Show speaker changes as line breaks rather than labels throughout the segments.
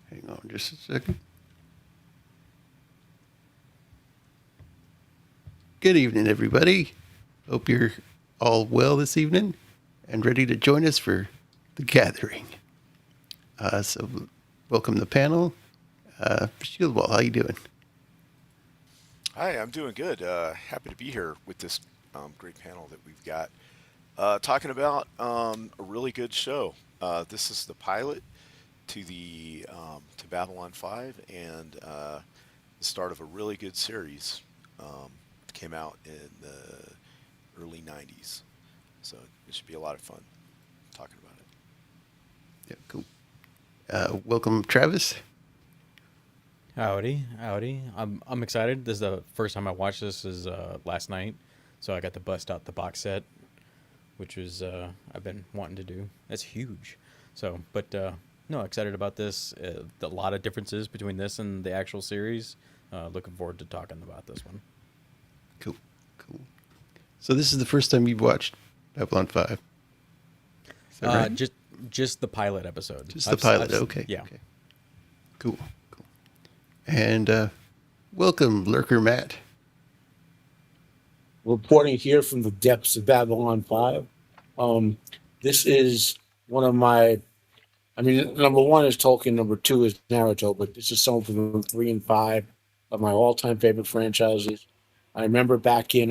Hang on just a second. Good evening, everybody. Hope you're all well this evening and ready to join us for the gathering. So welcome to the panel. Shieldwall, how you doing?
Hi, I'm doing good. Happy to be here with this great panel that we've got talking about a really good show. This is the pilot to the to Babylon 5 and the start of a really good series. It came out in the early 90s, so it should be a lot of fun talking about it.
Yeah, cool. Welcome, Travis.
Howdy. I'm excited. This is the first time I watched this is last night, so I got to bust out the box set, which is I've been wanting to do. That's huge. So, but no, excited about this. A lot of differences between this and the actual series. Looking forward to talking about this one.
Cool. So this is the first time you've watched Babylon 5? Is that right?
Just the pilot episode.
Just the pilot. Okay.
Yeah.
Okay. Cool. And welcome, Lurker Matt.
Reporting here from the depths of Babylon 5. This is one of my, number one is Tolkien, number two is Naruto, but this is something from 3 and 5 of my all-time favorite franchises. I remember back in,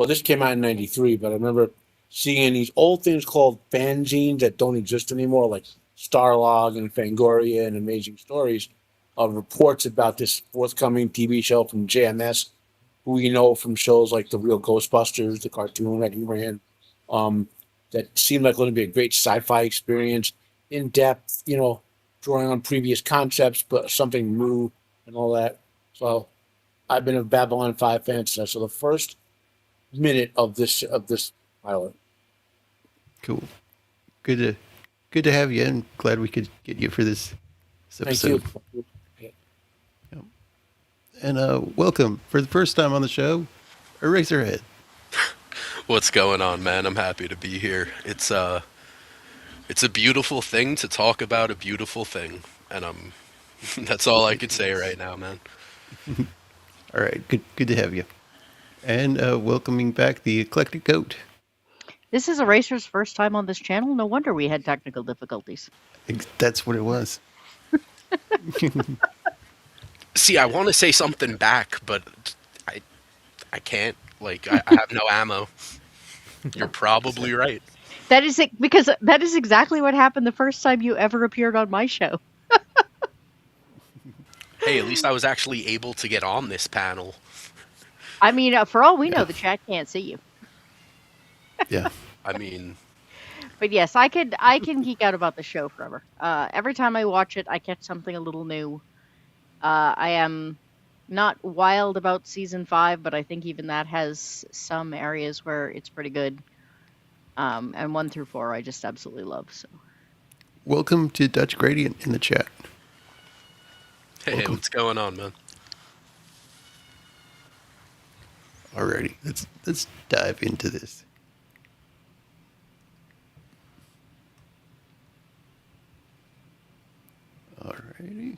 this came out in 93, but I remember seeing these old things called fanzines that don't exist anymore, like Starlog and Fangoria and Amazing Stories, of reports about this forthcoming TV show from JMS, who you know from shows like The Real Ghostbusters, the cartoon that he ran, that seemed like going to be a great sci-fi experience, in depth, drawing on previous concepts, but something new and all that. So I've been a Babylon 5 fan since the first minute of this pilot.
Cool. Good to have you, and glad we could get you for this episode.
Thank you.
And welcome for the first time on the show, Eraserhead.
What's going on, man? I'm happy to be here. It's a beautiful thing to talk about a beautiful thing, and that's all I could say right now, man.
All right, good to have you, and welcoming back the Eclectic Goat.
This is Eraser's first time on this channel. No wonder we had technical difficulties.
That's what it was.
See, I want to say something back, but I can't. Like, I have no ammo. You're probably right.
That is it, because that is exactly what happened the first time you ever appeared on my show.
Hey, at least I was actually able to get on this panel.
I mean, for all we know, the chat can't see you.
Yeah.
I mean,
but yes, I can geek out about the show forever. Every time I watch it, I catch something a little new. I am not wild about season 5, but I think even that has some areas where it's pretty good. And 1 through 4, I just absolutely love. So
Welcome to Dutch Gradient in the chat.
Hey,
Welcome.
what's going on, man?
Alrighty, let's dive into this. Alrighty.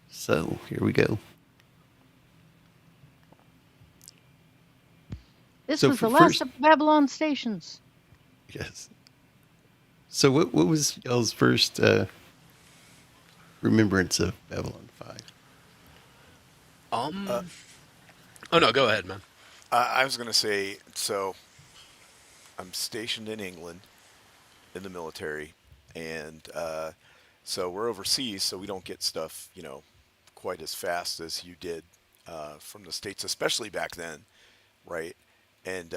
So here we go.
this
So
was
for
the last
first-
of Babylon stations.
Yes. So what was y'all's first remembrance of Babylon 5?
Oh no, go ahead, man.
I was going to say, so I'm stationed in England in the military, and so we're overseas, so we don't get stuff, quite as fast as you did from the States, especially back then, right? And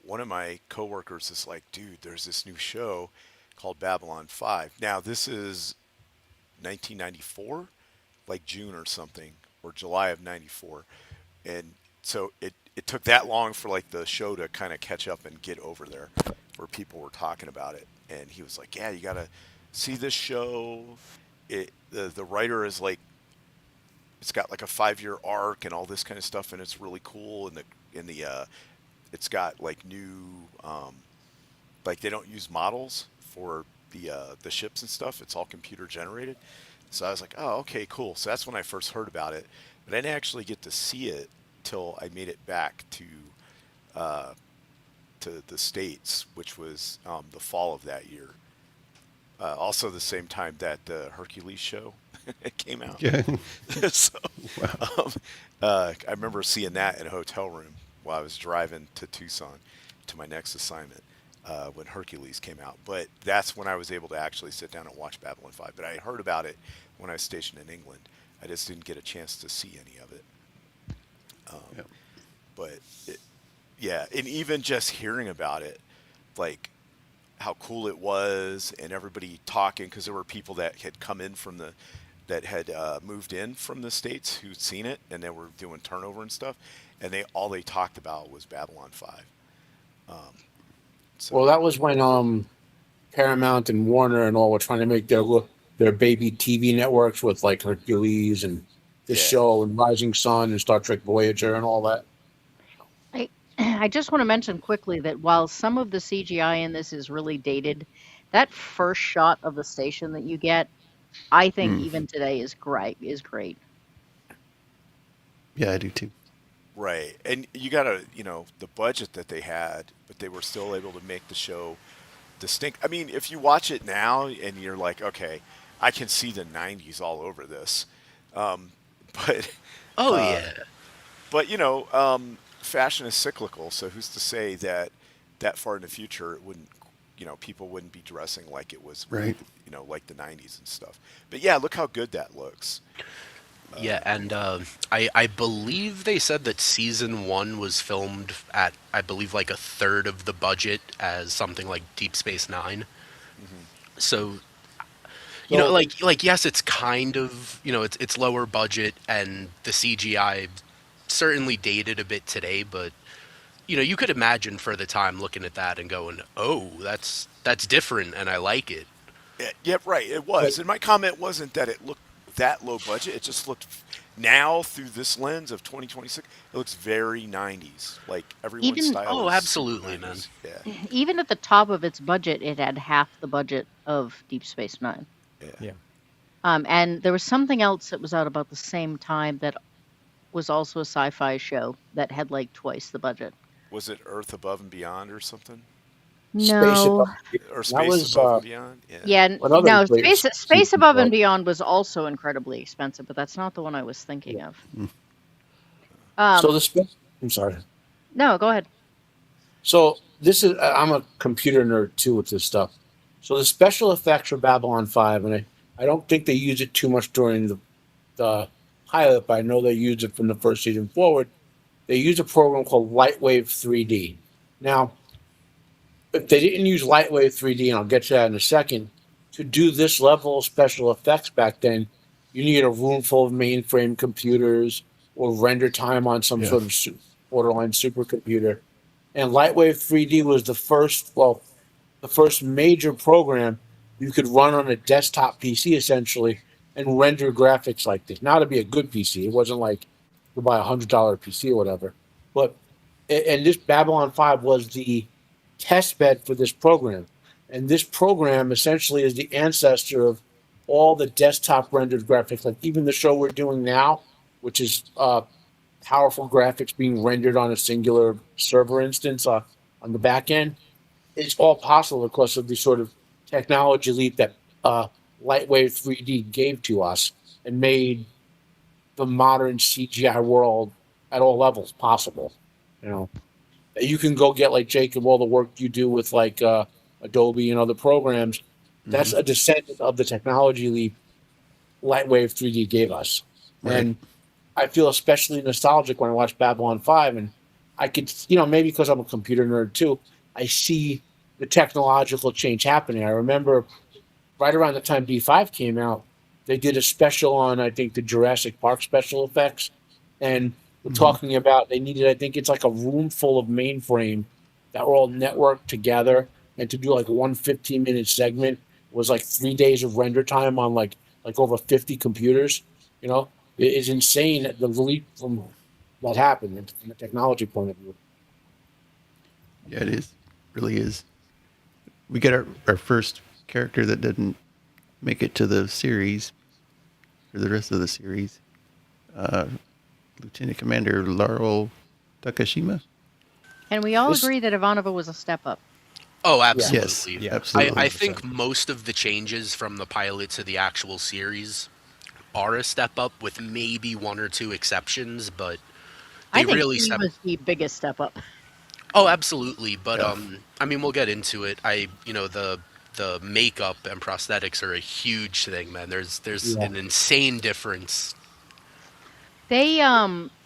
one of my coworkers is like, dude, there's this new show called Babylon 5. Now, this is 1994, like June or something, or July of 94. And so it took that long for like the show to kind of catch up and get over there where people were talking about it. And he was like, yeah, you got to see this show. The writer is like, it's got like a 5-year arc and all this kind of stuff, and it's really cool. And it's got like new, like they don't use models for the ships and stuff. It's all computer generated. So I was like, oh, okay, cool. So that's when I first heard about it, but I didn't actually get to see it till I made it back to the States, which was the fall of that year. Also, the same time that the Hercules show came out.
Yeah.
So I remember seeing that in a hotel room while I was driving to Tucson to my next assignment when Hercules came out. But that's when I was able to actually sit down and watch Babylon 5. But I heard about it when I was stationed in England. I just didn't get a chance to see any of it.
Yep.
But yeah, and even just hearing about it, like how cool it was, and everybody talking, because there were people that had come in that had moved in from the States who'd seen it, and they were doing turnover and stuff, and all they talked about was Babylon 5.
Well, that was when Paramount and Warner and all were trying to make their baby TV networks with like Hercules and the
Yeah.
show and Rising Sun and Star Trek Voyager and all that.
I just want to mention quickly that while some of the CGI in this is really dated, that first shot of the station that you get, I think even today is great.
Yeah, I do too.
Right. And you got to, the budget that they had, but they were still able to make the show distinct. I mean, if you watch it now and you're like, okay, I can see the 90s all over this. But
Oh yeah.
But fashion is cyclical, so who's to say that far in the future it wouldn't, people wouldn't be dressing like it was,
Right.
like the 90s and stuff. But yeah, look how good that looks.
Yeah, and I believe they said that season 1 was filmed at, I believe, like a third of the budget as something like Deep Space Nine. So, like yes, it's kind of, it's lower budget, and the CGI certainly dated a bit today, but you could imagine for the time looking at that and going, oh, that's different, and I like it.
Yeah, right. It was, and my comment wasn't that it looked that low budget. It just looked, now through this lens of 2026, it looks very 90s. Like everyone's style.
Oh,
is
absolutely,
90s.
man.
Yeah,
Even at the top of its budget, it had half the budget of Deep Space Nine.
Yeah.
And there was something else that was out about the same time that was also a sci-fi show that had like twice the budget.
Was it Earth Above and Beyond or something?
Space
No.
Above-
Or
That
Space
was,
Above and Beyond?
Yeah,
What other
no,
great
Space Above and
sequel?
Beyond was also incredibly expensive, but that's not the one I was thinking of.
So I'm sorry.
No, go ahead.
So this is I'm a computer nerd too with this stuff. So the special effects for Babylon 5, and I don't think they use it too much during the pilot, but I know they use it from the first season forward. They use a program called Lightwave 3D. Now, if they didn't use Lightwave 3D, and I'll get to that in a second, to do this level of special effects back then, you needed a room full of mainframe computers or render time on some
Yeah.
sort of borderline supercomputer. And Lightwave 3D was the first major program you could run on a desktop PC essentially and render graphics like this. Now to be a good PC, it wasn't like you buy $100 PC or whatever. But and this Babylon 5 was the test bed for this program. And this program essentially is the ancestor of all the desktop rendered graphics, like even the show we're doing now, which is powerful graphics being rendered on a singular server instance on the back end. It's all possible because of the sort of technology leap that Lightwave 3D gave to us and made the modern CGI world at all levels possible. You know, you can go get like Jacob all the work you do with like Adobe and other programs. That's a descendant of the technology leap Lightwave 3D gave us,
Right.
and I feel especially nostalgic when I watch Babylon 5, and I could, maybe because I'm a computer nerd too, I see the technological change happening. I remember right around the time B5 came out, they did a special on, I think, the Jurassic Park special effects. And we're talking about they needed, I think it's like a room full of mainframe that were all networked together. And to do like one 15-minute segment was like 3 days of render time on like over 50 computers. It is insane the leap from that happened from a technology point of view.
Yeah, it is. Really is. We get our first character that didn't make it to the series, or the rest of the series. Uh, Lieutenant Commander Laurel Takashima.
And we all
This,
agree that Ivanova was a step up.
Oh,
yeah,
Yes,
absolutely.
Yeah.
absolutely.
I think most of the changes from the pilot to the actual series are a step up, with maybe one or two exceptions, but
I
they
think
really
he
step.
was the biggest step up.
Oh, absolutely. But
Yeah.
I mean, we'll get into it. The makeup and prosthetics are a huge thing, man. There's
yeah.
an insane difference.
They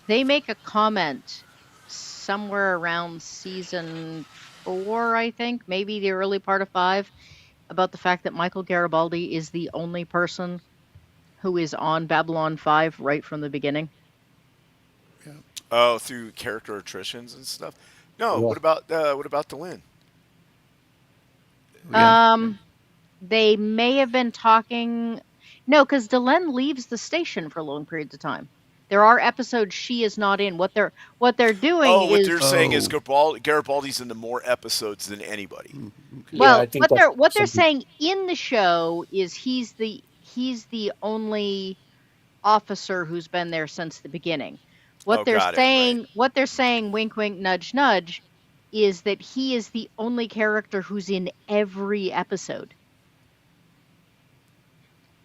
make a comment somewhere around season 4, I think, maybe the early part of 5, about the fact that Michael Garibaldi is the only person who is on Babylon 5 right from the beginning.
Yeah.
Oh, through character attritions and stuff. No,
Yeah.
what about Delin?
Yeah.
They may have been talking. No, because Delenn leaves the station for long periods of time. There are episodes she is not in. What they're doing
Oh, what
is,
they're saying is
Oh.
Garibaldi's into more episodes than anybody.
Okay.
Yeah, I
well,
think
what
that's
they're
something.
saying in the show is he's the only officer who's been there since the beginning.
Oh, got it. Right,
What they're saying, wink, wink, nudge, nudge, is that he is the only character who's in every episode.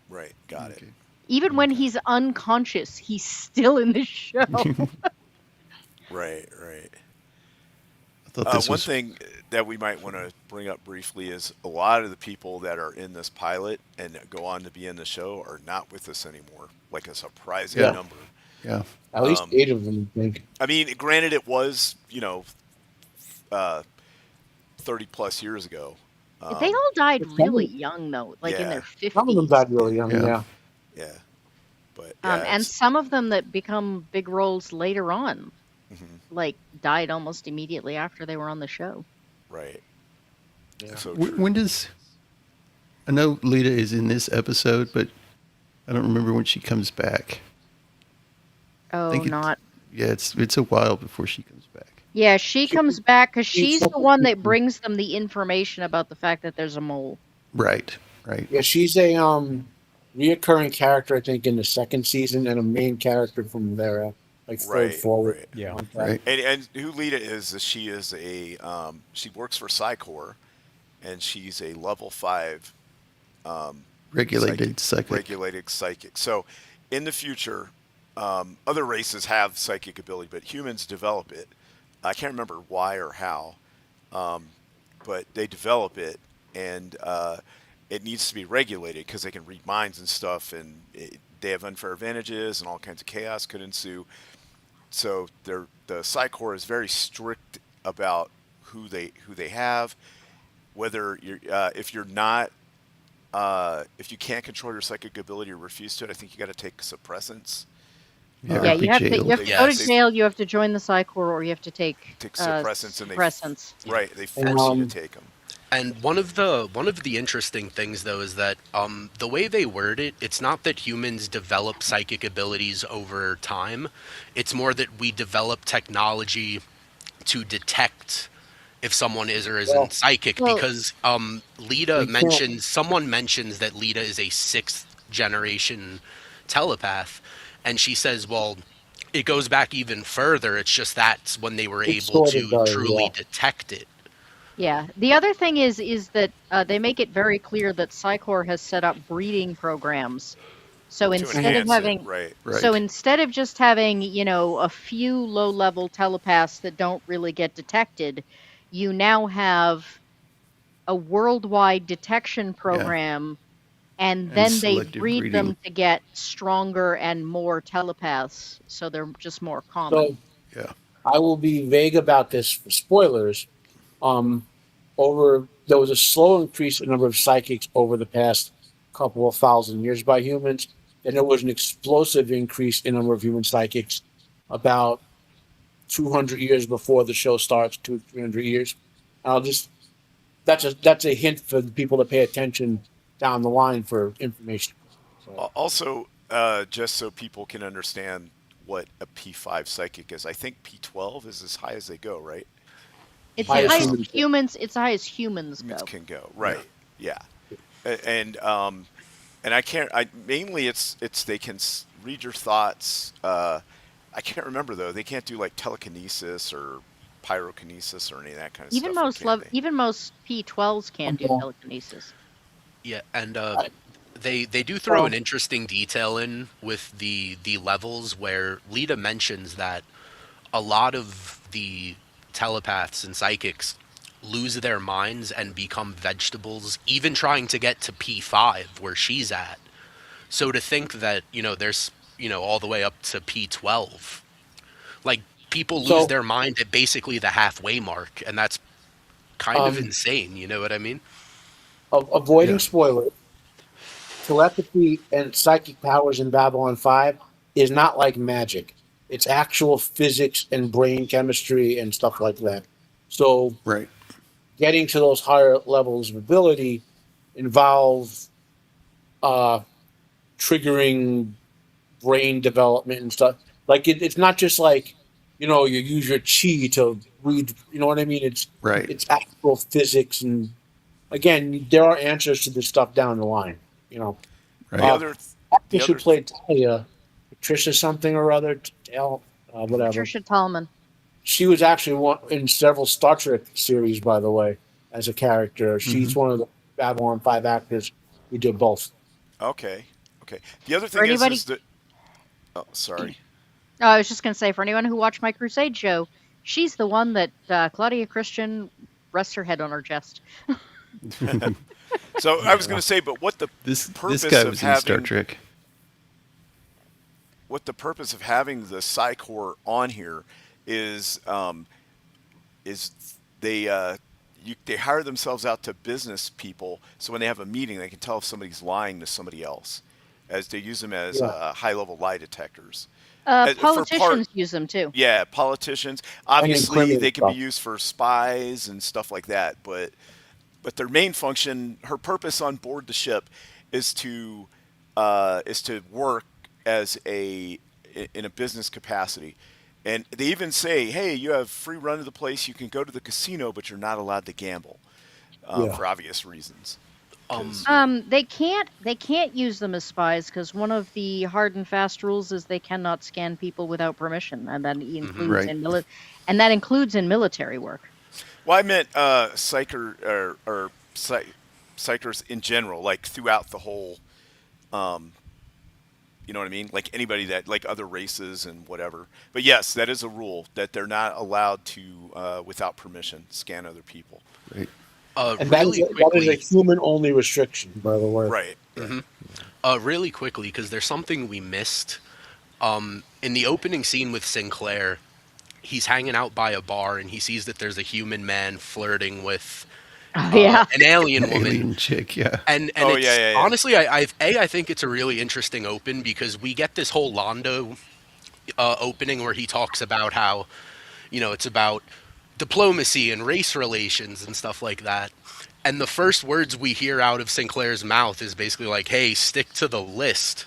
right, got it.
Okay.
Even when he's unconscious, he's still in the show.
Right, right.
I thought this
One
was.
thing that we might want to bring up briefly is a lot of the people that are in this pilot and go on to be in the show are not with us anymore, like a surprising
Yeah.
number.
Yeah.
At least 8 of them, I think.
I mean, granted, it was, 30 plus years ago.
They all died
Some
really
of,
young, though, like in
Yeah,
their
some of them
50s.
died really young.
Yeah.
Yeah.
yeah. But yeah,
And
it's,
some of them that become big roles later on,
mhm,
like died almost immediately after they were on the show.
right.
Yeah.
So true.
When does. I know Lita is in this episode, but I don't remember when she comes back.
Oh,
think it-
not.
Yeah, it's a while before she comes back.
Yeah, she comes back because
she's
she's the
something-
one that brings them the information about the fact that there's a mole.
Right. Right.
Yeah, she's a reoccurring character, I think, in the second season, and a main character from there, like third
Right,
forward.
right.
Yeah.
Like that.
Right.
And who Lita is she is a she works for Psycor, and she's a level 5
Regulated psychic.
regulated psychic. So in the future, other races have psychic ability, but humans develop it. I can't remember why or how, but they develop it, and it needs to be regulated because they can read minds and stuff, and they have unfair advantages, and all kinds of chaos could ensue. So the Psycor is very strict about who they have, whether you're if you're not if you can't control your psychic ability or refuse to it, I think you got to take suppressants.
Yeah,
Yeah,
or be
you have to
jailed.
go to
Yes.
jail. You have to join the Psy Corps, or you have to take
Take suppressants, and
suppressants.
right, they
And,
force you to take them.
And one of the interesting things though is that the way they word it, it's not that humans develop psychic abilities over time. It's more that we develop technology to detect if someone is or isn't
Well,
psychic.
Well,
Because Lita
we can't.
mentions someone mentions that Lita is a sixth generation telepath, and she says, well, it goes back even further. It's just that's when they were
It
able
sort of
to
does,
truly
yeah.
detect it.
yeah. The other thing is that they make it very clear that Psy Corps has set up breeding programs. So
To
instead of
enhance it,
having
right?
so
Right.
instead of just having, a few low-level telepaths that don't really get detected, you now have a worldwide detection
Yeah.
program, and
And
then they
selective
breed
breeding.
them to get stronger and more telepaths, so they're just more common.
So
Yeah.
I will be vague about this for spoilers. Um, there was a slow increase in number of psychics over the past couple of thousand years by humans. Then there was an explosive increase in number of human psychics about 200 years before the show starts, 300 years. I'll just that's a hint for the people to pay attention down the line for information. So,
Also, just so people can understand what a P5 psychic is, I think P12 is as high as they go, right?
It's the
highest
Yes.
highest
human.
humans. It's the highest humans
Humans
go.
can go,
Yeah.
right? Yeah, and I can't. I mainly it's they can read your thoughts. I can't remember though. They can't do like telekinesis or pyrokinesis or any of that kind of
Even
stuff, or
most
can they?
even most P12s can't do telekinesis.
Yeah, and
I,
they do throw an
well,
interesting detail in with the levels where Lita mentions that a lot of the telepaths and psychics lose their minds and become vegetables, even trying to get to P5 where she's at. So to think that, there's, all the way up to P12, like people lose
so
their mind at basically the halfway mark, and that's kind of
um,
insane, you know what I mean?
avoiding
Yeah.
spoilers, telepathy and psychic powers in Babylon 5 is not like magic. It's actual physics and brain chemistry and stuff like that. So
Right.
getting to those higher levels of ability involve uh, triggering brain development and stuff. Like it's not just like you use your chi to read. You know what I mean?
Right.
It's actual physics, and again, there are answers to this stuff down the line. You know,
The
Right.
uh,
other, the
actress who
other,
played Talia, Patricia something or other, whatever.
Patricia Tallman.
She was actually in several Star Trek series, by the way, as a character.
Hmm.
She's one of the Babylon 5 actors who did both.
okay, okay. The other
For
thing
anybody,
is that. Oh, sorry.
I was just going to say, for anyone who watched my Crusade show, she's the one that Claudia Christian rests her head on her chest.
So I was going to say, but what the
This
purpose
guy
of
was in Star
having
Trek.
what the purpose of having the Psy-Corps on here is is they hire themselves out to business people, so when they have a meeting, they can tell if somebody's lying to somebody else, as they use them as
Yeah.
high-level lie detectors. For part,
Politicians use them too.
yeah, politicians.
And
Obviously, they
incriminate
can be
stuff.
used for spies and stuff like that, but their main function, her purpose on board the ship, is to work as in a business capacity. And they even say, "Hey, you have free run of the place. You can go to the casino, but you're not allowed to gamble
Yeah.
for obvious reasons."
Um,
'Cause,
They can't use them as spies because one of the hard and fast rules is they cannot scan people without permission, and that includes
Right.
and that includes in military work.
well, I meant psychers in general, like throughout the whole. Um, You know what I mean? Like anybody that, like other races and whatever. But yes, that is a rule that they're not allowed to, without permission, scan other people.
Right.
And
really
that is
quickly,
a human only restriction, by the way.
Right. Right.
really quickly, because there's something we missed. In the opening scene with Sinclair, he's hanging out by a bar and he sees that there's a human man flirting with
Oh, yeah.
an alien woman.
Alien chick, yeah.
And
Oh,
it's
yeah.
honestly, I think it's a really interesting open because we get this whole Londo opening where he talks about how, it's about diplomacy and race relations and stuff like that. And the first words we hear out of Sinclair's mouth is basically like, "Hey, stick to the list."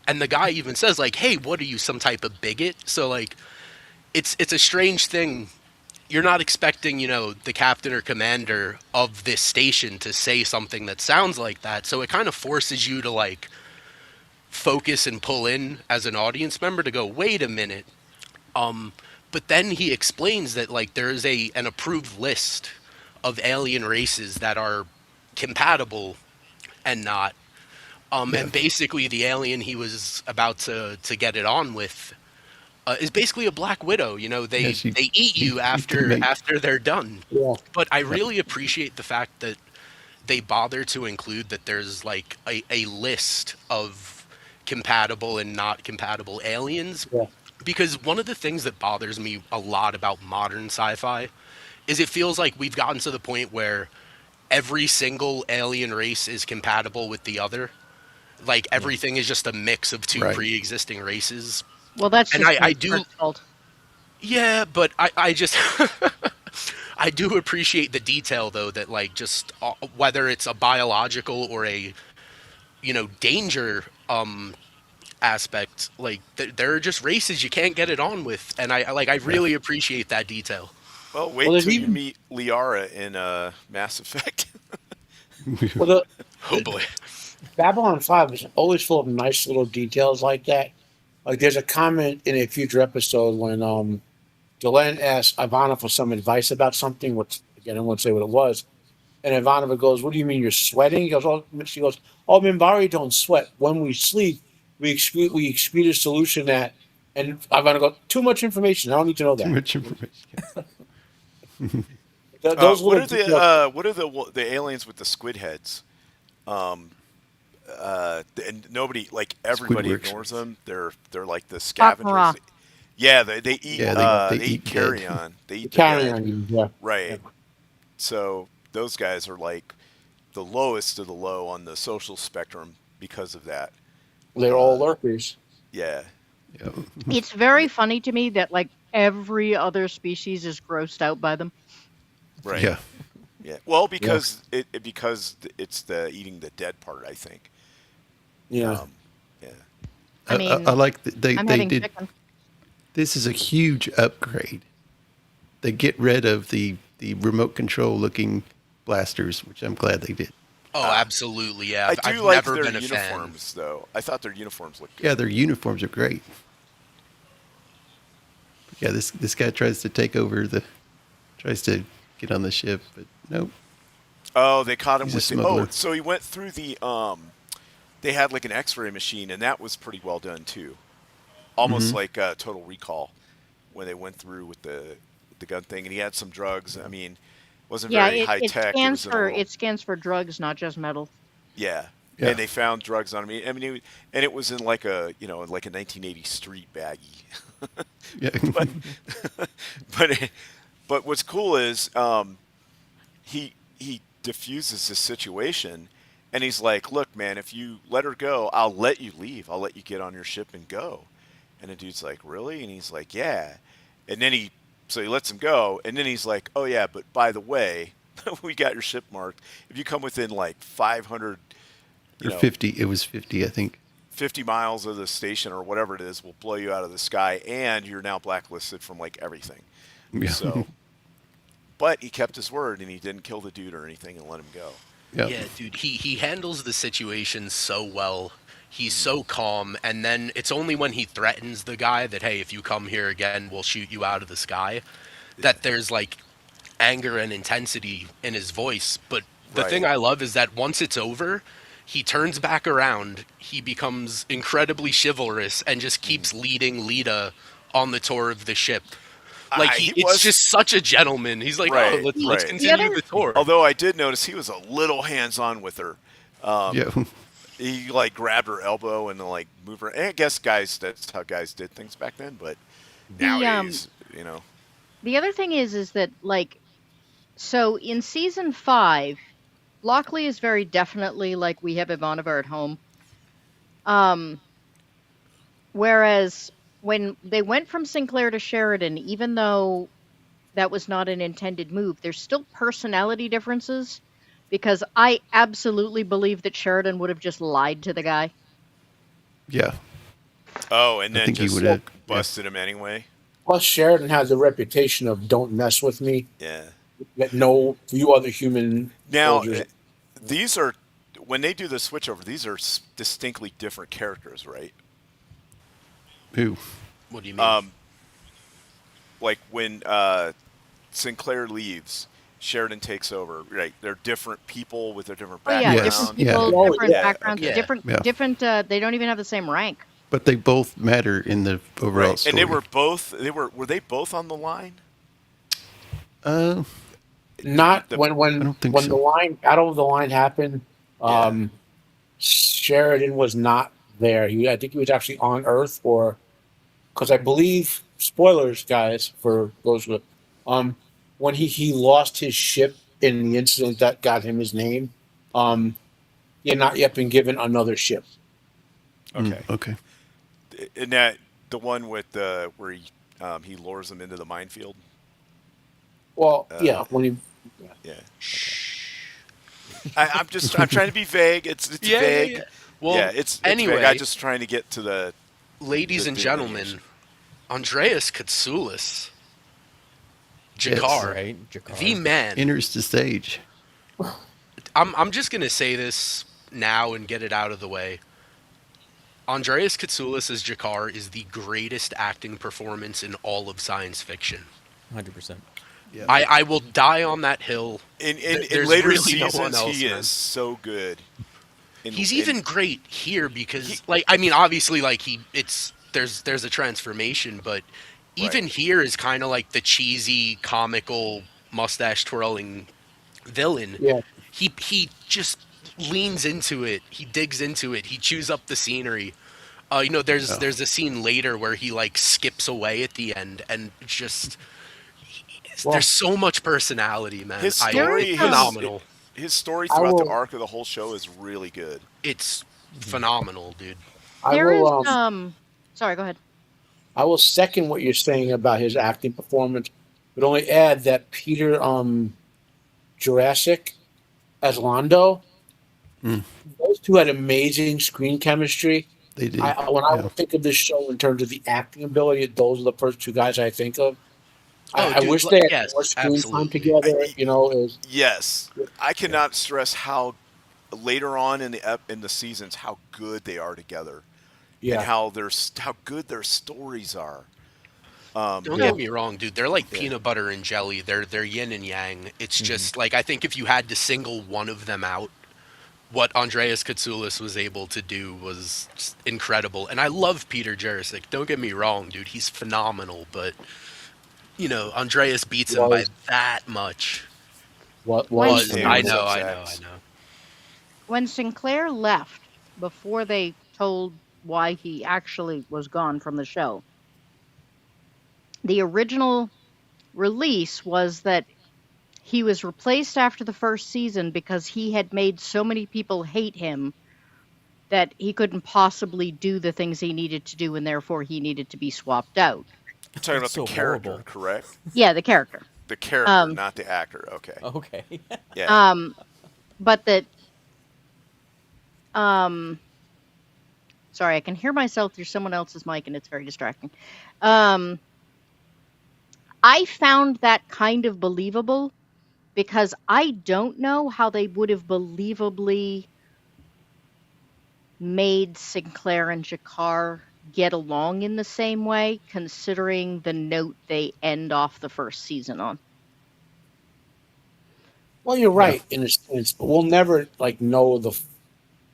And the guy even says like, "Hey, what are you, some type of bigot?" So like, it's a strange thing. You're not expecting, the captain or commander of this station to say something that sounds like that. So it kind of forces you to like focus and pull in as an audience member to go, wait a minute. But then he explains that like there is an approved list of alien races that are compatible and not. And basically the alien he was about to get it on with is basically a black widow. They they eat you after they're done.
Yeah.
But I really appreciate the fact that they bother to include that there's like a list of compatible and not compatible aliens.
Yeah.
Because one of the things that bothers me a lot about modern sci-fi is it feels like we've gotten to the point where every single alien race is compatible with the other. Like everything is just a mix of two
Right.
pre-existing races.
Well, that's
And
just
I do,
fault.
yeah, but I just I do appreciate the detail though that like just whether it's a biological or a danger aspect, like there are just races you can't get it on with, and I really appreciate that detail.
Well, wait
Well, there's
till you
even-
meet Liara in Mass Effect.
Well, the
Oh boy.
Babylon 5 is always full of nice little details like that. Like there's a comment in a future episode when Delenn asks Ivana for some advice about something, which again I won't say what it was. And Ivanova goes, "What do you mean you're sweating?" He goes, "Oh," she goes, "Oh, Minbari don't sweat. When we sleep, we excrete a solution that." And Ivana goes, "Too much information. I don't need to know
Too
that."
much information.
Those
What
little
are
details-
the aliens with the squid heads? And nobody, like everybody
Squidworks.
ignores them. They're like the scavengers.
Baccarat.
Yeah, they eat.
Yeah, they
they
eat
eat carrion. They eat the
carry
dead.
on. Yeah.
Right. So those guys are like the lowest of the low on the social spectrum because of that.
They're all lurkers.
Yeah.
Yeah.
It's very funny to me that like every other species is grossed out by them.
Right.
Yeah.
Yeah. Well, because it's the eating the dead part, I think.
Yeah.
Yeah.
I mean,
I like that they
I'm
they
having
did.
chicken.
This is a huge upgrade. They get rid of the remote control looking blasters, which I'm glad they did.
Oh, absolutely, yeah.
I do
I've
like
never
their
been a fan.
uniforms, though. I thought their uniforms looked good.
Yeah, their uniforms are great. Yeah, this guy tries to get on the ship, but nope.
Oh, they caught him
He's a
with
smuggler.
so he went through the they had like an X-ray machine, and that was pretty well done too. Almost like Total Recall when they went through with the gun thing, and he had some drugs. I mean, wasn't
Yeah,
very high
it
tech.
scans for it scans for drugs, not just metal.
Yeah.
Yeah.
And they found drugs on him. I mean, and it was in like a 1980 street baggie.
Yeah.
But what's cool is he diffuses this situation, and he's like, "Look, man, if you let her go, I'll let you leave. I'll let you get on your ship and go." And the dude's like, "Really?" And he's like, "Yeah." And then he lets him go, and then he's like, "Oh yeah, but by the way, we got your ship marked. If you come within like 500,
Or 50. It was 50, I think.
50 miles of the station or whatever it is, we'll blow you out of the sky, and you're now blacklisted from like everything."
Yeah.
So, but he kept his word, and he didn't kill the dude or anything and let him go.
Yeah.
Yeah, dude, he handles the situation so well. He's so calm, and then it's only when he threatens the guy that, hey, if you come here again, we'll shoot you out of the sky, that there's like anger and intensity in his voice. But the
Right.
thing I love is that once it's over, he turns back around, he becomes incredibly chivalrous, and just keeps leading Lita on the tour of the ship. Like it's just such a gentleman. He's like,
Right,
oh, let's
right.
continue the tour.
Although I did notice he was a little hands-on with her.
Yeah.
He like grabbed her elbow and like moved her. And I guess that's how guys did things back then. But nowadays,
The other thing is that like So in season 5, Lockley is very definitely like we have Ivanova at home. Whereas when they went from Sinclair to Sheridan, even though that was not an intended move, there's still personality differences because I absolutely believe that Sheridan would have just lied to the guy.
Yeah,
Oh, and
I
then
think he
just
would have. Yeah.
busted him anyway.
Plus, Sheridan has a reputation of "don't mess with me."
Yeah.
That no few other human
Now,
soldiers.
these are when they do the switchover. These are distinctly different characters, right?
Who?
What do you mean?
Like when Sinclair leaves, Sheridan takes over. Right? They're different people with their different
Oh yeah,
Yes,
different
backgrounds.
yeah.
people,
Oh,
different
yeah.
backgrounds,
Okay.
Yeah.
different. They don't even have the same rank.
But they both matter in the overall
Right.
story.
And they were both. Were they both on the line?
Uh,
Not
The-
I
when
don't think
when
so.
the line out of the line happened.
Yeah.
Sheridan was not there. I think he was actually on Earth, or because I believe spoilers, guys, for those who when he lost his ship in the incident that got him his name. He had not yet been given another ship.
Okay.
Okay.
And that the one with where he lures them into the minefield.
Well, yeah, when he
Yeah. I'm trying to be vague. It's vague.
Well,
Yeah, it's
anyway,
vague. I'm just trying to get to the
ladies
the
and
delineation.
gentlemen, Andreas Katsoulis,
Yes.
Jakar,
Right, Jakar.
the man.
Enters the stage.
I'm just gonna say this now and get it out of the way. Andreas Katsoulis as Jakar is the greatest acting performance in all of science fiction.
100%.
Yeah.
I will die on that hill.
In
There's
later
really no one
seasons,
else,
he
man.
is so good.
He's even great here because, I mean, obviously, there's a transformation, but even
Right.
here is kind of like the cheesy, comical, mustache twirling villain.
yeah
He just leans into it. He digs into it. He chews up the scenery. There's a scene later where he like skips away at the end, and just there's so much personality, man.
His
It's
story,
phenomenal.
his story
I
throughout the
will-
arc of the whole show is really good.
It's phenomenal, dude.
I
There is
will
sorry, go ahead.
I will second what you're saying about his acting performance, but only add that Peter Jurassic as Londo, those two had amazing screen chemistry.
They did.
When I think of this show in terms of the acting ability, those are the first two guys I think of. I
dude,
wish they had
yes,
more screen
absolutely.
time together.
Yes, I cannot stress how later on in the seasons how good they are together, and
yeah.
how good their stories are.
Don't get me wrong, dude. They're like peanut butter and jelly. They're yin and yang. It's just like I think if you had to single one of them out, what Andreas Katsoulis was able to do was just incredible. And I love Peter Jurasik. Don't get me wrong, dude. He's phenomenal, but Andreas beats him by that much.
What
Was-
was
Hey,
I
what's
know,
up,
I know, I
Zax?
know.
When Sinclair left, before they told why he actually was gone from the show, the original release was that he was replaced after the first season because he had made so many people hate him that he couldn't possibly do the things he needed to do, and therefore he needed to be swapped out.
You're talking about
That's so
the character,
horrible.
correct?
Yeah, the character.
The character, not the actor. Okay.
Okay.
Yeah.
But that sorry, I can hear myself through someone else's mic and it's very distracting. I found that kind of believable because I don't know how they would have believably made Sinclair and Jakar get along in the same way, considering the note they end off the first season on.
Well, you're right in a sense, but we'll never know the.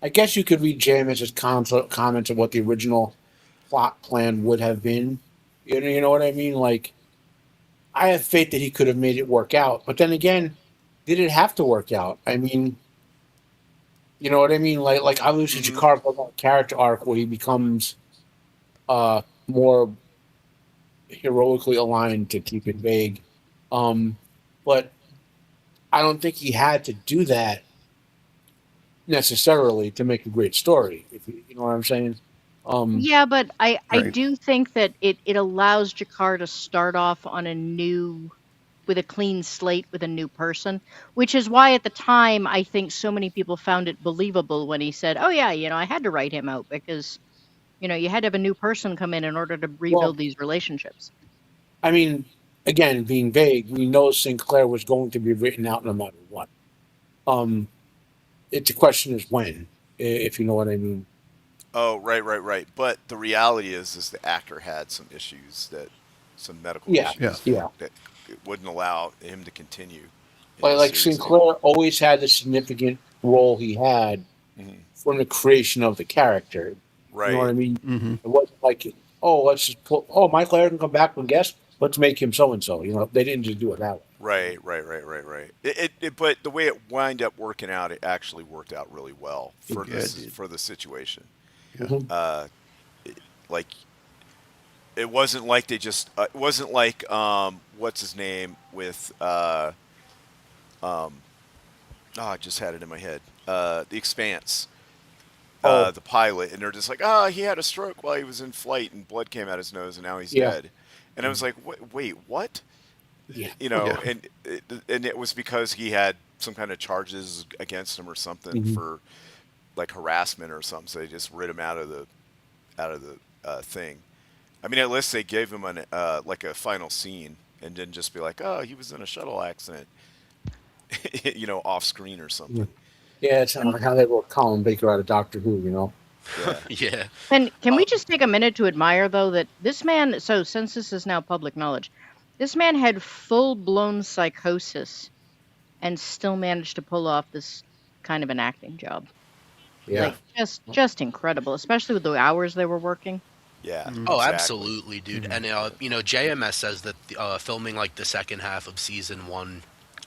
I guess you could read Jameis's comments of what the original plot plan would have been. You know what I mean? Like, I have faith that he could have made it work out, but then again, did it have to work out? I mean, you know what I mean? Like obviously Jakar goes on a character arc where he becomes more heroically aligned, to keep it vague. But I don't think he had to do that necessarily to make a great story. If you know what I'm saying.
Yeah, but I
Right.
do think that it allows Jakar to start off on a new with a clean slate with a new person, which is why at the time I think so many people found it believable when he said, "Oh yeah, I had to write him out because you had to have a new person come in order to
Well,
rebuild these relationships."
I mean, again, being vague, we know Sinclair was going to be written out no matter what. Um, it's a question is when, if you know what I mean.
Oh, right. But the reality is the actor had some medical
Yeah,
Yeah.
issues
yeah.
that wouldn't allow him to continue in
But
the
like
series anymore.
Sinclair always had the significant role he had
Hmm.
from the creation of the character. You know what I
Right,
mean?
Mm-hmm.
It wasn't like, oh, let's just put, oh, Michael Eric can come back and guest. Let's make him so and so. They didn't just do it that way.
right. But the way it wind up working out, it actually worked out really well for
Yeah, it did.
for the situation.
Yeah.
Mhm.
Uh, like it wasn't like they just it wasn't like what's his name with um oh, I just had it in my head. The Expanse,
Oh,
the pilot, and they're just like, oh, he had a stroke while he was in flight, and blood came out his nose, and now he's
yeah,
dead. And I was like, wait, what?
yeah.
Yeah.
And it was because he had some kind of charges against him or something
Mhm.
for like harassment or something. So they just rid him out of the thing. I mean, at least they gave him an like a final scene and didn't just be like, oh, he was in a shuttle accident, off screen or
Yeah,
something.
yeah, it's like how they wrote Colin Baker out of Doctor Who.
Yeah.
Yeah.
Can we
Uh,
just take a minute to admire though that this man, so since this is now public knowledge, this man had full-blown psychosis and still managed to pull off this kind of an acting job.
Yeah.
Like just incredible, especially with the hours they were working.
Yeah.
Mm.
oh,
Exactly.
absolutely, dude.
Mhm.
And JMS says that filming like the second half of season one,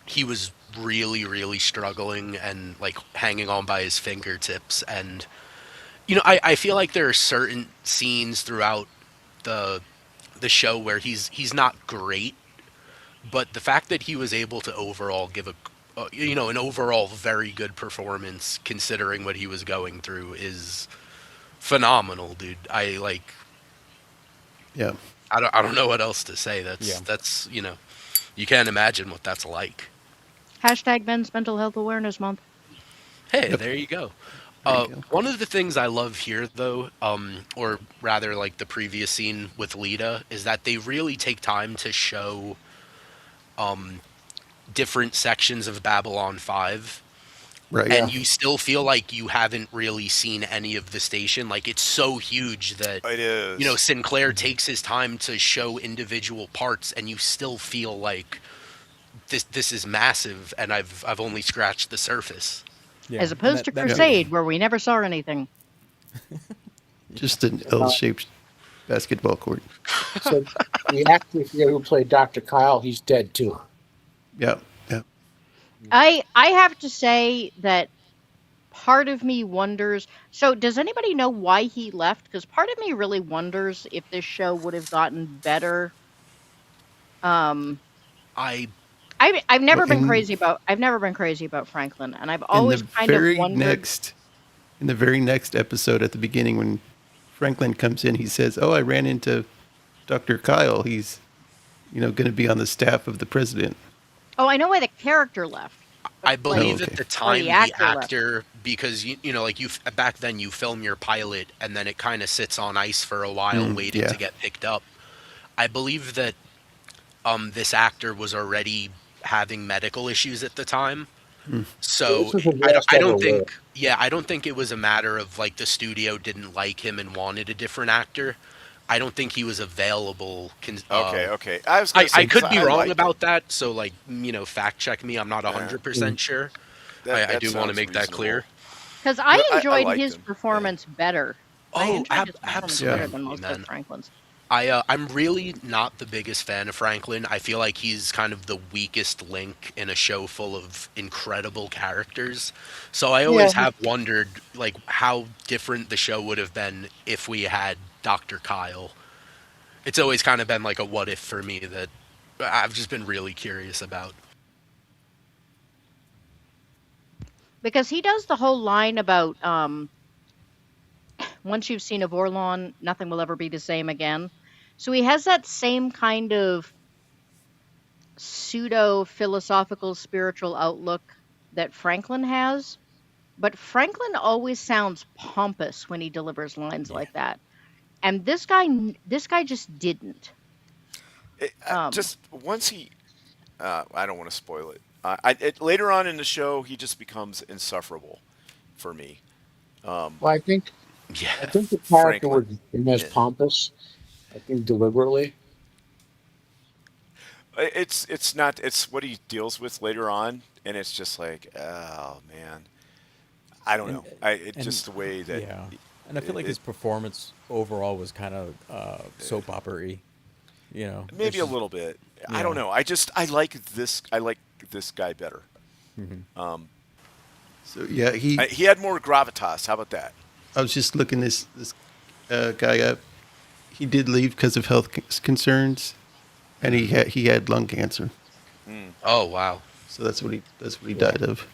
he was really, really struggling and like hanging on by his fingertips. And I feel like there are certain scenes throughout the the show where he's not great, but the fact that he was able to overall give an overall very good performance considering what he was going through is phenomenal, dude.
Yeah.
I don't know what else to say.
Yeah.
That's you can't imagine what that's like.
Hashtag Men's Mental Health Awareness Month.
Hey,
Yep.
there you go.
There you go.
One of the things I love here, though, or rather, like the previous scene with Lita, is that they really take time to show different sections of Babylon 5,
Right.
Yeah.
and you still feel like you haven't really seen any of the station. Like, it's so huge that,
It is.
Sinclair takes his time to show individual parts, and you still feel like this is massive, and I've only scratched the surface.
Yeah.
As
And
opposed to
that
Crusade, where we never saw anything.
Just an L-shaped basketball court.
So the actor here who played Dr. Kyle, he's dead too.
Yeah. Yeah.
I have to say that part of me wonders. So, does anybody know why he left? Because part of me really wonders if this show would have gotten better. Um,
I
I've
Well,
never been crazy about Franklin, and I've
in the
always kind of
very
wondered.
in the very next episode at the beginning when Franklin comes in, he says, "Oh, I ran into Dr. Kyle. He's, going to be on the staff of the president."
Oh, I know why the character left.
I
But like,
believe
okay.
at the
or
time
the
the
actor left.
actor, because like back then you film your pilot and then it kind of sits on ice for a while waiting
yeah.
to get picked up. I believe that this actor was already having medical issues at the time. So
This was his
I don't,
last
I
ever
don't
role.
think I don't think it was a matter of like the studio didn't like him and wanted a different actor. I don't think he was available.
Okay. I was gonna say
I
'cause
could be
I
wrong
liked him.
about that, so like fact check me. I'm not
Yeah,
100% sure.
that
I
that
do want to
sounds
make that
reasonable.
clear.
Because I
'Cause I
enjoyed
liked
his
him. Yeah.
performance better. I
Oh,
enjoyed his performance better
absolutely,
than most
man.
of Franklin's.
I'm really not the biggest fan of Franklin. I feel like he's kind of the weakest link in a show full of incredible characters. So I
Yeah.
always have wondered like how different the show would have been if we had Dr. Kyle. It's always kind of been like a what if for me that I've just been really curious about.
because he does the whole line about once you've seen a Vorlon, nothing will ever be the same again. So he has that same kind of pseudo philosophical spiritual outlook that Franklin has, but Franklin always sounds pompous when he delivers lines
Yeah.
like that. And this guy just didn't. Um
Just once he, I don't want to spoil it. Later on in the show, he just becomes insufferable for me.
Well,
Yeah.
I think the character
Franklin.
was written as
Yeah.
pompous. I think deliberately.
It's not. It's what he deals with later on, and it's just like, oh man, I don't
And
know. It's
and
just the way that
yeah, and I feel
it,
like
it
his performance overall was kind of soap opera-y. You know,
maybe
it's
a
just
little bit. I don't
yeah.
know. I like this. I like this guy better.
Hmm.
So yeah,
He had more gravitas. How about that?
I was just looking this guy up. He did leave because of health concerns, and he had lung cancer.
Mm,
Oh wow.
So that's what he
Yeah.
died of.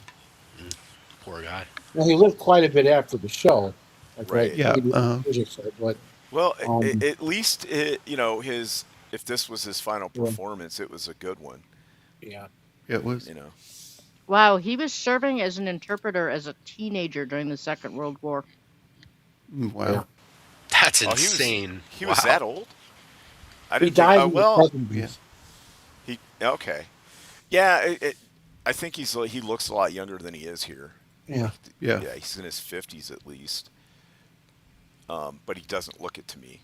Poor guy.
Now he lived quite a bit after the show, like
right.
Yeah.
physics said, but
Well,
um,
at least his if this was his final
yeah,
performance, it was a good one.
yeah.
Yeah, it was.
You know.
wow, he was serving as an interpreter as a teenager during the Second World War.
Yeah.
Wow.
That's
Oh,
insane.
he was
Wow.
that old. I
He
didn't think.
died in the
Well,
Yeah.
70s.
he okay. Yeah, I think he looks a lot younger than he is here.
Yeah.
Like,
Yeah.
yeah, he's in his 50s at least. But he doesn't look it to me.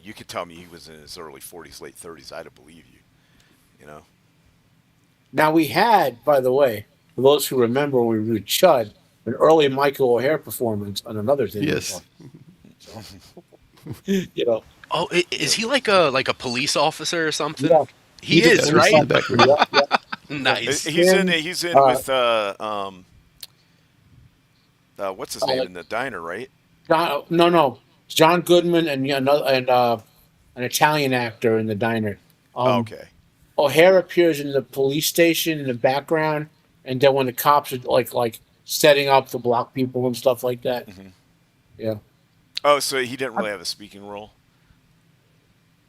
You could tell me he was in his early 40s, late 30s. I'd believe you. You know.
Now we had, by the way, for those who remember when we reviewed Chud, an early Michael O'Hare performance on another thing.
Yes.
So, you know,
Oh,
Yeah.
is he like a police officer or something?
yeah.
He
He's a
is,
Police
police
in
right?
the
officer.
background.
Yeah, yeah, yeah.
Nice.
Him,
He's in
uh,
with what's his name
uh,
in the diner, right?
no, John Goodman and another and an Italian actor in the diner.
Oh,
Um,
okay.
O'Hare appears in the police station in the background, and then when the cops are like setting up to block people and stuff like that.
Hmm.
Yeah,
Oh, so he didn't
I,
really have a speaking role,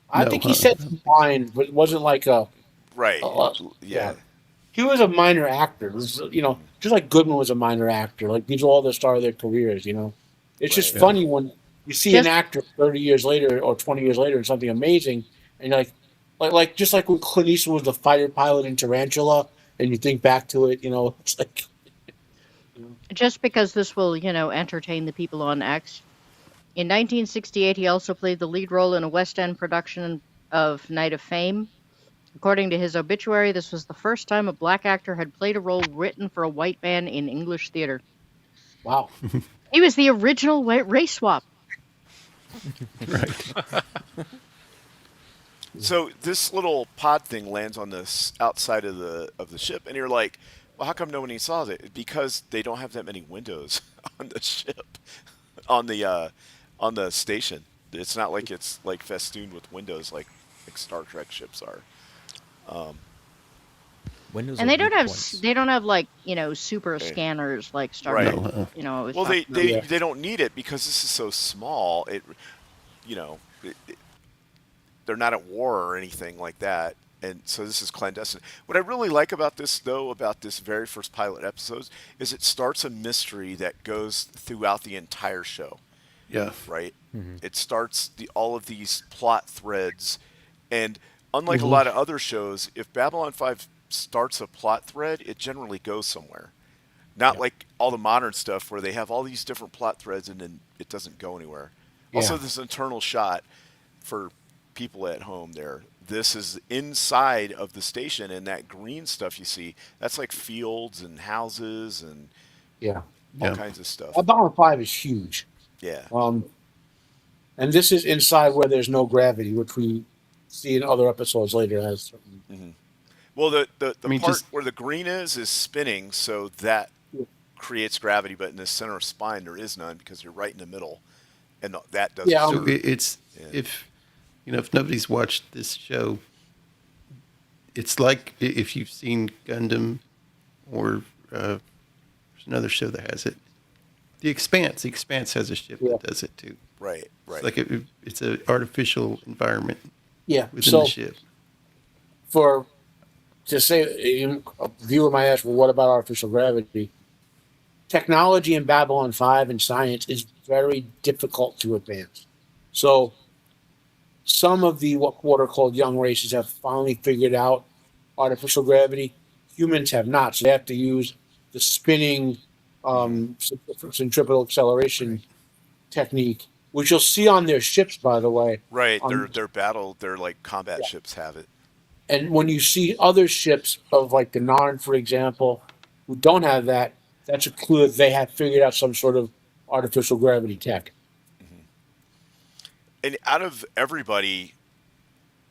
I
No,
think he
huh?
said some lines, but it wasn't like
right?
yeah.
Yeah.
He was a minor actor. It was,
Hmm.
just like Goodman was a minor actor. Like these are all the start of their careers. It's just
Right.
Yeah.
funny when you see an
Just
actor 30 years later or 20 years later in something amazing, and you're like just like when Clint Eastwood was the fighter pilot in Tarantula, and you think back to it, it's like, you know,
just because this will, entertain the people on X. In 1968, he also played the lead role in a West End production of Night of Fame. According to his obituary, this was the first time a black actor had played a role written for a white man in English theater.
wow.
He was the original race swap.
Right.
So this little pod thing lands on this outside of the ship, and you're like, well, how come nobody saw it? Because they don't have that many windows on the ship, on the station. It's not like it's like festooned with windows like Star Trek ships are. Um,
Windows
And
are
they don't
weak
have
points.
they don't have like, super
eh,
scanners like Star
No.
right.
Trek, is
Well, they,
talking about.
they
Yeah.
they don't need it because this is so small. You know, they're not at war or anything like that. And so this is clandestine. What I really like about this, though, about this very first pilot episode, is it starts a mystery that goes throughout the entire show,
Yeah.
right?
Hmm.
It starts all of these plot threads, and unlike a
Hmm.
lot of other shows, if Babylon 5 starts a plot thread, it generally goes somewhere. Not
Yeah.
like all the modern stuff where they have all these different plot threads and then it doesn't go anywhere. Also,
Yeah.
this internal shot for people at home there. This is inside of the station, and that green stuff you see, that's like fields and houses and
Yeah.
all
Yeah.
kinds of stuff.
Babylon 5 is huge.
Yeah.
And this is inside where there's no gravity, which we see in other episodes later as certain.
Hmm. Well, the
I mean,
part
just
where the green is spinning, so that creates gravity, but in the center of spine, there is none because you're right in the middle, and that doesn't
Yeah,
so
serve.
it's
Yeah.
if nobody's watched this show, it's like if you've seen Gundam or another show that has it. The Expanse. The Expanse has a ship that does it too.
Right.
It's like it's an artificial environment
Yeah.
within
So
the ship.
to say, a viewer might ask, well, what about artificial gravity? Technology in Babylon 5 and science is very difficult to advance. So some of the what are called young races have finally figured out artificial gravity. Humans have not. So they have to use the spinning centripetal acceleration technique, which you'll see on their ships, by the way.
Right. Their like combat ships have it.
And when you see other ships of like the Narn, for example, who don't have that, that's a clue that they have figured out some sort of artificial gravity tech.
And out of everybody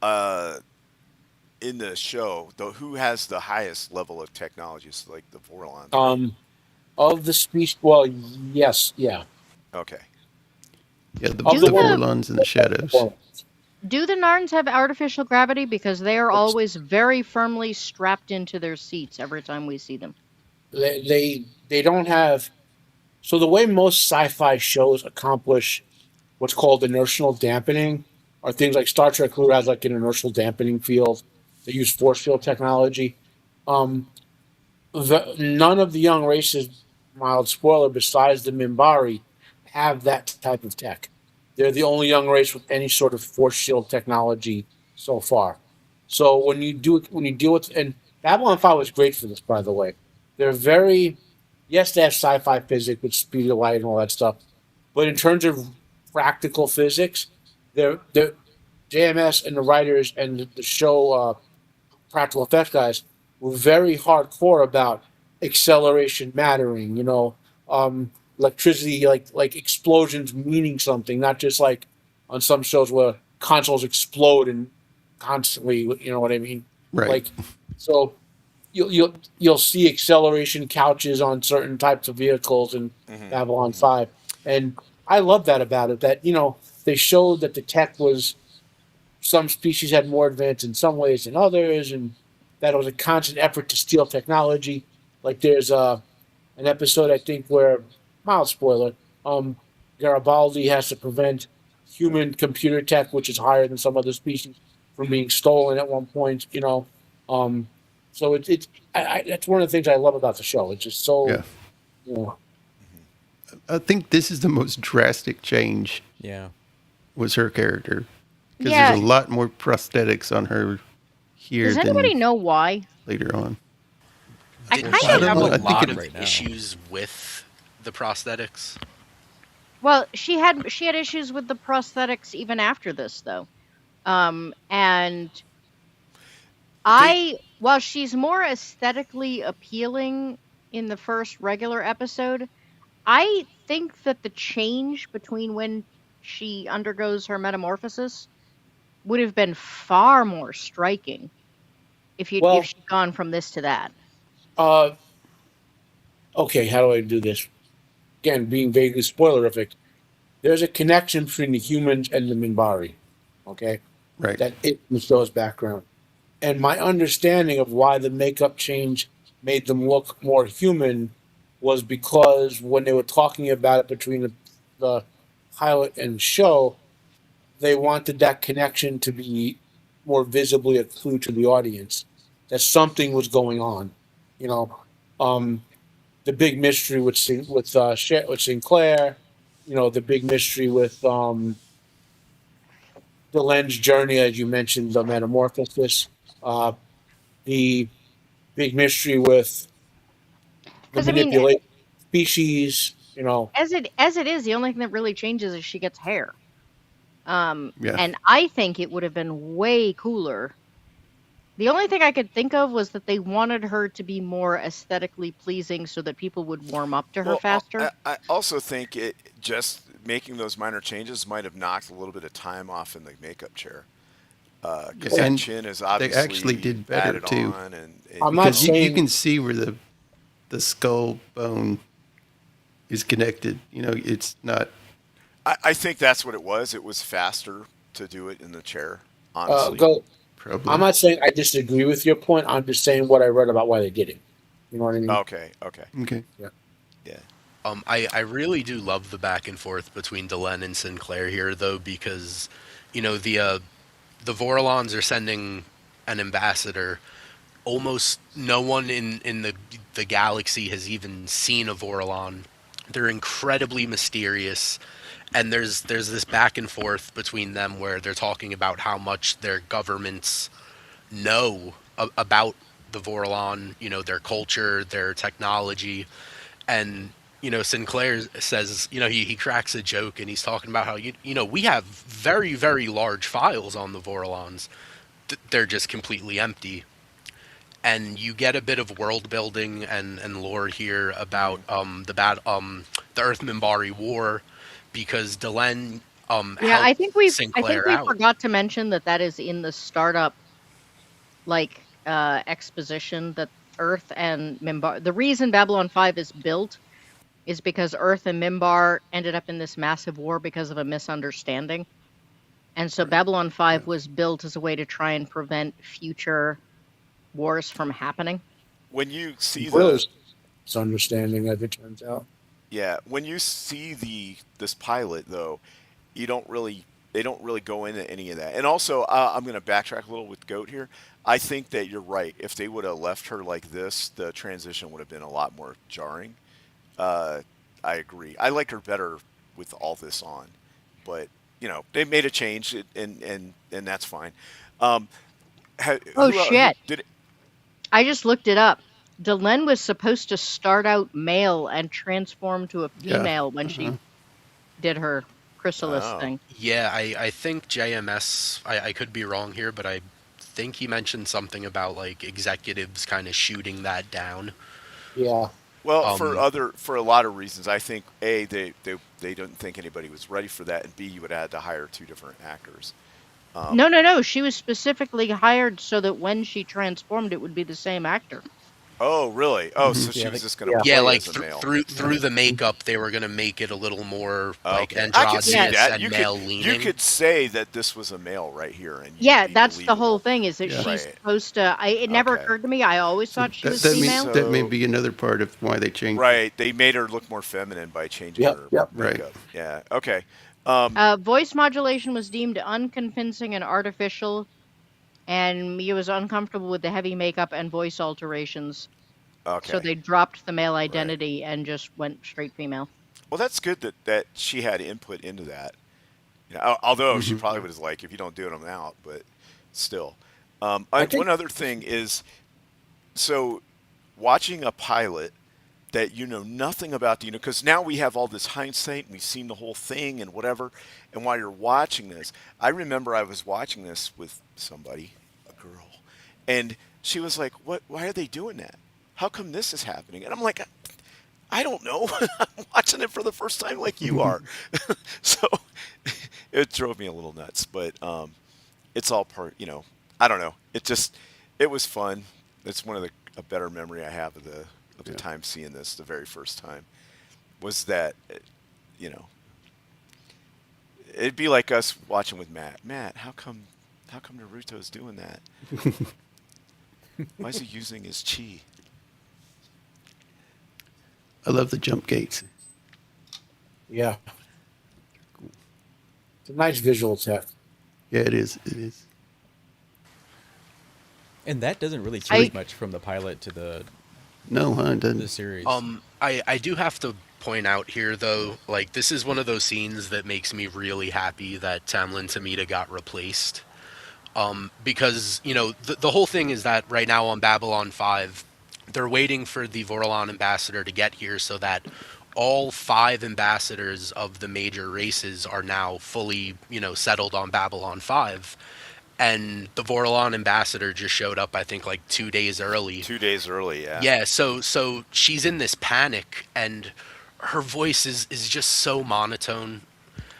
in the show, who has the highest level of technology? So like the Vorlons.
Of the species, well, yes, yeah.
Okay.
Yeah, the
Of the
Vorlons in the shadows.
Do the Narns have artificial gravity? Because they are always very firmly strapped into their seats every time we see them.
They don't have. So the way most sci-fi shows accomplish what's called inertial dampening are things like Star Trek, who has like an inertial dampening field. They use force field technology. None of the young races, mild spoiler, besides the Minbari, have that type of tech. They're the only young race with any sort of force shield technology so far. So when you deal with, and Babylon 5 was great for this, by the way. They're very, yes, they have sci-fi physics with speed of light and all that stuff, but in terms of practical physics, they're JMS and the writers and the show practical effects guys were very hardcore about acceleration mattering. Electricity, like explosions meaning something, not just like on some shows where consoles explode and constantly. You know what I mean?
Right.
Like, so you'll see acceleration couches on certain types of vehicles in Babylon 5, and I love that about it. That they showed that the tech was, some species had more advanced in some ways than others, and that it was a constant effort to steal technology. Like there's an episode, I think, where, mild spoiler, Garibaldi has to prevent human computer tech, which is higher than some other species, from being stolen at one point. So it's that's one of the things I love about the show. It's just so.
Yeah. I think this is the most drastic change.
Yeah.
Was her character, because
Yeah.
there's a lot more prosthetics on her here
Does anybody know why?
later on.
I
Didn't
kind
she
of
have a
I think
lot
it-
of issues with the prosthetics?
Well, she had issues with the prosthetics even after this, though, and while she's more aesthetically appealing in the first regular episode, I think that the change between when she undergoes her metamorphosis would have been far more striking if she'd gone from this to that.
Okay, how do I do this? Again, being vaguely spoilerific, there's a connection between the humans and the Minbari. Okay,
Right.
that it shows background, and my understanding of why the makeup change made them look more human was because when they were talking about it between the pilot and show, they wanted that connection to be more visibly a clue to the audience that something was going on. The big mystery with Sinclair, the big mystery with the Len's journey, as you mentioned, the metamorphosis, the big mystery with the
'Cause, I mean,
manipulation species.
As it is, the only thing that really changes is she gets hair.
Yeah.
And I think it would have been way cooler. The only thing I could think of was that they wanted her to be more aesthetically pleasing so that people would warm up to her faster.
I also think it just making those minor changes might have knocked a little bit of time off in the makeup chair. Because that
And
chin is
they
obviously
actually did better,
added
too.
on, and
I'm not
Because you
saying-
can see where the skull bone is connected. It's not.
I think that's what it was. It was faster to do it in the chair. Honestly,
Probably.
I'm not saying I disagree with your point. I'm just saying what I read about why they did it. You know what I mean?
Okay.
Okay.
Yeah.
Yeah.
I really do love the back and forth between Delenn and Sinclair here, though, because, the Vorlons are sending an ambassador. Almost no one in the galaxy has even seen a Vorlon. They're incredibly mysterious, and there's this back and forth between them where they're talking about how much their governments know about the Vorlon, their culture, their technology, and Sinclair says, he cracks a joke and he's talking about how we have very very large files on the Vorlons. They're just completely empty, and you get a bit of world building and lore here about the Earth Minbari War, because Delenn
Yeah,
helped
I think
Sinclair
we
out.
forgot to mention that that is in the startup exposition that Earth and Mimbar. The reason Babylon 5 is built is because Earth and Mimbar ended up in this massive war because of a misunderstanding. And so Babylon 5 was built as a way to try and prevent future wars from happening.
When you see
Will's understanding, as it turns out.
yeah, when you see this pilot though, you don't really they don't really go into any of that. And also, I'm going to backtrack a little with Goat here. I think that you're right. If they would have left her like this, the transition would have been a lot more jarring. Uh, I agree. I like her better with all this on, but they made a change, and that's fine. Um,
Oh
who
shit.
did it?
I just looked it up. Delenn was supposed to start out male and transform to a
Yeah.
female when she did her chrysalis
Oh.
thing.
Yeah, I think JMS, I could be wrong here, but I think he mentioned something about like executives kind of shooting that down.
Yeah.
Well,
Um,
for a lot of reasons, I think they didn't think anybody was ready for that, and B, you would have had to hire two different actors.
No. She was specifically hired so that when she transformed, it would be the same actor.
Oh, really? Oh, so she
Yeah,
was
they-
just going to
yeah,
play
like
as a male.
through the makeup, they were gonna make it a little more like
Okay. I can see
androgynous
that.
and
You
male
could
leaning.
say that this was a male right here, and you'd
Yeah,
be
that's the whole
believable.
thing. Is that
Yeah.
she's
Right.
supposed to? It never
Okay.
occurred to me. I always
So
thought she was
that
female.
that may
So-
be another part of why they changed.
Right. They made her look more feminine by changing her
Yep.
Right.
makeup. Yeah. Okay.
Voice modulation was deemed unconvincing and artificial, and Mia was uncomfortable with the heavy makeup and voice alterations.
Okay.
So they dropped the male identity and just went straight female.
Well, that's good that she had input into that. Although she probably was like, if you don't do it, I'm out. But still,
I think-
one other thing is, so watching a pilot that you know nothing about because now we have all this hindsight and we've seen the whole thing and whatever. And while you're watching this, I remember I was watching this with somebody, a girl, and she was like, "What? Why are they doing that? How come this is happening?" And I'm like, I don't know. I'm watching it for the first time like you are. So it drove me a little nuts, but it's all part, I don't know. It was fun. It's one of a better memory I have of the time seeing this the very first time was that, it'd be like us watching with Matt. Matt, how come Naruto's doing that? Why is he using his chi?
I love the jump gates.
Yeah. It's a nice visual effect.
Yeah, it is. It is.
And that doesn't really change much from the pilot to the
No, huh? It doesn't.
series.
I do have to point out here though, like this is one of those scenes that makes me really happy that Tamlin Tamita got replaced. Because the whole thing is that right now on Babylon 5, they're waiting for the Vorlon ambassador to get here so that all 5 ambassadors of the major races are now fully settled on Babylon 5. And the Vorlon ambassador just showed up, I think, like 2 days early.
2 days early, yeah.
Yeah, so she's in this panic, and her voice is just so monotone.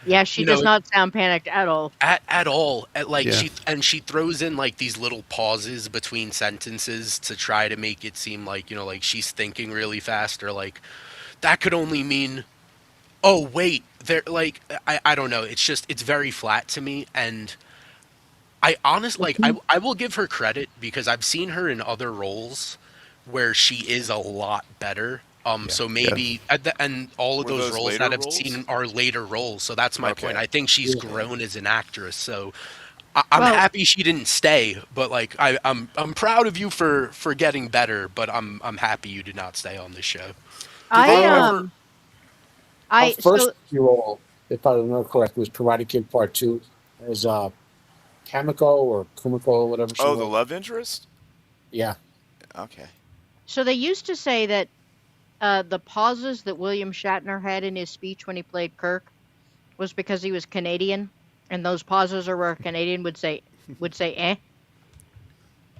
Yeah, she does not sound panicked at all.
At all. Like
Yeah.
she throws in like these little pauses between sentences to try to make it seem like, like she's thinking really fast, or like that could only mean, oh wait, they're like I don't know. It's very flat to me, and I honestly I will give her credit because I've seen her in other roles where she is a lot better, So maybe and all of
Were
those
those
roles
later
that I've
roles?
seen are later roles. So that's my point.
Okay.
I think she's
Yeah.
grown as an actress. So I'm
Well,
happy she didn't stay, but like I'm proud of you for getting better. But I'm happy you did not stay on this show.
Did they
I
Her,
ever?
her
I
first
so
role, if I remember correctly, was Karate Kid Part 2 as Kamiko or Kumiko or whatever she
Oh, the
was.
love interest.
Yeah.
Okay.
so they used to say that the pauses that William Shatner had in his speech when he played Kirk was because he was Canadian, and those pauses are where a Canadian would say eh.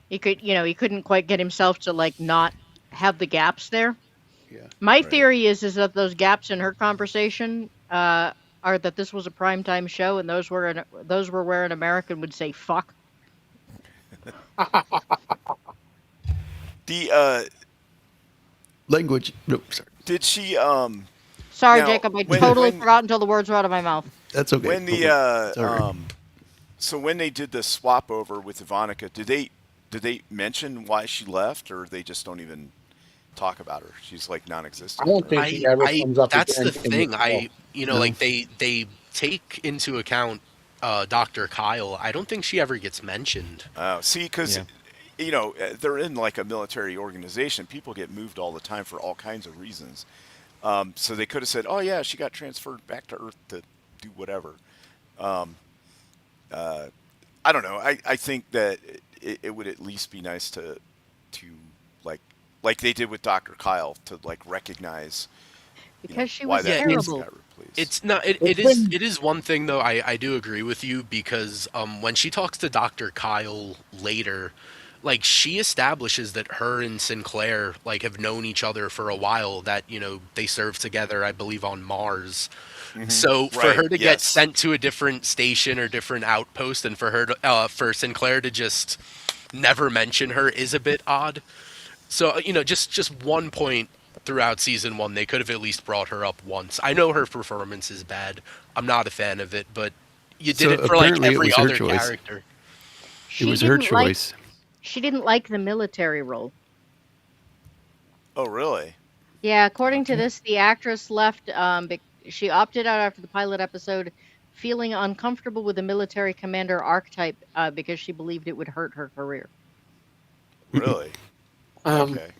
He couldn't quite get himself to like not have the gaps there.
Yeah.
My
Right.
theory is that those gaps in her conversation are that this was a primetime show, and those were where an American would say fuck.
The
Language. Nope. Sorry.
did she
Sorry,
now
Jacob, I
when
totally
when
forgot until the words were out of my mouth.
That's okay.
when the
It's all right.
so when they did the swap over with Ivanka, did they mention why she left, or they just don't even talk about her? She's like
I
non-existent.
don't
or-
think she ever comes up
That's
again
the
in
thing.
the show.
No.
Like they take into account Dr. Kyle. I don't think she ever gets mentioned.
See, because
Yeah.
they're in like a military organization. People get moved all the time for all kinds of reasons. So they could have said, "Oh yeah, she got transferred back to Earth to do whatever." I don't know. I think that it would at least be nice to like they did with Dr. Kyle to like recognize
Because she
why
was
that
Yeah,
person
terrible.
got replaced.
It's not.
It's been
It is one thing though. I do agree with you because when she talks to Dr. Kyle later, like she establishes that her and Sinclair like have known each other for a while. That they served together, I believe, on Mars. So for
Right.
her to get
Yes.
sent to a different station or different outpost, and for her to for Sinclair to just never mention her is a bit odd. So just one point throughout season one, they could have at least brought her up once. I know her performance is bad. I'm not a fan of it, but you did
So
it for like
apparently it
every
was her
other
choice.
character.
It
She
was her
didn't like
choice.
she didn't like the military role.
Oh really?
Yeah, according to this, the actress left. She opted out after the pilot episode, feeling uncomfortable with the military commander archetype because she believed it would hurt her career.
Really?
um,
Okay.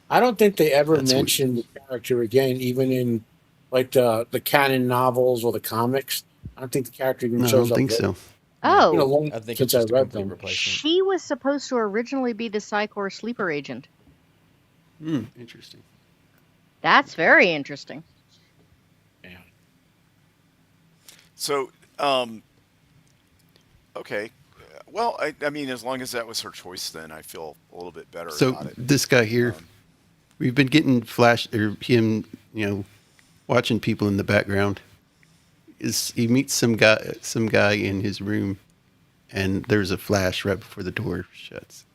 I don't think they ever
That's weird.
mentioned the character again, even in like the canon novels or the comics. I don't think the character even
No, I
shows
don't
up.
think
there.
so.
Oh,
Long
I think
since
it's
I
just a
read
complete
them.
replacement.
she was supposed to originally be the Psychor sleeper agent.
Interesting.
That's very interesting.
Yeah.
So okay. Well, I mean, as long as that was her choice, then I feel a little bit better
So
about it.
this guy here, we've been getting flash or him, watching people in the background. He meets some guy in his room, and there's a flash right before the door shuts.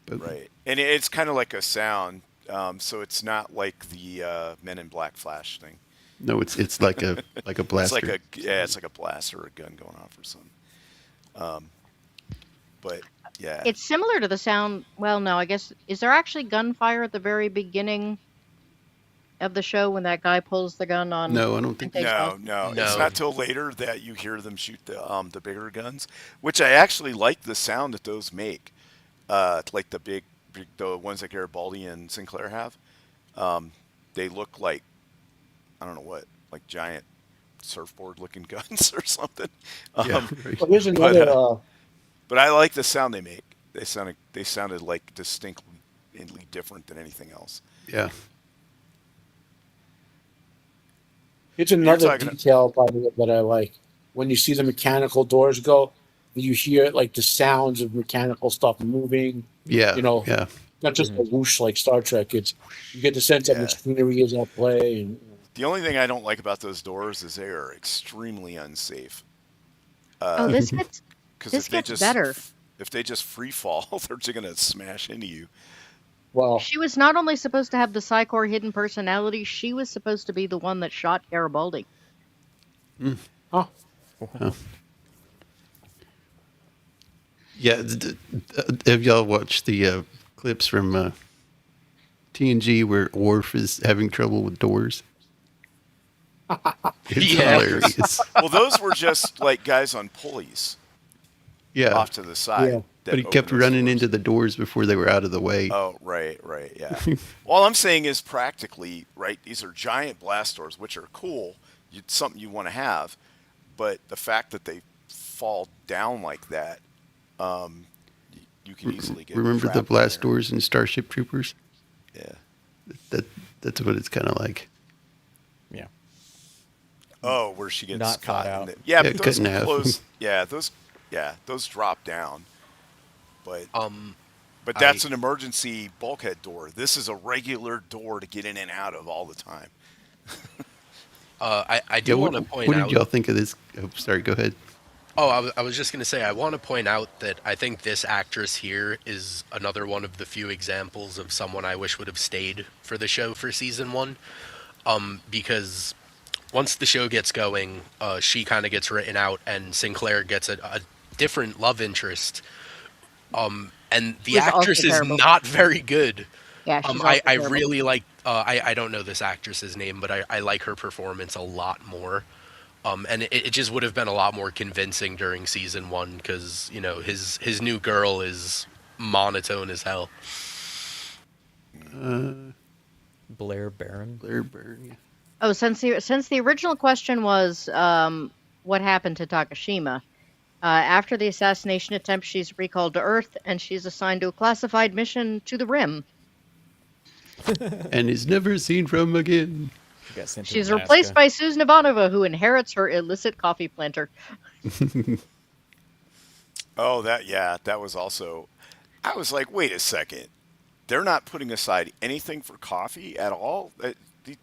But
Right, and it's kind of like a sound, so it's not like the Men in Black Flash thing.
no, it's like a blaster.
It's like a blast or a gun going off or something. But yeah,
It's similar to the sound. Well, no, I guess is there actually gunfire at the very beginning of the show when that guy pulls the gun on?
No, I don't think.
takes off?
no, it's
No.
not till later that you hear them shoot the bigger guns, which I actually like the sound that those make. Like the ones that Garibaldi and Sinclair have. They look like, I don't know what, like giant surfboard looking guns or something.
Yeah, right.
Well, here's another.
But I like the sound they make. They sounded like distinctly different than anything else.
Yeah.
Here's another
talking-
detail about it that I like. When you see the mechanical doors go, you hear like the sounds of mechanical stuff moving.
Yeah. Yeah.
Not just a whoosh like Star Trek. You get the sense that
Yeah.
machinery is at play. And
The only thing I don't like about those doors is they are extremely unsafe.
Oh, this gets
'Cause
this
if they
gets
just
better.
if they just free fall, they're just gonna smash into you.
well,
She was not only supposed to have the Psychor hidden personality, she was supposed to be the one that shot Garibaldi.
huh?
Yeah. Have y'all watched the clips from TNG where Worf is having trouble with doors. It's
Yeah.
hilarious.
Well, those were just like guys on pulleys
Yeah,
off to the side.
Yeah.
that
but he kept
opened those
running
doors.
into the doors before they were out of the way.
Oh, right, yeah. All I'm saying is practically, right, these are giant blast doors, which are cool. Something you want to have. But the fact that they fall down like that, you can easily get
Remember the
trapped in
blast
there.
doors in Starship Troopers?
Yeah.
That's what it's kind of like.
Yeah.
Oh, where she gets
Not
caught.
thought out.
Yeah,
Yeah,
but
cut in half.
those drop down. But
Um,
but that's an emergency bulkhead door. This is a regular door to get in and out of all the time.
I do want to point
what
out.
did y'all think of this? Oh, sorry, go ahead.
Oh, I was just going to say, I want to point out that I think this actress here is another one of the few examples of someone I wish would have stayed for the show for season 1. Because once the show gets going, she kind of gets written out, and Sinclair gets a different love interest. And the
Who's also
actress is
terrible.
not very good.
Yeah, she's also
I
terrible.
really like, I don't know this actress's name, but I like her performance a lot more. And it just would have been a lot more convincing during season 1 because, you know, his new girl is monotone as hell.
Blair Baron.
Blair Byrne.
Oh, since the original question was what happened to Takashima, after the assassination attempt, she's recalled to Earth and she's assigned to a classified mission to the Rim.
And is never seen from again.
Got sent to
She's
Alaska.
replaced by Susan Ivanova, who inherits her illicit coffee planter.
Oh, that was also. I was like, wait a second, they're not putting aside anything for coffee at all.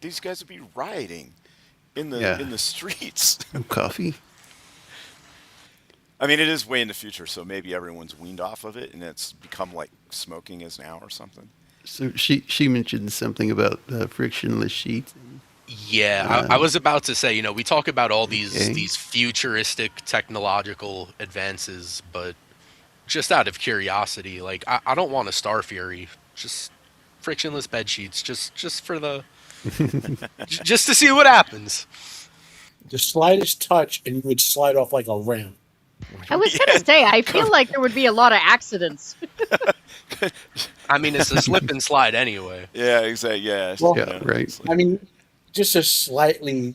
These guys would be rioting in the streets.
No coffee.
I mean, it is way in the future, so maybe everyone's weaned off of it, and it's become like smoking is now or something.
So she mentioned something about frictionless sheets.
Yeah, I was about to say, you know, we talk about all these
Okay.
these futuristic technological advances, but just out of curiosity, like I don't want a Star Fury, just frictionless bed sheets, just for the just to see what happens.
The slightest touch, and you would slide off like a ram.
I was going to say, I feel like there would be a lot of accidents.
I mean, it's a slip and slide anyway.
Yeah, exactly. Yeah,
Well,
Yeah, right.
it's like-
I mean, just a slightly.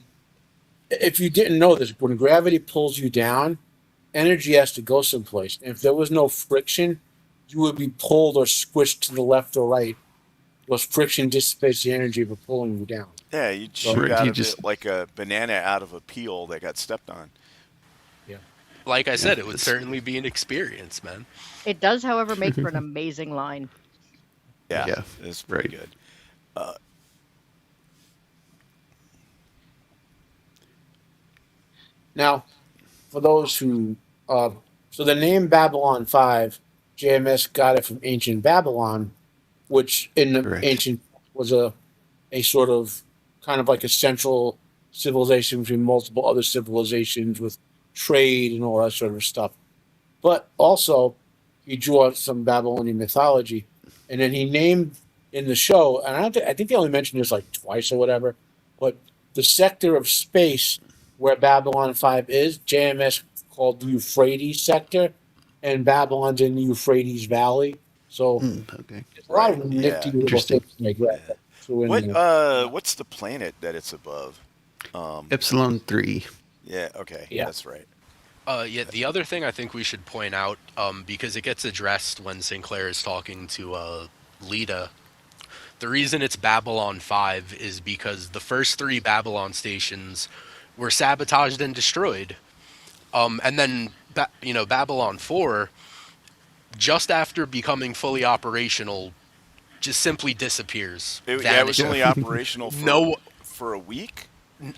If you didn't know this, when gravity pulls you down, energy has to go someplace. And if there was no friction, you would be pulled or squished to the left or right. Because friction dissipates the energy of it pulling you down.
yeah, you
Right,
shoot out
you
of
just-
it like a banana out of a peel that got stepped on.
Like I said, it would certainly be an experience, man.
It does, however, make for an amazing line.
Yeah, it's pretty
right.
good.
Now, for those who, so the name Babylon 5, JMS got it from ancient Babylon, which in the
Correct.
ancient was a sort of kind of like a central civilization between multiple other civilizations with trade and all that sort of stuff. But also, he drew out some Babylonian mythology, and then he named in the show, and I think they only mentioned this like twice or whatever, but the sector of space where Babylon 5 is, JMS called the Euphrates sector, and Babylon's in the Euphrates Valley. So
Okay.
a lot of
Right,
nifty
yeah.
little
Interesting.
things like that. So in there.
What's the planet that it's above?
Epsilon 3.
Yeah, okay,
Yeah.
that's right.
Yeah, the other thing I think we should point out, because it gets addressed when Sinclair is talking to Lita, the reason it's Babylon 5 is because the first 3 Babylon stations were sabotaged and destroyed. And then, Babylon 4, just after becoming fully operational, just simply disappears.
It was
vanishes.
only operational for,
No-
for a week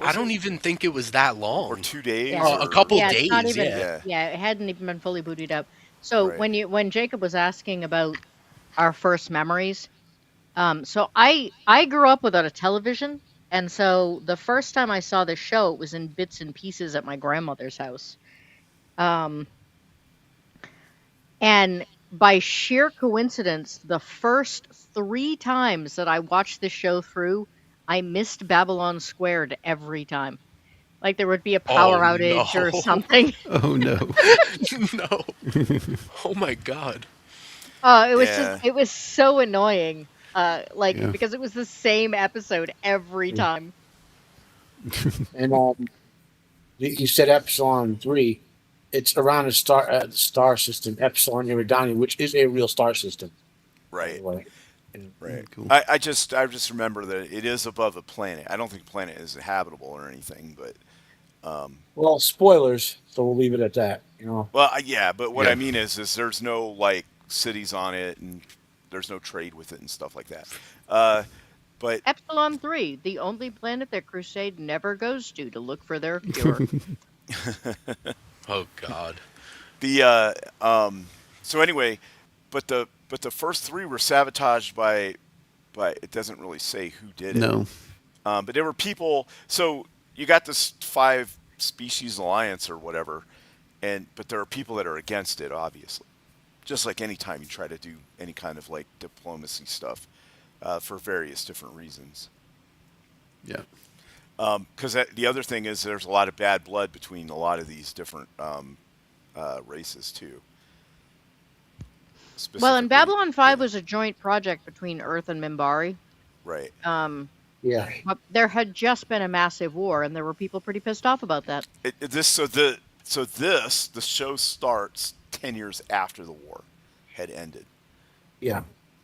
I don't even think it was that long.
or 2 days.
A
or-
couple
Yeah, it's not
days,
even.
yeah.
Yeah.
It hadn't even been fully booted up. So
Right.
when Jacob was asking about our first memories, so I grew up without a television, and so the first time I saw the show, it was in bits and pieces at my grandmother's house. And by sheer coincidence, the first 3 times that I watched the show through, I missed Babylon Squared every time. Like there would be a power
Oh no.
outage or something.
Oh no.
No. Oh my god.
It was just,
Yeah.
it was so annoying. Like
Yeah.
because it was the same episode every time.
And you said Epsilon 3. It's around a star system, Epsilon Eridani, which is a real star system, by the
Right.
way. And
Right.
Cool.
I just remember that it is above a planet. I don't think the planet is habitable or anything, but
well, spoilers, so we'll leave it at that.
well, yeah. But what
Yeah.
I mean is there's no like cities on it, and there's no trade with it and stuff like that. But
Epsilon 3, the only planet that Crusade never goes to look for their cure.
Oh god.
the so anyway, but the first three were sabotaged by it doesn't really say who did it.
No.
But there were people. So you got this 5 species alliance or whatever, but there are people that are against it, obviously. Just like any time you try to do any kind of like diplomacy stuff, for various different reasons.
Yeah.
Because the other thing is there's a lot of bad blood between a lot of these different races too.
Well, and
Specifically,
Babylon 5
yeah,
was a joint project between Earth and Minbari.
right.
yeah,
But there had just been a massive war, and there were people pretty pissed off about that.
The show starts 10 years after the war had ended,
yeah.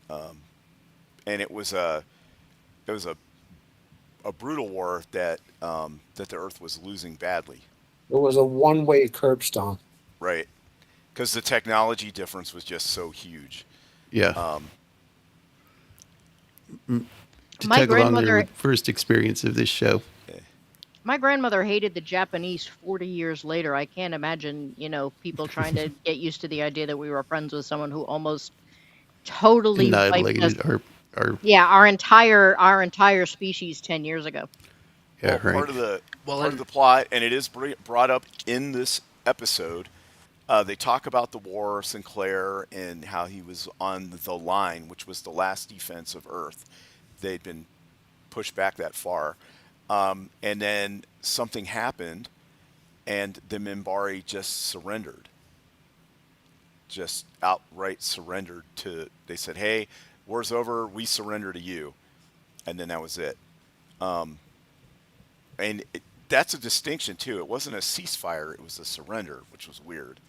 and it was a brutal war that the Earth was losing badly,
It was a one-way curb stomp.
right? Because the technology difference was just so huge.
Yeah. To
My
tag along there
grandmother,
with first experience of this show.
my grandmother hated the Japanese 40 years later. I can't imagine, people trying to get used to the idea that we were friends with someone who almost totally wiped us.
Annihilated our
Yeah, our entire species 10 years ago.
yeah,
Well,
right.
part of the plot, and it is brought up in this episode. They talk about the war, Sinclair, and how he was on the line, which was the last defense of Earth. They'd been pushed back that far, and then something happened, and the Minbari just surrendered, just outright surrendered to. They said, "Hey, war's over. We surrender to you," and then that was it. And that's a distinction too. It wasn't a ceasefire; it was a surrender, which was weird.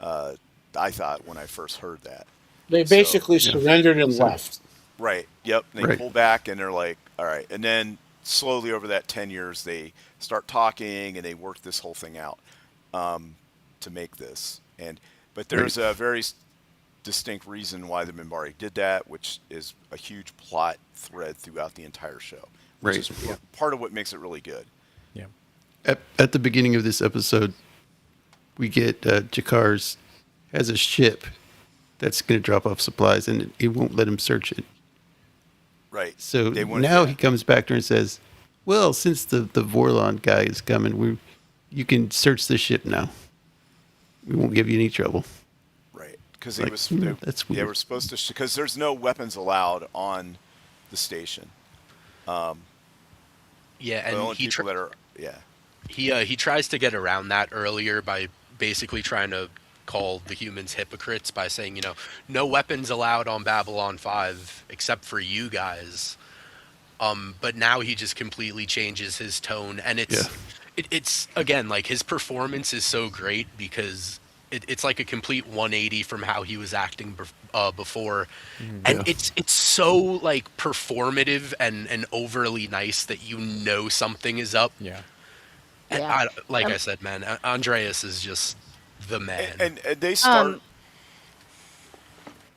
I thought when I first heard that.
They
So,
basically surrendered and left.
right. Yep. They
Right.
pull back and they're like, all right. And then slowly over that 10 years, they start talking and they work this whole thing out to make this. But there's a very distinct reason why the Minbari did that, which is a huge plot thread throughout the entire show. Which
Right.
is part of what makes it really good.
Yeah.
At the beginning of this episode, we get Jakar's has a ship that's going to drop off supplies, and it won't let him search it.
Right.
So
They want-
now
yeah.
he comes back to her and says, "Well, since the Vorlon guy is coming, you can search the ship now. We won't give you any trouble."
Right, because
Like, that's
they
weird.
were supposed to because there's no weapons allowed on the station.
Yeah,
The
and
only people that are
he tries to get around that earlier by basically trying to call the humans hypocrites by saying, no weapons allowed on Babylon 5 except for you guys. But now he just completely changes his tone, and it's again, like, his performance is so great because it's like a complete 180 from how he was acting before, and
Yeah.
it's so like performative and overly nice that something is up.
Yeah.
And
Yeah.
I said, man, Andreas is just the man.
and they start.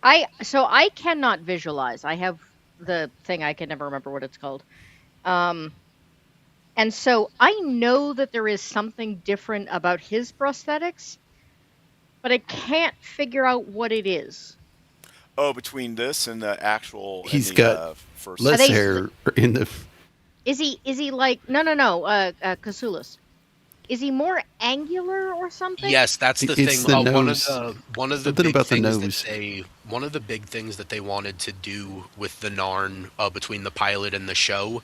I cannot visualize. I have the thing, I can never remember what it's called. And so I know that there is something different about his prosthetics, but I can't figure out what it is.
Between this and the actual,
He's
and the,
got
first.
less
they-
hair in the.
Is he like no Casullus? Is he more angular or something?
Yes, that's the
It's
thing.
the
One
nose.
of the
Something
big
about the
things
nose.
one of the big things that they wanted to do with the Narn between the pilot and the show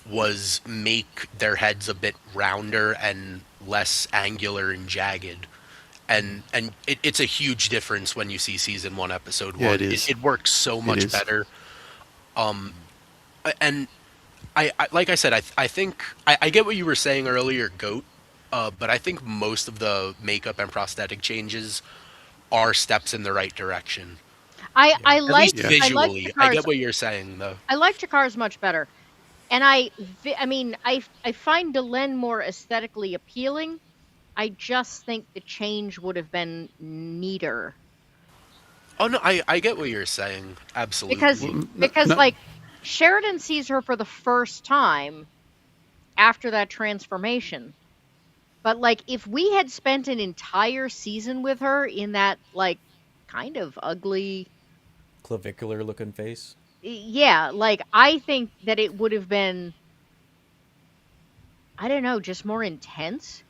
was make their heads a bit rounder and less angular and jagged. And it's a huge difference when you see season 1, episode
Yeah,
1.
it is.
It works so
It
much
is.
better. And I like I said, I think I get what you were saying earlier, Goat. But I think most of the makeup and prosthetic changes are steps in the right direction.
I
At least
Yeah.
visually. I
Jakar's
get what you're saying, though.
I like Jakar's much better. And I mean, I find Delenn more aesthetically appealing. I just think the change would have been neater.
Oh no, I get what you're saying.
Because
Absolutely.
No,
like Sheridan sees her for the first time after that transformation. But like if we had spent an entire season with her in that like kind of ugly,
Clavicular looking face.
yeah, like I think that it would have been, I don't know, just more intense.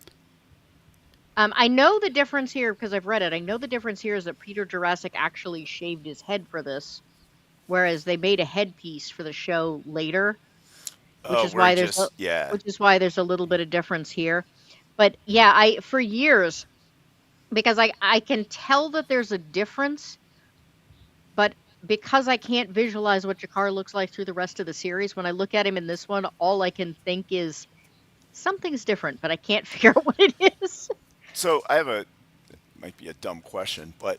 I know the difference here because I've read it. I know the difference here is that Peter Jurassic actually shaved his head for this, whereas they made a headpiece for the show later, which is why there's a little bit of difference here. But yeah, I for years, because I can tell that there's a difference, but because I can't visualize what Jakar looks like through the rest of the series, when I look at him in this one, all I can think is something's different, but I can't figure out what it is.
So I have might be a dumb question, but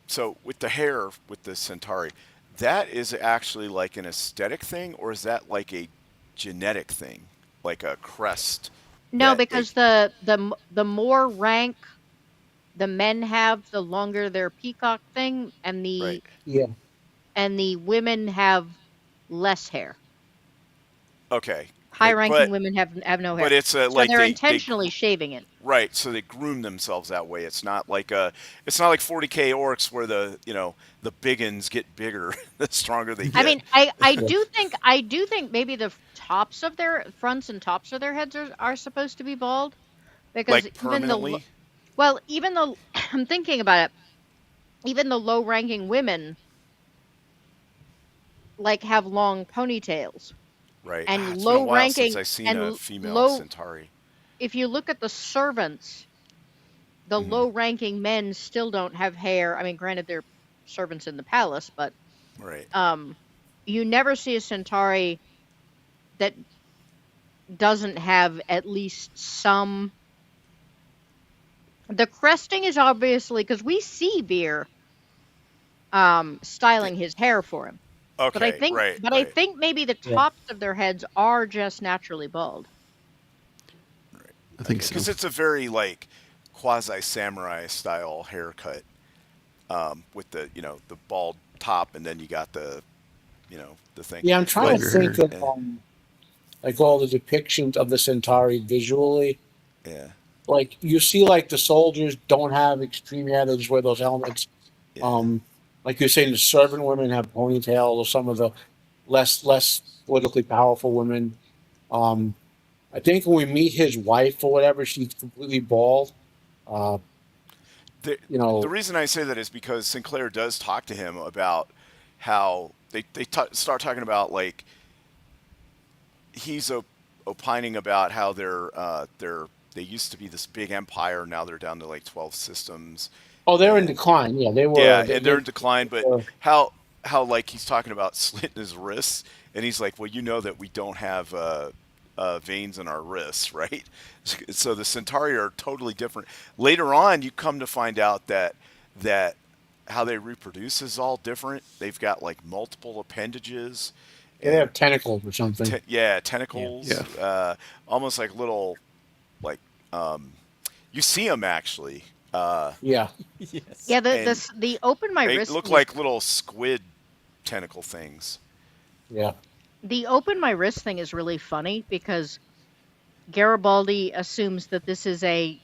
so with the hair with the Centauri, that is actually like an aesthetic thing, or is that like a genetic thing, like a crest?
No,
that
because
they,
the more rank the men have, the longer their peacock thing, and
right.
the women have less hair.
Okay.
High-ranking women have no hair.
But it's
so
like
they're
they
intentionally shaving it.
right. So they groom themselves that way. It's not like 40K orcs where the big uns get bigger the stronger they get.
I mean, I do think maybe the tops of their fronts and tops of their heads are supposed to be bald, because
like permanently.
even though I'm thinking about it, even the low-ranking women like have long ponytails.
Right.
And
It's been a while since
low-ranking
I've seen
and
a female
low.
Centauri.
If you look at the servants, the low-ranking men still don't have hair. I mean, granted, they're servants in the palace, but
Right.
you never see a Centauri that doesn't have at least some. The cresting is obviously because we see Veer styling his hair for him.
Okay.
But I think maybe the tops of their heads are just naturally bald.
I think so.
Because it's a very like quasi samurai style haircut, with the the bald top, and then you got the the thing.
Yeah, I'm trying to
Lighter
think
hair.
of like all the depictions of the Centauri visually.
Yeah.
Like you see, like the soldiers don't have extreme hair; they just wear those helmets.
Yeah.
Like you're saying, the servant women have ponytails, or some of the less politically powerful women. I think when we meet his wife or whatever, she's completely bald. Uh,
The
you
reason I say that is because Sinclair does talk to him about how they start talking about like he's opining about how they used to be this big empire, now they're down to like 12 systems.
oh, they're in decline. Yeah, they were.
Yeah,
they-
and they're in decline, but
were-
how like he's talking about slitting his wrists, and he's like, well, that we don't have veins in our wrists, right? So the Centauri are totally different. Later on, you come to find out that how they reproduce is all different. They've got like multiple appendages.
they have tentacles or something.
Tentacles.
Yeah.
Almost like little, like you see them actually.
Yeah.
Yes.
Yeah,
And
the open my
They
wrist.
look
thing
like little squid tentacle things.
Yeah.
The open my wrist thing is really funny because Garibaldi assumes that this is a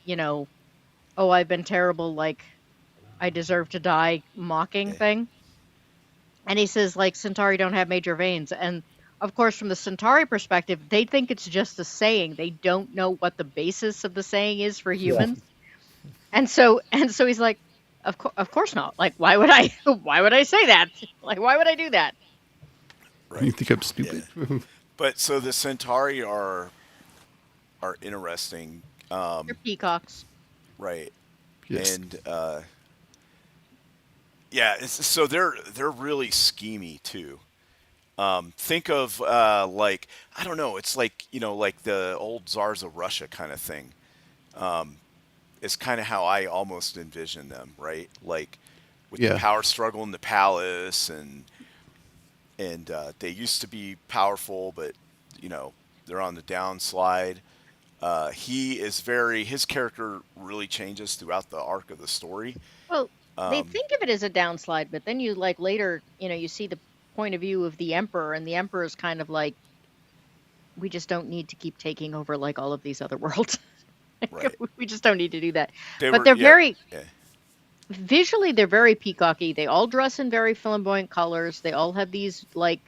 oh, I've been terrible, like I deserve to die mocking
Yeah.
thing. And he says like Centauri don't have major veins, and of course, from the Centauri perspective, they think it's just a saying. They don't know what the basis of the saying is for humans. And so he's like, of course not. Like, why would I say that? Like, why would I do that?
Right.
You think I'm stupid?
But so the Centauri are interesting,
They're peacocks.
right?
Yes.
And yeah, so they're really schemy too. Think of like, I don't know, it's like, like the old czars of Russia kind of thing. It's kind of how I almost envision them, right? Like with the
Yeah.
power struggle in the palace, and they used to be powerful, but they're on the downslide. His character really changes throughout the arc of the story.
Well, they
Um,
think of it as a downslide, but then you like later, you see the point of view of the emperor, and the emperor is kind of like, we just don't need to keep taking over like all of these other worlds.
Right.
We just don't need to do that.
They
But
were,
they're
yeah,
very
yeah,
visually, they're very peacocky. They all dress in very flamboyant colors. They all have these like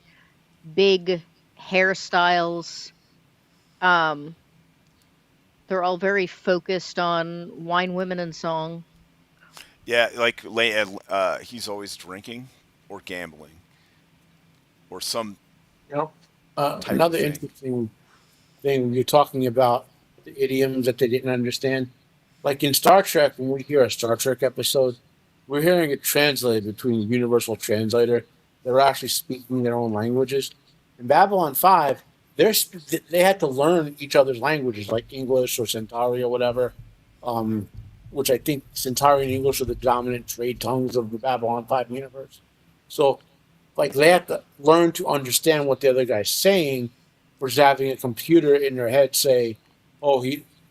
big hairstyles. Um, they're all very focused on wine, women, and song.
yeah. Like he's always drinking or gambling or some
You know,
type of
another
thing.
interesting thing you're talking about the idioms that they didn't understand. Like in Star Trek, when we hear a Star Trek episode, we're hearing it translated between the universal translator. They're actually speaking their own languages. In Babylon 5, they had to learn each other's languages, like English or Centauri or whatever, which I think Centauri and English are the dominant trade tongues of the Babylon 5 universe. So, like, they have to learn to understand what the other guy's saying versus having a computer in their head say, oh,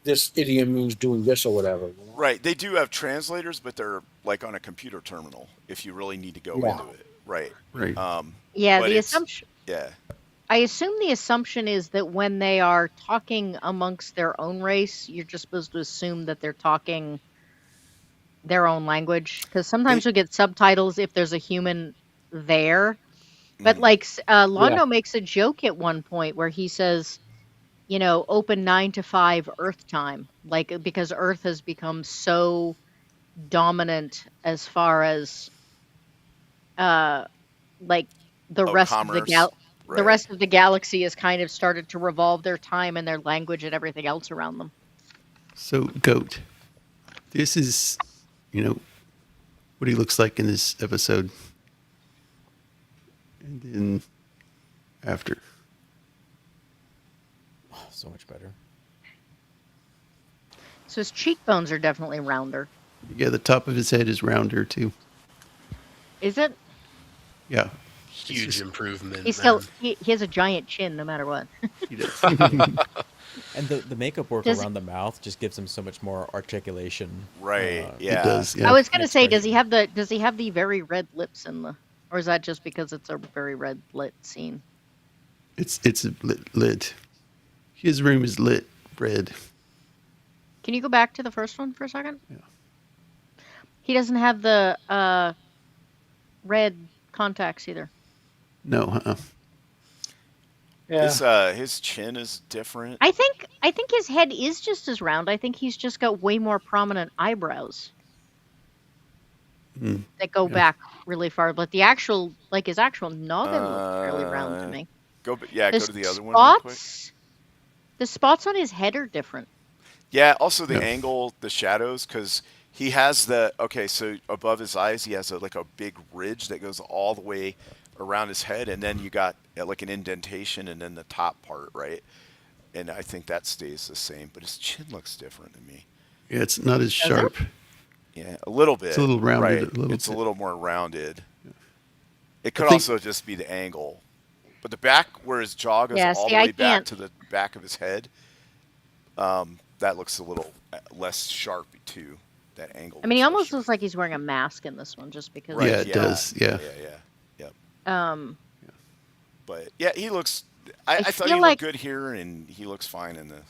this idiom means doing this or whatever.
Right. They do have translators, but they're like on a computer terminal if you really need to go
Yeah.
into it. Right.
Right.
Yeah,
But
the
it's-
assumption.
Yeah.
I assume the assumption is that when they are talking amongst their own race, you're just supposed to assume that they're talking their own language. Because sometimes you'll get subtitles if there's a human there. But like Londo makes a joke at one point where he says, open 9 to 5 Earth time, like because Earth has become so dominant as far as like the rest of the
commerce.
the
Right.
rest of the galaxy has kind of started to revolve their time and their language and everything else around them.
So, Goat, this is, what he looks like in this episode. And then after.
Oh, so much better.
So his cheekbones are definitely rounder.
Yeah, the top of his head is rounder, too.
Is it?
Yeah.
Huge
just-
improvement.
He's still
then.
he has a giant chin no matter what.
He does.
And the makeup work
Does-
around the mouth just gives him so much more articulation.
Right.
Uh,
Yeah.
He does, yeah.
I was gonna
Next
say,
question.
does he have the very red lips in the, or is that just because it's a very red lit scene?
It's lit. His room is lit red.
Can you go back to the first one for a second?
Yeah.
He doesn't have the red contacts either.
No,
Yeah.
His chin is different.
I think his head is just as round. I think he's just got way more prominent eyebrows
Mm.
that go
Yeah.
back really far. But his actual noggin looks fairly round to me.
Go to the other one real quick.
The spots on his head are different.
Yeah. Also the
Yeah.
angle, the shadows, because he has so above his eyes he has a big ridge that goes all the way around his head, and then you got like an indentation, and then the top part, right? And I think that stays the same, but his chin looks different to me.
yeah, it's not as
it?
sharp.
Yeah, a little bit.
It's a little rounded,
Right.
a little
It's a
bit.
little more rounded. It could
think-
also just be the angle, but the back where his jaw goes
Yeah,
all
see,
the
I
way back
can't-
to the back of his head, that looks a little less sharp too. That angle.
I mean, he
looks
almost
less
looks like he's wearing a mask in this one, just because.
sharp.
Yeah, it does, yeah.
Yep.
But
But yeah, he looks. I thought
feel
he
like-
looked good here, and he looks fine in the.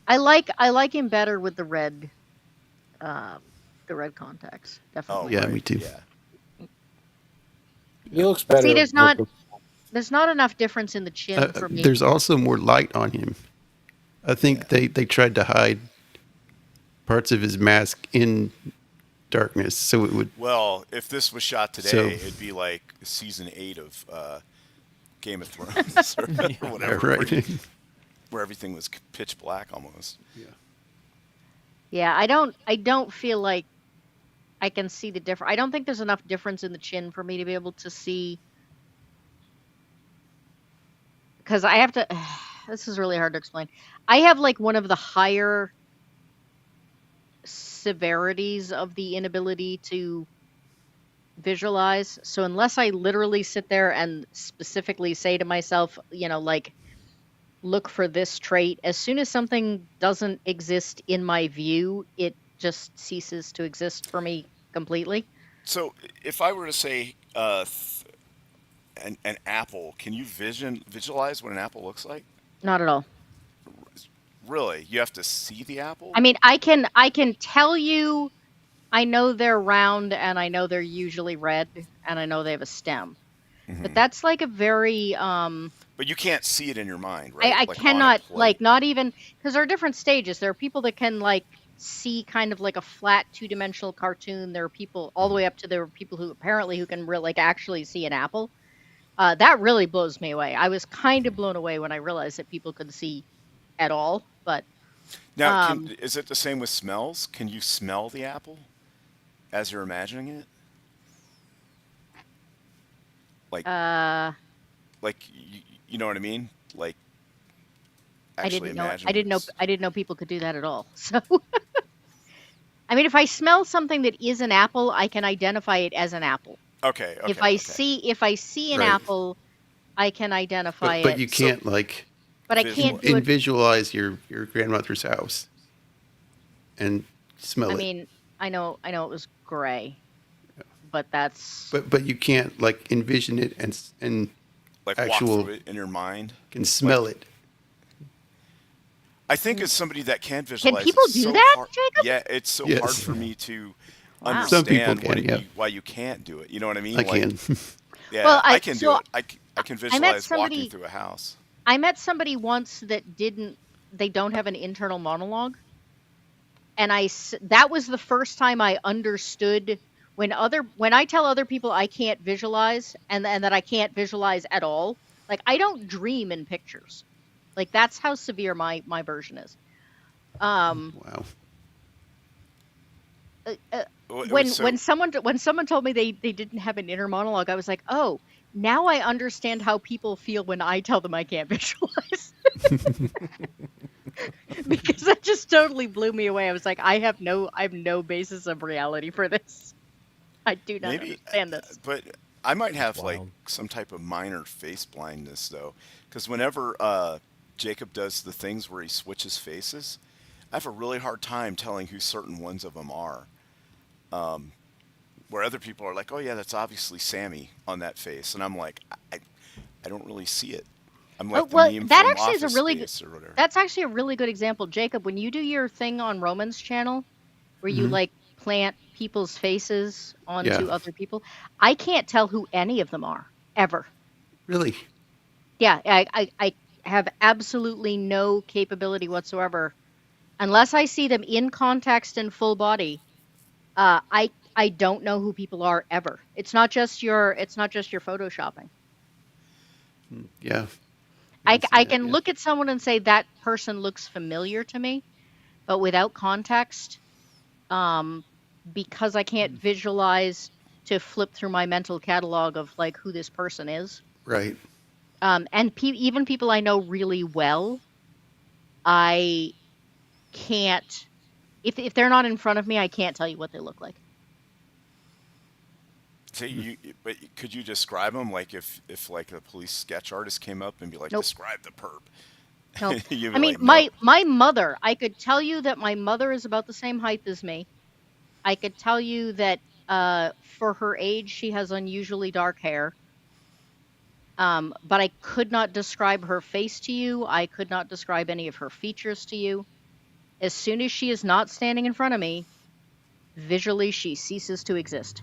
I like him better with the red contacts. Definitely.
Oh,
Yeah,
right,
me too.
Yeah.
He looks better.
See, there's not- There's not enough difference in the chin for me.
There's also more light on him. I think they tried to hide parts of his mask in darkness, so it would.
Well, if this was shot today,
So-
it'd be like season 8 of Game of Thrones or whatever,
Right.
where everything was pitch black almost.
Yeah, I don't feel like I can see the difference. I don't think there's enough difference in the chin for me to be able to see. Because I have to. This is really hard to explain. I have like one of the higher severities of the inability to visualize. So unless I literally sit there and specifically say to myself, like, look for this trait, as soon as something doesn't exist in my view, it just ceases to exist for me completely.
So, if I were to say an apple, can you visualize what an apple looks like?
Not at all.
Really? You have to see the apple?
I mean, I can tell you, I know they're round and I know they're usually red and I know they have a stem. But that's like a very
But you can't see it in your mind, right?
I
Like on a
cannot,
plate.
like, not even, because there are different stages. There are people that can like see kind of like a flat 2-dimensional cartoon. There are people all the way up to there are people who apparently who can like actually see an apple. That really blows me away. I was kind of blown away when I realized that people could see at all. But
Now, is it the same with smells? Can you smell the apple as you're imagining it? Like, you know what I mean? Like, actually imagine.
I didn't know people could do that at all. So, I mean, if I smell something that is an apple, I can identify it as an apple.
Okay.
If I see an
Right.
apple, I can identify
But
it.
you can't
But I can't do it.
visualize your grandmother's house and smell
I
it.
mean, I know it was gray, but that's
But you can't like envision it and
like
actual-
walk through it in your mind.
can smell it.
I think as somebody that can visualize,
people
it's
do
so
that,
hard-
Jacob?
Yeah, it's so
Yes.
hard for me to
Wow.
understand
Some people can, yeah.
why you can't do it. You know what I mean?
I
Like,
can.
Yeah,
Well,
I can do
so
it. I can
met
visualize
somebody-
walking through a house.
I met somebody once that they don't have an internal monologue. And that was the first time I understood when I tell other people I can't visualize and that I can't visualize at all. Like, I don't dream in pictures. Like, that's how severe my version is.
Wow.
When someone told me they didn't have an inner monologue, I was like, oh, now I understand how people feel when I tell them I can't visualize. Because that just totally blew me away. I was like, I have no basis of reality for this. I do not understand this.
But I might have like
Wild.
some type of minor face blindness though, because whenever Jacob does the things where he switches faces, I have a really hard time telling who certain ones of them are. Where other people are like, "Oh yeah, that's obviously Sammy on that face," and I'm like, I don't really see it. I'm like the meme
that
from
actually is a
Office
really
Space or whatever.
That's actually a really good example, Jacob. When you do your thing on Roman's channel, where you like plant people's faces onto
Yeah.
other people, I can't tell who any of them are ever.
Really?
Yeah, I have absolutely no capability whatsoever, unless I see them in context and full body. I don't know who people are ever. It's not just your photoshopping.
Yeah.
I
see that,
can
yeah.
look at someone and say that person looks familiar to me, but without context, because I can't visualize to flip through my mental catalog of like who this person is.
Right.
And even people I know really well, I can't. If they're not in front of me, I can't tell you what they look like.
So but could you describe them? Like if like a police sketch artist came up and be like,
Nope.
describe the perp.
No,
You'd be
I mean
like, "Nope."
my mother. I could tell you that my mother is about the same height as me. I could tell you that for her age, she has unusually dark hair. But I could not describe her face to you. I could not describe any of her features to you. As soon as she is not standing in front of me, visually she ceases to exist.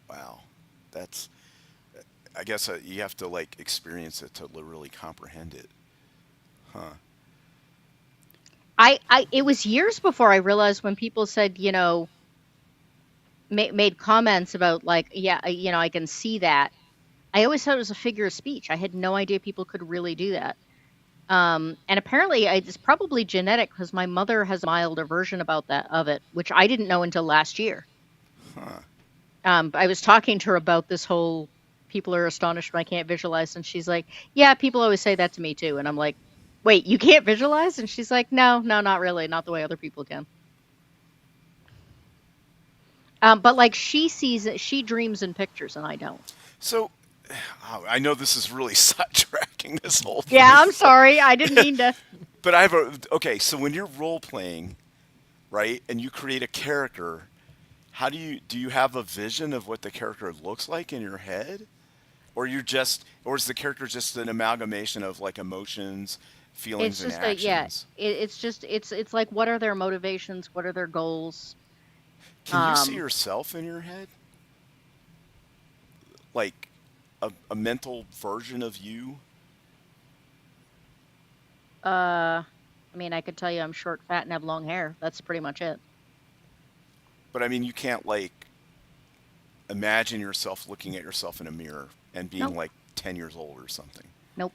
Wow, that's I guess you have to like experience it to really comprehend it. Huh.
It was years before I realized when people said, made comments about like, yeah, I can see that. I always thought it was a figure of speech. I had no idea people could really do that. And apparently it's probably genetic because my mother has a mild aversion of it, which I didn't know until last year.
Huh.
I was talking to her about this whole people are astonished when I can't visualize, and she's like, yeah, people always say that to me too. And I'm like, wait, you can't visualize? And she's like, no, not really, not the way other people can. But like she dreams in pictures, and I don't.
So, I know this is really sidetracking this whole thing.
Yeah, I'm sorry, I didn't mean to.
But okay. So when you're role playing, right, and you create a character, how do you have a vision of what the character looks like in your head, or is the character just an amalgamation of like emotions, feelings,
It's
and
just
actions?
it's like, what are their motivations? What are their goals?
Can you see yourself in your head? Like a mental version of you?
I mean, I could tell you I'm short, fat, and have long hair. That's pretty much it.
But I mean, you can't like imagine yourself looking at yourself in a mirror and being
Nope.
like 10 years old or something.
Nope.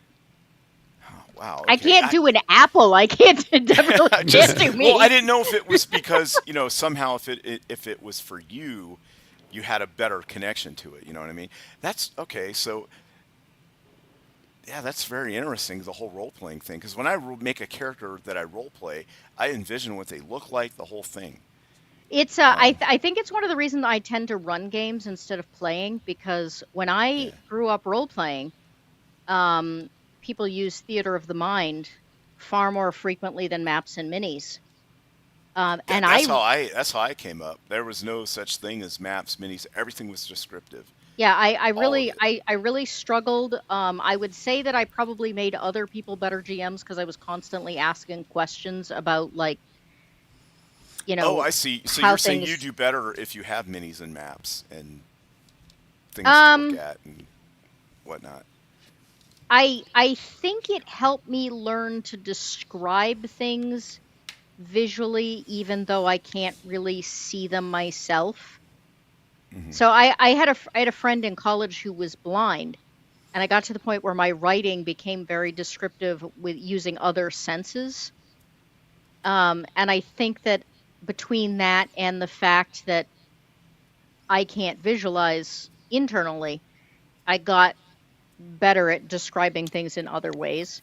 Oh, wow.
I
Okay.
can't do an apple. I can't definitely can't do me.
Well, I didn't know if it was because, somehow if it was for you, you had a better connection to it. You know what I mean? That's okay. So, yeah, that's very interesting, the whole role playing thing. Because when I make a character that I role play, I envision what they look like, the whole thing.
It's I think it's one of the reasons I tend to run games instead of playing, because when I grew up role playing, people use theater of the mind far more frequently than maps and minis. And
That's how I came up. There was no such thing as maps, minis. Everything was descriptive.
yeah, I
All of
really
it.
I really struggled. I would say that I probably made other people better GMs because I was constantly asking questions about, like,
Oh, I see. So
how
you're saying you
things.
do better if you have minis and maps and things to look
Um,
at and whatnot.
I think it helped me learn to describe things visually, even though I can't really see them myself.
Hmm.
So I had a friend in college who was blind, and I got to the point where my writing became very descriptive with using other senses. And I think that between that and the fact that I can't visualize internally, I got better at describing things in other ways.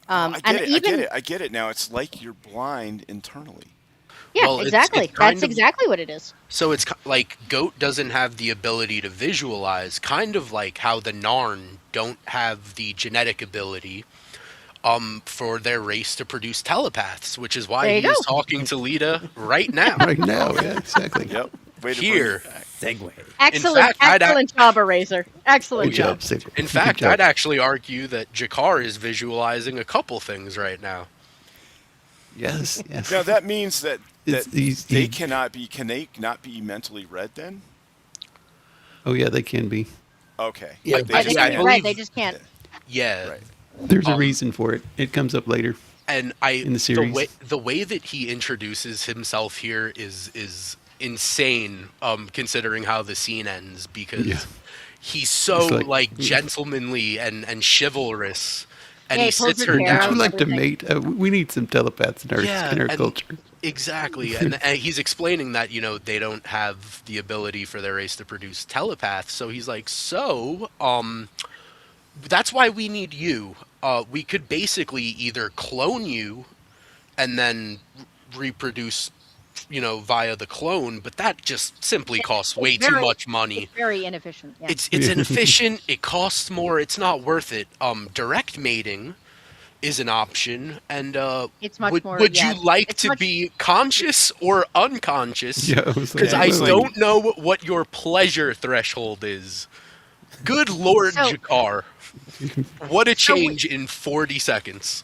Oh, I
And
get it. I get
even
it. I get it now. It's like you're blind internally.
yeah,
Well,
exactly.
it's
That's
kind of
exactly what it is.
so it's like Goat doesn't have the ability to visualize, kind of like how the Narn don't have the genetic ability for their race to produce telepaths, which is why
There you
he is
go.
talking to Lita right now.
Right now, yeah, exactly.
Yep. Way to bring
Here.
it back.
Segue.
Excellent,
fact, I'd ac-
excellent job, Eraser. Excellent
Good
job.
job, Sigil.
In
Good
fact,
job.
I'd actually argue that Jakar is visualizing a couple things right now.
Yes, yes.
Now that means that they
He-
cannot be. Can they not be mentally read then?
oh yeah, they can be.
Okay.
Yeah,
Like,
Yeah, they
Yeah, I
can be
believe-
read, they just can't.
Yeah.
Right.
There's a
Um,
reason for it. It comes up later.
And
In the series.
the way that he introduces himself here is insane, considering how the scene ends, because
Yeah.
he's so
It's
like,
like-
gentlemanly and chivalrous, and
Yeah,
he
he pulls
sits
her
her
hair
Would
out.
you
down.
like to
everything.
mate? We need some telepaths in our
Yeah, and-
culture.
Exactly, and he's explaining that they don't have the ability for their race to produce telepaths. So he's like, that's why we need you. We could basically either clone you and then reproduce, via the clone, but that just simply costs
It's
way too
very-
much money.
It's very inefficient. Yeah.
It's inefficient. It costs more. It's not worth it. Direct mating is an option, and
It's much more-
would
yeah,
you like
it's
to
much-
be conscious or unconscious?
Yeah, it was
Because
like-
I
it was like-
don't know what your pleasure threshold is. Good Lord,
So-
Jakar. What a
So we-
change in 40 seconds.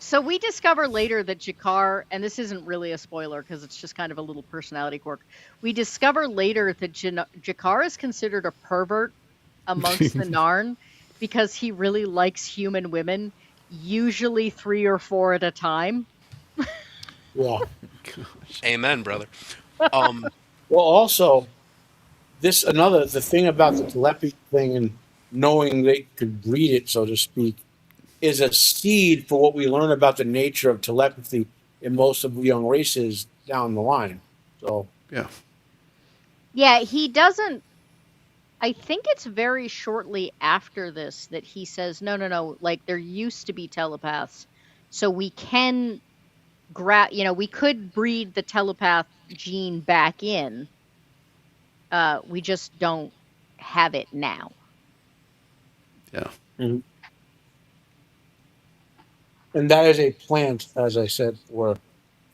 So we discover later that Jakar, and this isn't really a spoiler because it's just kind of a little personality quirk. We discover later that Jakar is considered a pervert amongst the Narn because he really likes human women, usually 3 or 4 at a time.
Yeah.
Amen, brother. Um,
Well, also, the thing about the telepathy thing and knowing they could read it, so to speak, is a seed for what we learn about the nature of telepathy in most of the young races down the line. So,
Yeah.
Yeah, he doesn't. I think it's very shortly after this that he says, no, no, no, like there used to be telepaths. So we can we could breed the telepath gene back in. We just don't have it now.
Yeah.
and that is a plant, as I said, for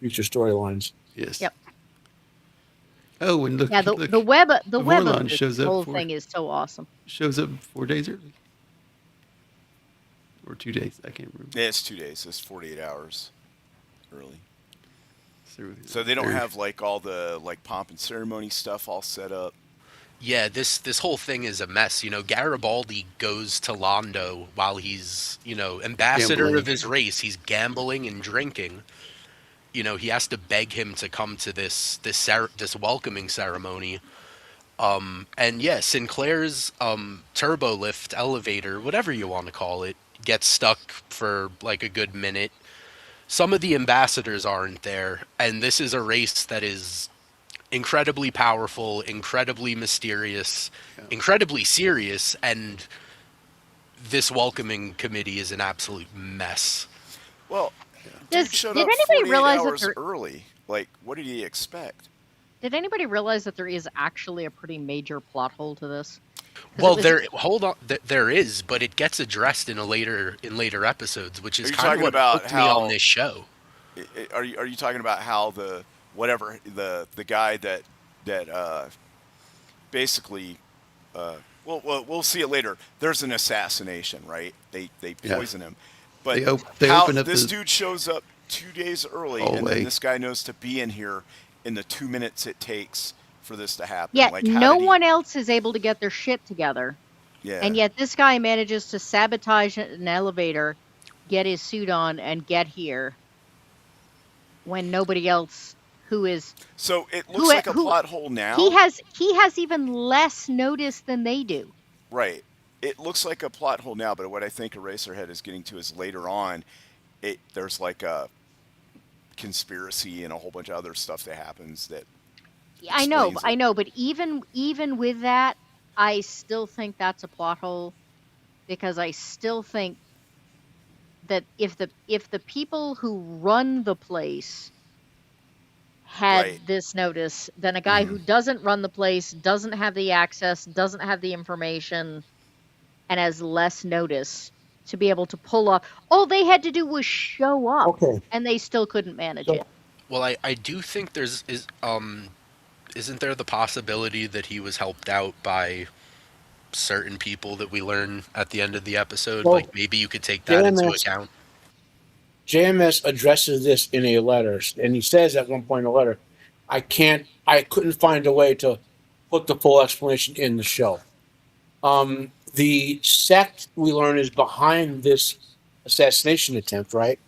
future storylines.
Yes.
Yep.
Oh, and look,
Yeah, the
look,
web of
Vorlon
this
shows up
whole
for
thing is so awesome.
shows up 4 days early, or 2 days. I can't remember.
Yeah, it's 2 days. It's 48 hours early.
So,
So they don't have like all the like pomp and ceremony stuff all set up.
yeah, this whole thing is a mess. Garibaldi goes to Londo while he's, ambassador
Gambling.
of his race. He's gambling and drinking. He has to beg him to come to this welcoming ceremony. And yeah, Sinclair's turbo lift elevator, whatever you want to call it, gets stuck for like a good minute. Some of the ambassadors aren't there, and this is a race that is incredibly powerful, incredibly mysterious, incredibly serious, and this welcoming committee is an absolute mess.
Well,
Did
dude showed up
anybody
48
realize that
hours
there,
early. Like, what did he expect?
did anybody realize that there is actually a pretty major plot hole to this? 'Cause
Well,
it was-
there is, but it gets addressed in later episodes, which is
Are you
kind of
talking
what
about
hooked me on
how-
this show.
Are you talking about how the guy that basically we'll see it later. There's an assassination, right? They
Yeah.
poison him, but
They
how
open up
this
the
dude shows up 2 days early, and
hallway.
then this guy knows to be in here in the 2 minutes it takes for this to happen.
Yet
Like, how
no
did he-
one else is able to get their shit together.
Yeah.
And yet this guy manages to sabotage an elevator, get his suit on, and get here when nobody else who is
So it looks
who-
like a
who-
plot hole now.
he has even less notice than they do.
Right. It looks like a plot hole now, but what I think Eraserhead is getting to is later on, there's like a conspiracy and a whole bunch of other stuff that happens that
I know,
explains it.
but even with that, I still think that's a plot hole because I still think that if the people who run the place had
Right.
this notice, then a guy who doesn't run the place, doesn't have the access, doesn't have the information, and has less notice to be able to pull off. All they had to do was show up,
Okay.
and they still couldn't manage
So-
it.
Well, I do think isn't there the possibility that he was helped out by certain people that we learn at the end of the episode?
Well,
Like maybe you could take that into
JMS
account.
JMS addresses this in a letter, and he says at one point in the letter, I couldn't find a way to put the full explanation in the show. The sect we learn is behind this assassination attempt, right?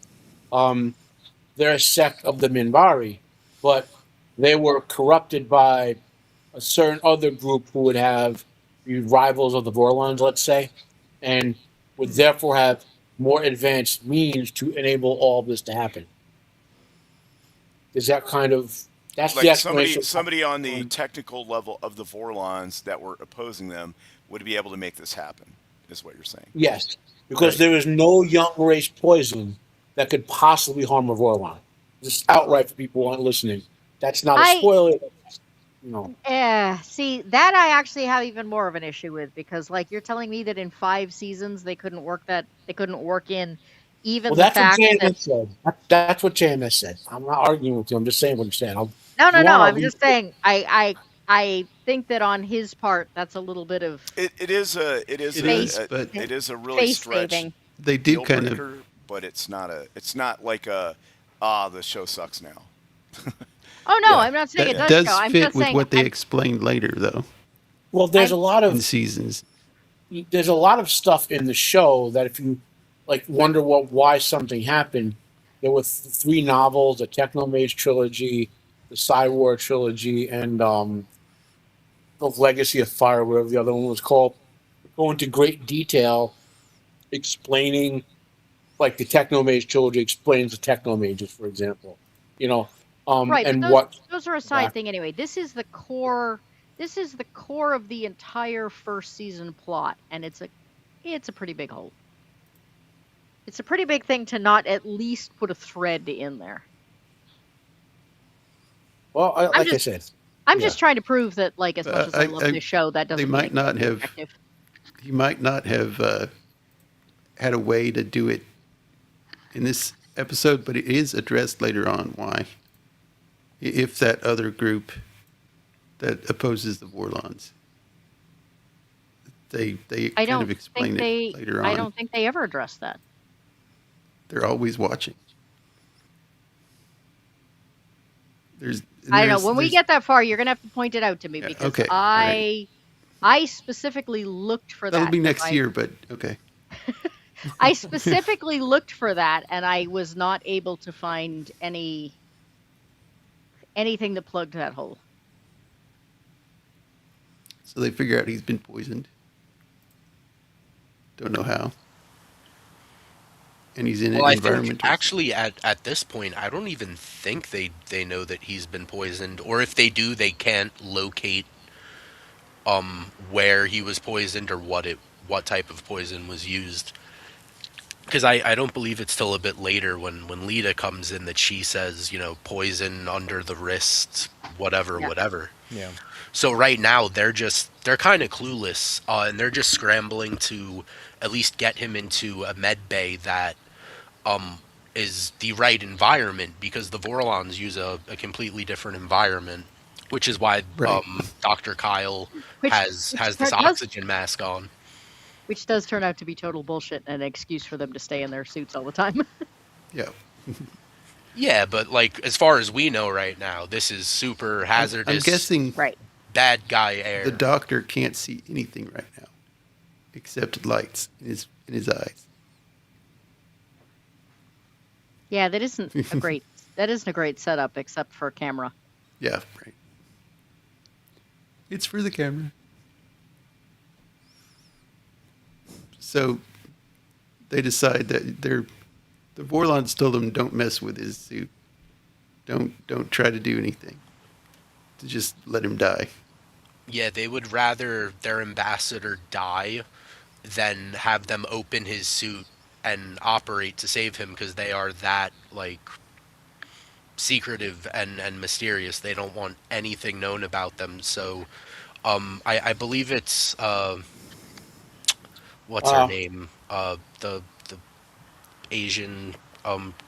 They're a sect of the Minbari, but they were corrupted by a certain other group who would have be rivals of the Vorlons, let's say, and would therefore have more advanced means to enable all of this to happen. Is that that's the
like
explanation?
somebody on the technical level of the Vorlons that were opposing them would be able to make this happen, is what you're saying.
Yes, because there is no young race poison that could possibly harm a Vorlon. Just outright for people who aren't listening. That's not a spoiler.
See, that I actually have even more of an issue with because, like, you're telling me that in 5 seasons they couldn't work in even
Well,
the
that's what
fact
JMS
that.
said. That's what JMS said. I'm not arguing with you. I'm just saying what you're saying.
No.
you wanna
I'm
leave
just saying. I think that on his part, that's a little bit of
It is a
but
really
face
stretched
saving.
they do
deal
kind of
breaker, but it's not like the show sucks now.
Oh no,
Yeah,
I'm not saying it
that
does
does
go. I'm
fit
just
with
saying.
what they explained later, though,
Well, there's a lot
in
of
seasons.
there's a lot of stuff in the show that if you like wonder why something happened, there were three novels: the Technomage trilogy, the Psywar trilogy, and the Legacy of Fire, whatever the other one was called. Go into great detail explaining, like the Technomage trilogy explains the Technomages, for example. You know,
Right, but
and what
those are a side
back.
thing anyway. This is the core. This is the core of the entire first season plot, and it's a pretty big hole. It's a pretty big thing to not at least put a thread in there.
Well,
I'm
I said,
just trying to prove that, like, as much as I love this show, that doesn't
They
mean
might
it
not
can't be
have.
effective.
He might not have had a way to do it in this episode, but it is addressed later on why. If that other group that opposes the Vorlons, they
I
kind
don't
of explain
think
it later on.
I don't think they ever address that.
They're always watching.
I don't know. When we get that far, you're gonna have to point it out to me,
Yeah,
because
okay,
I specifically looked for that.
That'll be next year, but okay.
I specifically looked for that, and I was not able to find anything that plugged that hole.
So they figure out he's been poisoned. Don't know how. And he's in
Well,
an
I
environment.
think actually at this point, I don't even think they know that he's been poisoned, or if they do, they can't locate where he was poisoned or what type of poison was used. Because I don't believe it's till a bit later when Lita comes in that she says, poison under the wrist, whatever,
Yeah.
whatever.
Yeah.
So right now they're kind of clueless, and they're just scrambling to at least get him into a med bay that is the right environment, because the Vorlons use a completely different environment, which is why
Right.
Dr. Kyle
Which
has this
does-
oxygen mask on.
Which does turn out to be total bullshit and an excuse for them to stay in their suits all the time.
Yeah.
Yeah, but like as far as we know right now, this is super hazardous.
I'm guessing
Right.
Bad guy air.
the doctor can't see anything right now except lights in his eyes.
Yeah, that isn't a great setup, except for camera.
Yeah, right. It's for the camera. So they decide that the Vorlons told him don't mess with his suit. Don't try to do anything. To just let him die.
Yeah, they would rather their ambassador die than have them open his suit and operate to save him, because they are that like secretive and mysterious. They don't want anything known about them. So I believe it's what's her name? The Asian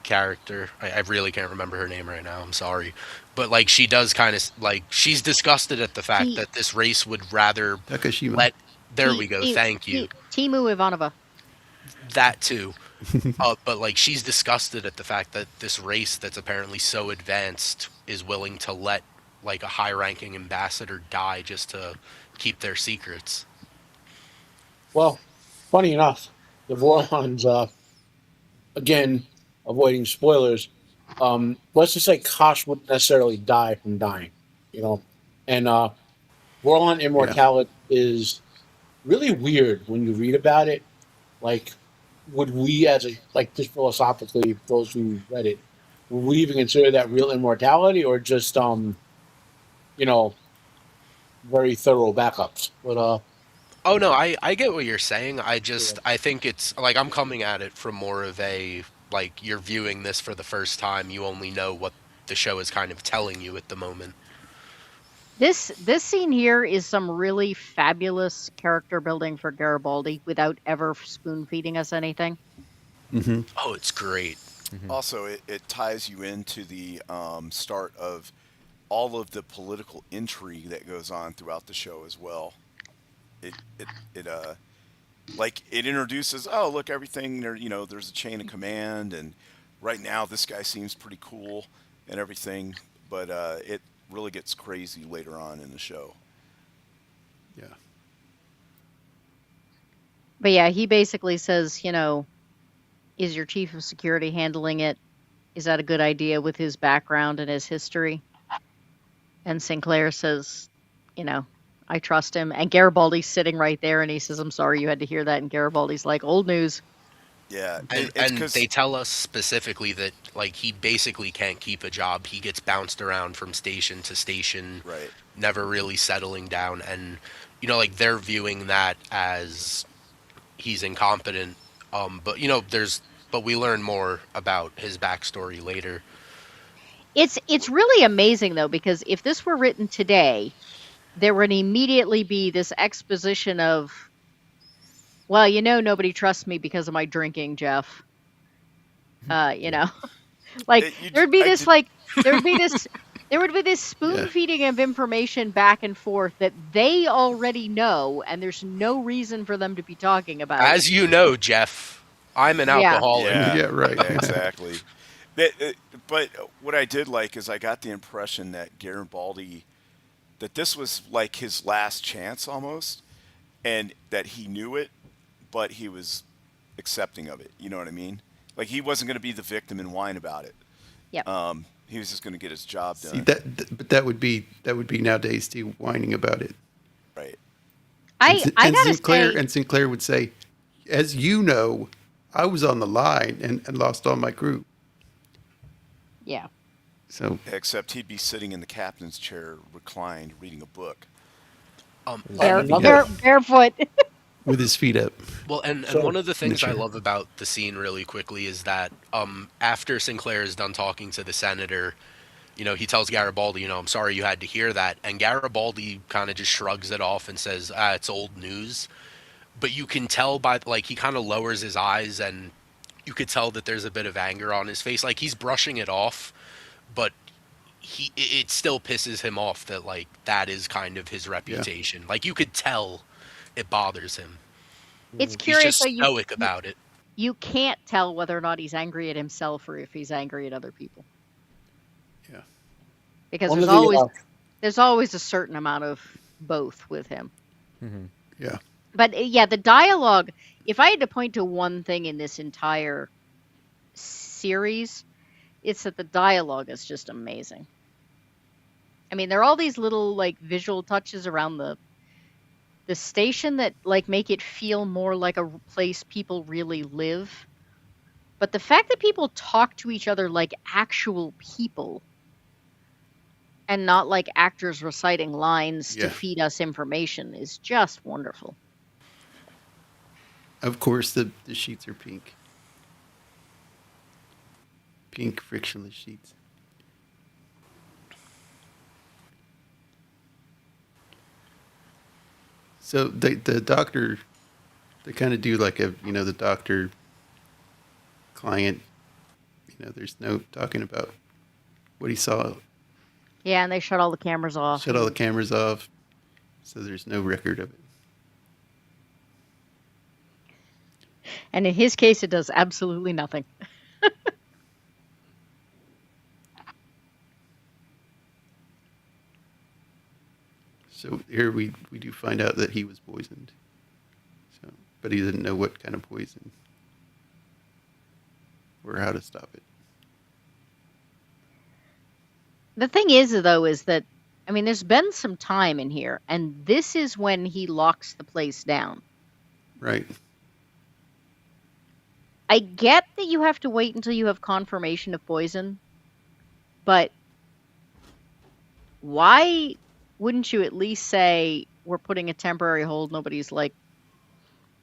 character. I really can't remember her name right now. I'm sorry. But like she does kind of like she's disgusted at the fact that this race would rather
Takashima.
There we go. Thank you.
Timu Ivanova.
That too. But like she's disgusted at the fact that this race that's apparently so advanced is willing to let like a high-ranking ambassador die just to keep their secrets.
Well, funny enough, the Vorlons, again, avoiding spoilers, let's just say Kosh wouldn't necessarily die from dying, and Vorlon immortality is really weird when you read about it. Like, would we, just philosophically, those who read it, would we even consider that real immortality, or just very thorough backups? But
Oh no, I get what you're saying. I think it's like I'm coming at it from more of a like you're viewing this for the first time. You only know what the show is kind of telling you at the moment.
This scene here is some really fabulous character building for Garibaldi without ever spoon feeding us anything.
Mm-hmm.
Oh, it's great.
Mm-hmm.
Also, it ties you into the start of all of the political intrigue that goes on throughout the show as well. It introduces, oh look, everything there, there's a chain of command, and right now this guy seems pretty cool and everything, but it really gets crazy later on in the show.
Yeah.
But yeah, he basically says, is your chief of security handling it? Is that a good idea with his background and his history? And Sinclair says, I trust him. And Garibaldi's sitting right there, and he says, I'm sorry you had to hear that. And Garibaldi's like, old news.
Yeah, it's
And they
because
tell us specifically that like he basically can't keep a job. He gets bounced around from station to station,
right.
never really settling down. And like they're viewing that as he's incompetent. But but we learn more about his backstory later.
It's really amazing, though, because if this were written today, there would immediately be this exposition of, well, nobody trusts me because of my drinking, Jeff. Like
It- you
there'd be
I
this
did-
like there would be this spoon feeding of information back and forth that they already know, and there's no reason for them to be talking about.
As you know, Jeff, I'm an
Yeah.
alcoholic.
Yeah,
Yeah, right.
yeah, exactly. But what I did like is I got the impression that Garibaldi, that this was like his last chance almost, and that he knew it, but he was accepting of it. You know what I mean? Like he wasn't going to be the victim and whine about it.
Yep.
He was just going to get his job
See
done.
but that would be nowadays too, whining about it.
Right.
I gotta
Sinclair
say,
and Sinclair would say, as you know, I was on the line and lost all my crew.
yeah.
So
Except he'd be sitting in the captain's chair, reclined, reading a book.
Barefoot.
with his feet up.
Well, and
So-
one of the things I
Sure.
love about the scene really quickly is that after Sinclair is done talking to the senator, he tells Garibaldi, I'm sorry you had to hear that. And Garibaldi kind of just shrugs it off and says, it's old news. But you can tell by, like, he kind of lowers his eyes and you could tell that there's a bit of anger on his face. Like, he's brushing it off, but it still pisses him off that, like, that is kind of his reputation. Like, you could tell it bothers him.
It's
He's
curious
just
though.
stoic about it.
You can't tell whether or not he's angry at himself or if he's angry at other people,
Yeah.
because
One
there's
of the,
always there's always a certain amount of both with him.
Yeah.
But yeah, the dialogue. If I had to point to one thing in this entire series, it's that the dialogue is just amazing. I mean, there are all these little like visual touches around the station that like make it feel more like a place people really live. But the fact that people talk to each other like actual people and not like actors reciting lines
Yeah.
to feed us information is just wonderful.
Of course, the sheets are pink. Pink frictionless sheets. So the doctor, they kind of do like the doctor client, there's no talking about what he saw.
Yeah, and they shut all the cameras off.
Shut all the cameras off, so there's no record of it.
And in his case, it does absolutely nothing.
So here we do find out that he was poisoned. So, but he didn't know what kind of poison or how to stop it.
The thing is, though, is that, I mean, there's been some time in here, and this is when he locks the place down.
Right.
I get that you have to wait until you have confirmation of poison, but why wouldn't you at least say, we're putting a temporary hold, nobody's, like,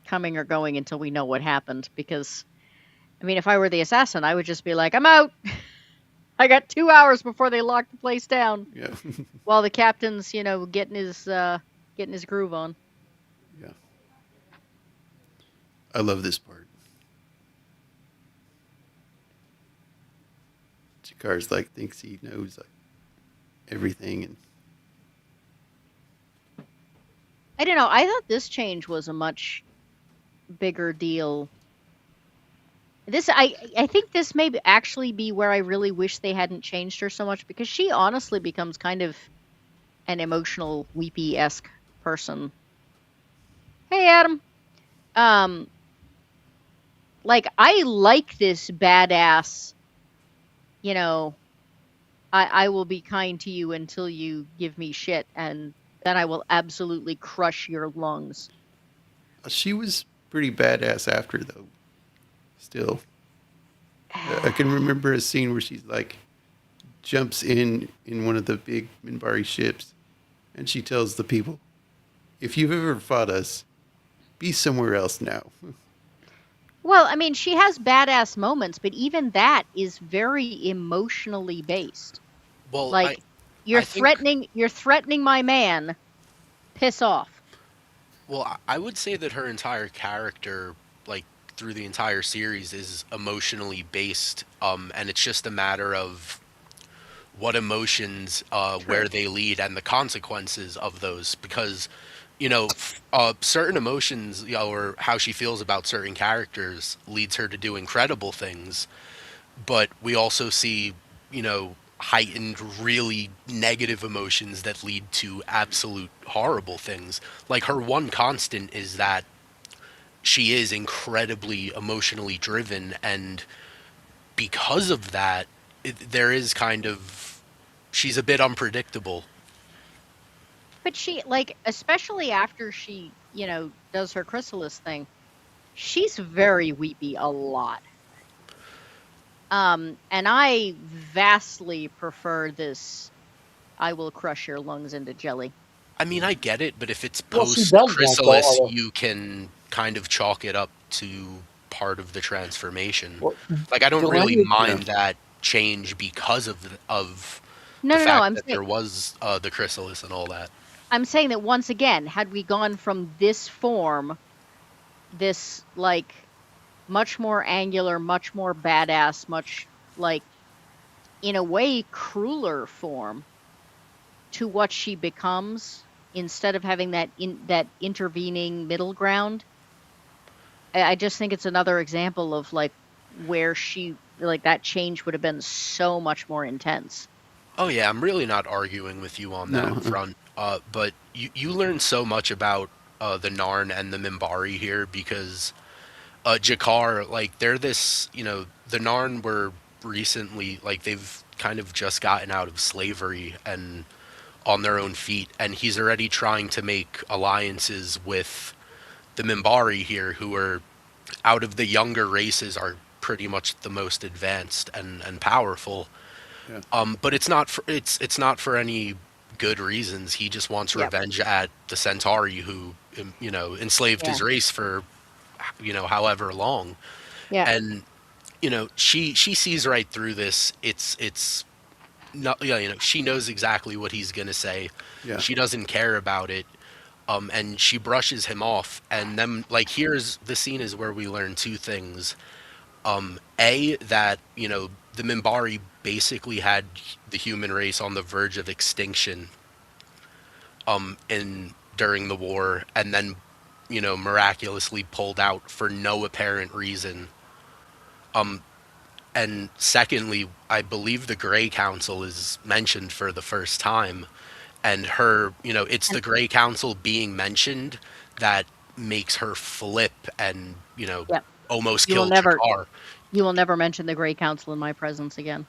coming or going until we know what happened? Because, I mean, if I were the assassin, I would just be like, I'm out! I got 2 hours before they lock the place down.
Yeah.
While the captain's, getting his groove on.
Yeah. I love this part. Jakar's thinks he knows everything, and
I don't know. I thought this change was a much bigger deal. I think this may actually be where I really wish they hadn't changed her so much, because she honestly becomes kind of an emotional, weepy-esque person. Hey, Adam. Like, I like this badass, you know, I will be kind to you until you give me shit, and then I will absolutely crush your lungs.
She was pretty badass after, though. Still, I can remember a scene where she's like jumps in one of the big Minbari ships, and she tells the people, "If you've ever fought us, be somewhere else now."
Well, I mean, she has badass moments, but even that is very emotionally based.
Well,
Like,
I
you're
think
threatening my man. Piss off.
well, I would say that her entire character, like through the entire series, is emotionally based, and it's just a matter of what emotions, where they lead, and the consequences of those. Because, certain emotions, or how she feels about certain characters, leads her to do incredible things. But we also see, heightened, really negative emotions that lead to absolute horrible things. Like, her one constant is that she is incredibly emotionally driven, and because of that, there is kind of, she's a bit unpredictable.
But she, like, especially after she, does her chrysalis thing, she's very weepy a lot. And I vastly prefer this I will crush your lungs into jelly.
I mean, I get it, but if it's
Well, she
post
does that
chrysalis,
though.
you can kind of chalk it up to part of the transformation.
Well,
Like, I don't really
Delaney,
Yeah.
mind that change because of
No,
the
no, no.
fact that there was the chrysalis and all that.
I'm saying that once again, had we gone from this form, this like much more angular, much more badass, much like in a way crueler form to what she becomes, instead of having that intervening middle ground, I just think it's another example of like where she, like, that change would have been so much more intense.
Oh yeah, I'm really not arguing with you on
No.
that front. But you learn so much about the Narn and the Minbari here, because Jakar, like, they're this, the Narn were recently, like, they've kind of just gotten out of slavery and on their own feet, and he's already trying to make alliances with the Minbari here, who are, out of the younger races, are pretty much the most advanced and powerful.
Yeah.
But it's not for any good reasons. He just wants
Yep.
revenge at the Centauri who, enslaved his
Yeah.
race for, however long.
Yeah.
And she sees right through this. It's not, she knows exactly what he's gonna say.
Yeah.
She doesn't care about it. And she brushes him off. And then, like, here's the scene is where we learn two things. That, the Minbari basically had the human race on the verge of extinction, in during the war, and then, miraculously pulled out for no apparent reason. And secondly, I believe the Grey Council is mentioned for the first time, and her, it's the Grey Council being mentioned that makes her flip and,
Yep.
almost
You will
kill
never-
Jakar.
You will never mention the Grey Council in my presence again.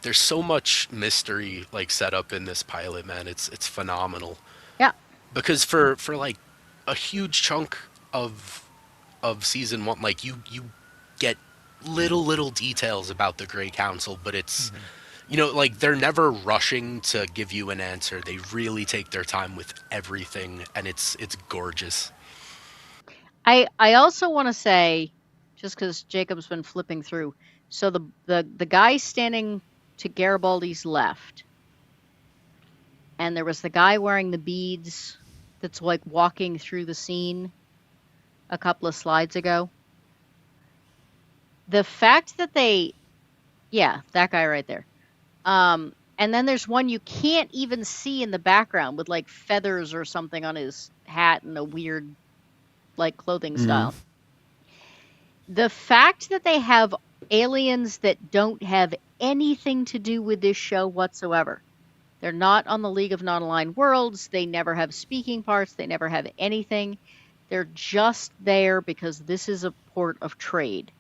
There's so much mystery, like, set up in this pilot, man. It's phenomenal.
Yeah.
Because for like a huge chunk of season one, like, you get little details about the Grey Council, but it's like, they're never rushing to give you an answer. They really take their time with everything, and it's gorgeous.
I also want to say, just because Jacob's been flipping through, so the guy standing to Garibaldi's left, and there was the guy wearing the beads that's like walking through the scene a couple of slides ago. The fact that that guy right there. And then there's one you can't even see in the background with like feathers or something on his hat and a weird like clothing style. The fact that they have aliens that don't have anything to do with this show whatsoever. They're not on the League of Non-Aligned Worlds. They never have speaking parts. They never have anything. They're just there because this is a port of trade,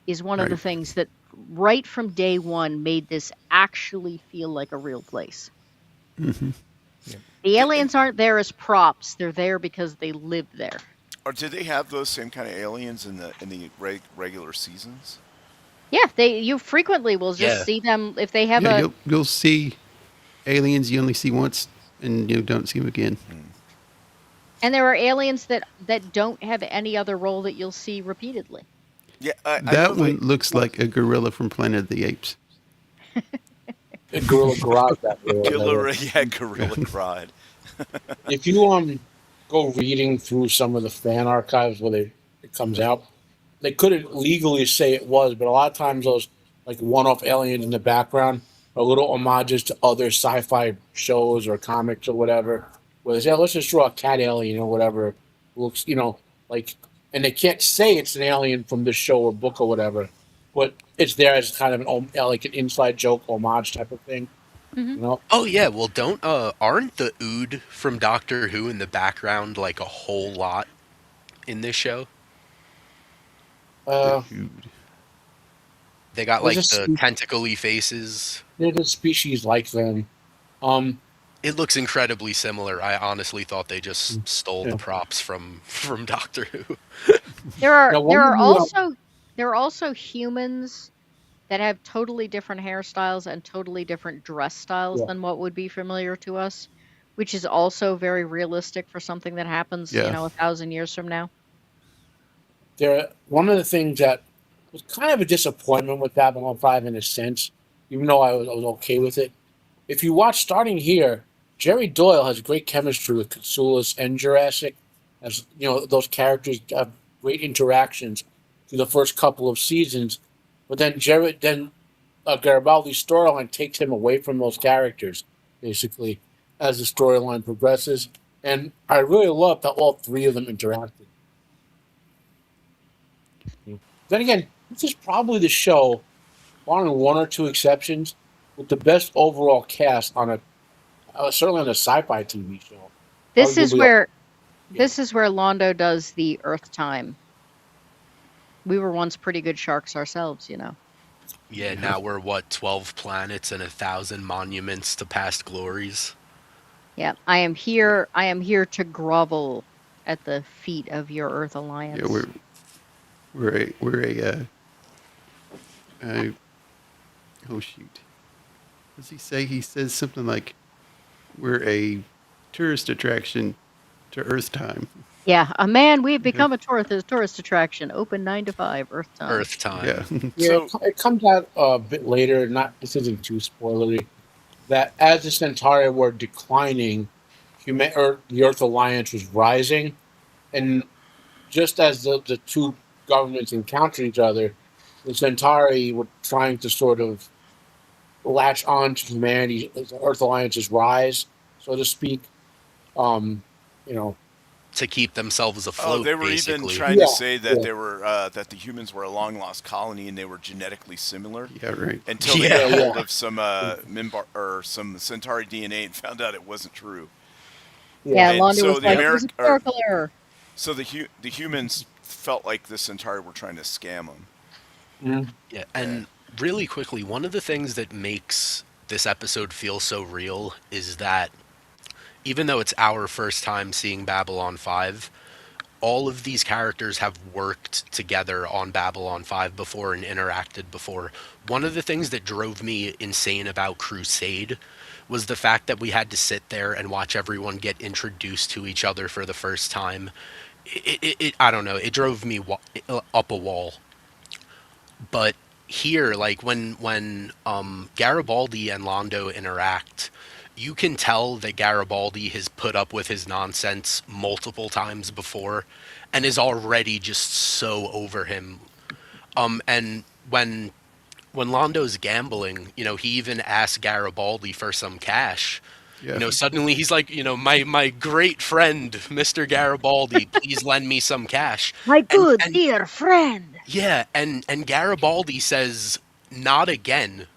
is one of the
Right.
things that right from day one made this actually feel like a real place.
Hmm.
The aliens aren't there as props. They're there because they live there.
Or did they have those same kind of aliens in the regular seasons?
Yeah, you frequently will just
Yeah.
see them if they have
Yeah, you'll see aliens you only see once, and you don't see them again.
and there are aliens that don't have any other role that you'll see repeatedly.
Yeah, I know
That one looks like a gorilla from Planet of the Apes.
A Gorilla Garage that way.
Gorilla Grodd.
If you go reading through some of the fan archives where it comes out, they couldn't legally say it was, but a lot of times those like one-off aliens in the background are little homages to other sci-fi shows or comics or whatever. Where they say, let's just draw a cat alien or whatever. Looks, like, and they can't say it's an alien from this show or book or whatever, but it's there as kind of like an inside joke, homage type of thing.
Mhm.
You know,
Oh yeah, well aren't the Ood from Doctor Who in the background like a whole lot in this show?
Dude.
They got
There's
like
a
the tentacle-y faces.
there's a species like them.
It looks incredibly similar. I honestly thought they just stole
Yeah.
the props from Doctor Who.
There are
Now, one
there
of
are
the,
also there are also humans that have totally different hairstyles and totally different dress styles
Yeah.
than what would be familiar to us, which is also very realistic for something that happens,
Yeah.
1,000 years from now.
one of the things that was kind of a disappointment with Babylon 5 in a sense, even though I was okay with it. If you watch starting here, Jerry Doyle has great chemistry with Katsulas and Jurassic. As those characters have great interactions through the first couple of seasons, but then Garibaldi's storyline takes him away from those characters, basically, as the storyline progresses. And I really love that all three of them interacted. Then again, this is probably the show, barring one or two exceptions, with the best overall cast on certainly on a sci-fi TV show.
This is
Arguably-
where
Yeah.
this is where Londo does the Earth time. We were once pretty good sharks ourselves,
Yeah, now we're 12 planets and 1,000 monuments to past glories.
Yeah, I am here to grovel at the feet of your Earth Alliance.
Yeah, we're a oh shoot. What does he say? He says something like we're a tourist attraction to Earth time.
Yeah, we've become a tourist attraction. Open 9 to 5, Earth time.
Earth time.
Yeah.
Yeah,
So-
it comes out a bit later. This isn't too spoilery. That as the Centauri were declining, the Earth Alliance was rising, and just as the two governments encountered each other, the Centauri were trying to sort of latch on to humanity, the Earth Alliance's rise, so to speak.
To keep themselves afloat.
Oh, they were
basically.
even trying
Yeah,
to say that
yeah.
they were that the humans were a long lost colony and they were genetically similar
Yeah, right.
until they
Yeah.
got hold of some some Centauri DNA and found out it wasn't true.
Yeah,
And
Londo
so
was
the
like, it was a
Ameri- or-
clerical error.
So the humans felt like the Centauri were trying to scam them.
Yeah, and really quickly, one of the things that makes this episode feel so real is that even though it's our first time seeing Babylon 5, all of these characters have worked together on Babylon 5 before and interacted before. One of the things that drove me insane about Crusade was the fact that we had to sit there and watch everyone get introduced to each other for the first time. I don't know, it drove me up a wall. But here, like when Garibaldi and Londo interact, you can tell that Garibaldi has put up with his nonsense multiple times before and is already just so over him. And when Londo's gambling, he even asks Garibaldi for some cash.
Yeah.
Suddenly he's like, my great friend, Mr. Garibaldi, please lend me some cash.
My good
and-
dear friend.
Yeah, and Garibaldi says, not again.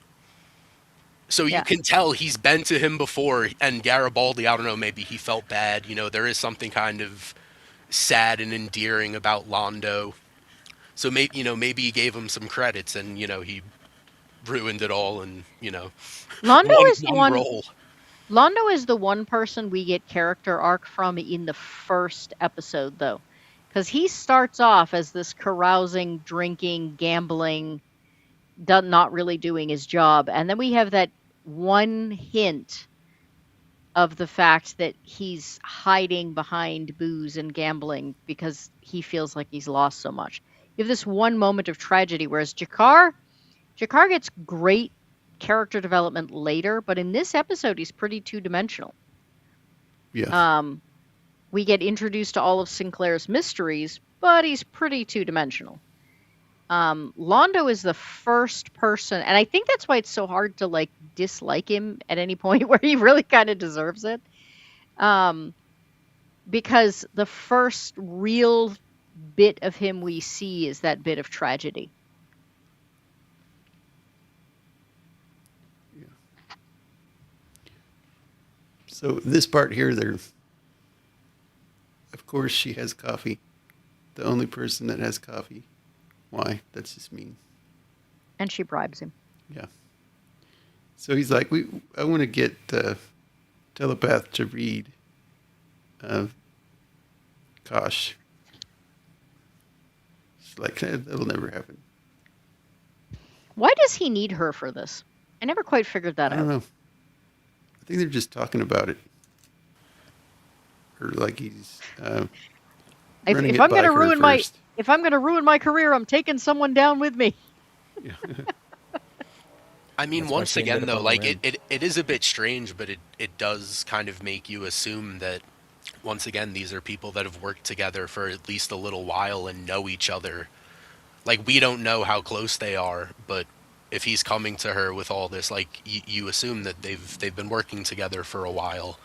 So
Yeah.
you can tell he's been to him before, and Garibaldi, I don't know, maybe he felt bad. There is something kind of sad and endearing about Londo. So maybe maybe he gave him some credits, and he ruined it all, and
Londo
one
is the
one
one.
role.
Londo is the one person we get character arc from in the first episode, though, because he starts off as this carousing, drinking, gambling, not really doing his job, and then we have that one hint of the fact that he's hiding behind booze and gambling because he feels like he's lost so much. You have this one moment of tragedy, whereas Jakar gets great character development later, but in this episode he's pretty two-dimensional.
Yeah.
We get introduced to all of Sinclair's mysteries, but he's pretty two-dimensional. Londo is the first person, and I think that's why it's so hard to dislike him at any point where he really kind of deserves it. Because the first real bit of him we see is that bit of tragedy.
Yeah. So this part here, of course, she has coffee. The only person that has coffee. Why? That's just mean.
And she bribes him.
Yeah. So he's like, I want to get telepath to read Kosh. She's like, that'll never happen.
Why does he need her for this? I never quite figured that out.
I don't know. I think they're just talking about it. Or like he's running
If
it
I'm
by
going to
her
ruin
first.
if I'm going to ruin my career, I'm taking someone down with me.
Yeah.
I mean,
That's why
once
she ended
again,
up
though,
on the
like
rim.
it is a bit strange, but it does kind of make you assume that once again these are people that have worked together for at least a little while and know each other. Like, we don't know how close they are, but if he's coming to her with all this, like you assume that they've been working together for a while.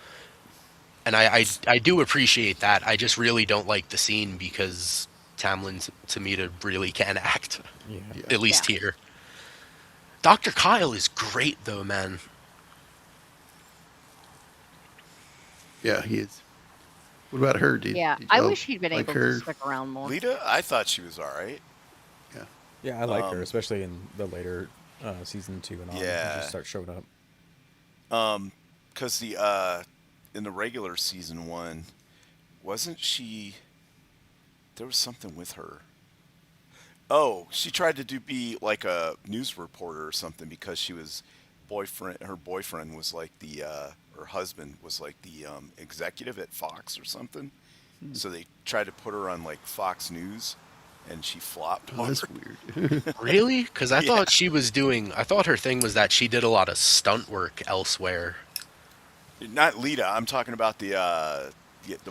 And I do appreciate that. I just really don't like the scene because Tamlin to me to really can act,
Yeah.
at least
Yeah.
here. Dr. Kyle is great though, man.
Yeah, he is. What about her? Did
I
y'all
wish he'd been
like
able
her?
to stick around more.
Lita, I thought she was all right.
Yeah.
Yeah, I like her, especially in the later season 2 and on.
Yeah.
She just starts showing up.
Because in the regular season 1, wasn't she? There was something with her. Oh, she tried to be like a news reporter or something because she was her boyfriend was like her husband was like the executive at Fox or something. So they tried to put her on like Fox News, and she flopped.
Oh, that's weird.
Really? Because I
Yeah.
thought I thought her thing was that she did a lot of stunt work elsewhere.
Not Lita. I'm talking about the